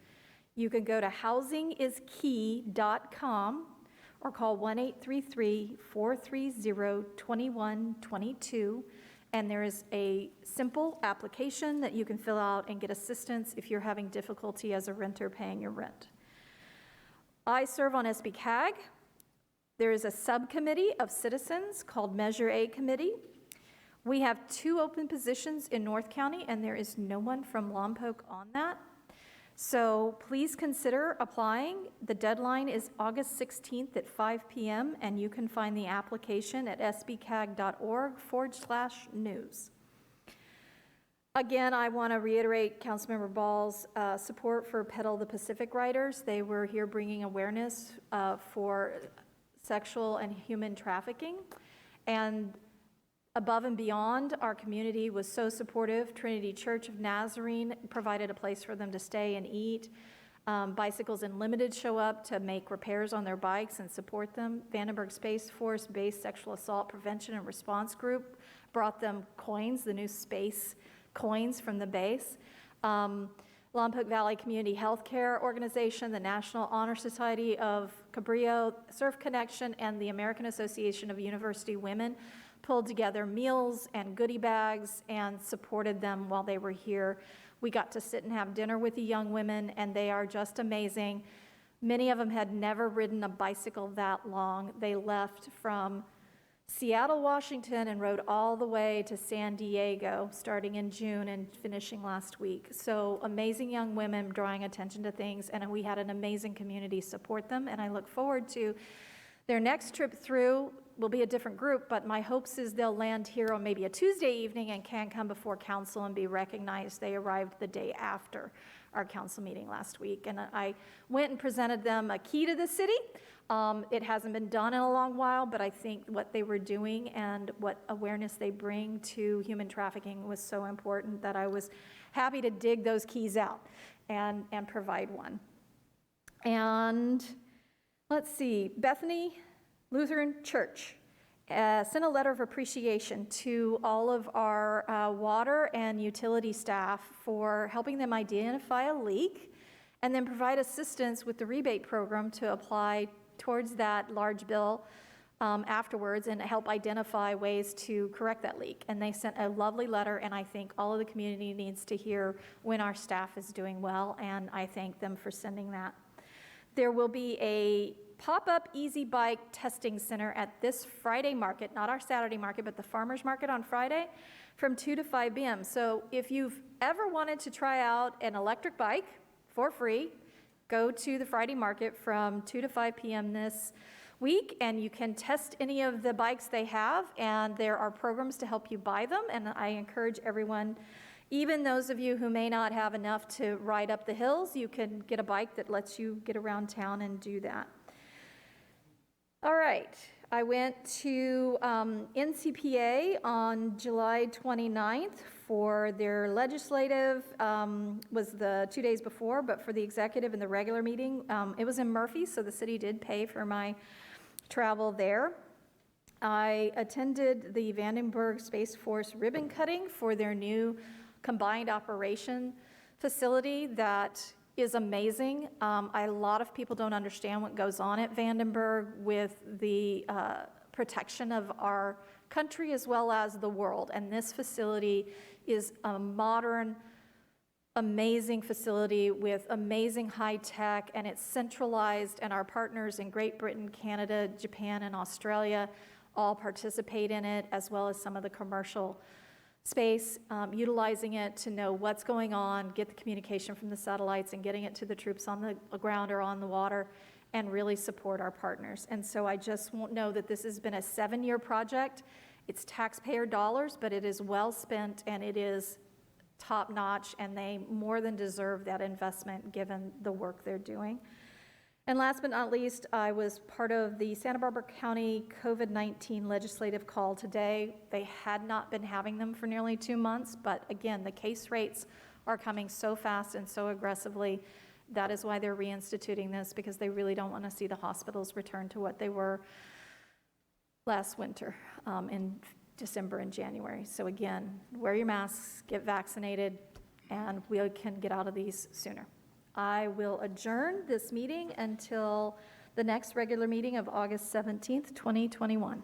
You can go to housingiskey.com or call 1-833-430-2122, and there is a simple application that you can fill out and get assistance if you're having difficulty as a renter paying your rent. I serve on SBCAG. There is a subcommittee of citizens called Measure A Committee. We have 2 open positions in North County, and there is no one from Lompoc on that. So please consider applying. The deadline is August 16th at 5 p.m., and you can find the application at sbcag.org/news. Again, I want to reiterate Councilmember Ball's support for Pedal the Pacific Riders. They were here bringing awareness for sexual and human trafficking. And above and beyond, our community was so supportive. Trinity Church of Nazarene provided a place for them to stay and eat. Bicycles Unlimited show up to make repairs on their bikes and support them. Vandenberg Space Force Base Sexual Assault Prevention and Response Group brought them coins, the new space coins from the base. Lompoc Valley Community Healthcare Organization, the National Honor Society of Cabrillo, Surf Connection, and the American Association of University Women pulled together meals and goodie bags and supported them while they were here. We got to sit and have dinner with the young women, and they are just amazing. Many of them had never ridden a bicycle that long. They left from Seattle, Washington, and rode all the way to San Diego, starting in June and finishing last week. So amazing young women drawing attention to things, and we had an amazing community support them, and I look forward to their next trip through. Will be a different group, but my hopes is they'll land here on maybe a Tuesday evening and can come before council and be recognized. They arrived the day after our council meeting last week, and I went and presented them a key to the city. It hasn't been done in a long while, but I think what they were doing and what awareness they bring to human trafficking was so important that I was happy to dig those keys out and provide one. And let's see, Bethany Lutheran Church sent a letter of appreciation to all of our water and utility staff for helping them identify a leak and then provide assistance with the rebate program to apply towards that large bill afterwards and help identify ways to correct that leak. And they sent a lovely letter, and I think all of the community needs to hear when our staff is doing well, and I thank them for sending that. There will be a pop-up easy bike testing center at this Friday market, not our Saturday market, but the farmer's market on Friday from 2 to 5 p.m. So if you've ever wanted to try out an electric bike for free, go to the Friday market from 2 to 5 p.m. this week, and you can test any of the bikes they have, and there are programs to help you buy them, and I encourage everyone, even those of you who may not have enough to ride up the hills, you can get a bike that lets you get around town and do that. All right, I went to NCPA on July 29th for their legislative, was the 2 days before, but for the executive and the regular meeting, it was in Murphy, so the city did pay for my travel there. I attended the Vandenberg Space Force ribbon cutting for their new combined operation facility that is amazing. A lot of people don't understand what goes on at Vandenberg with the protection of our country as well as the world. And this facility is a modern, amazing facility with amazing high tech, and it's centralized, and our partners in Great Britain, Canada, Japan, and Australia all participate in it, as well as some of the commercial space, utilizing it to know what's going on, get the communication from the satellites, and getting it to the troops on the ground or on the water, and really support our partners. And so I just won't know that this has been a 7-year project. It's taxpayer dollars, but it is well spent, and it is top notch, and they more than deserve that investment given the work they're doing. And last but not least, I was part of the Santa Barbara County COVID-19 legislative call today. They had not been having them for nearly 2 months, but again, the case rates are coming so fast and so aggressively. That is why they're reinstituting this, because they really don't want to see the hospitals return to what they were last winter in December and January. So again, wear your masks, get vaccinated, and we can get out of these sooner. I will adjourn this meeting until the next regular meeting of August 17th, 2021.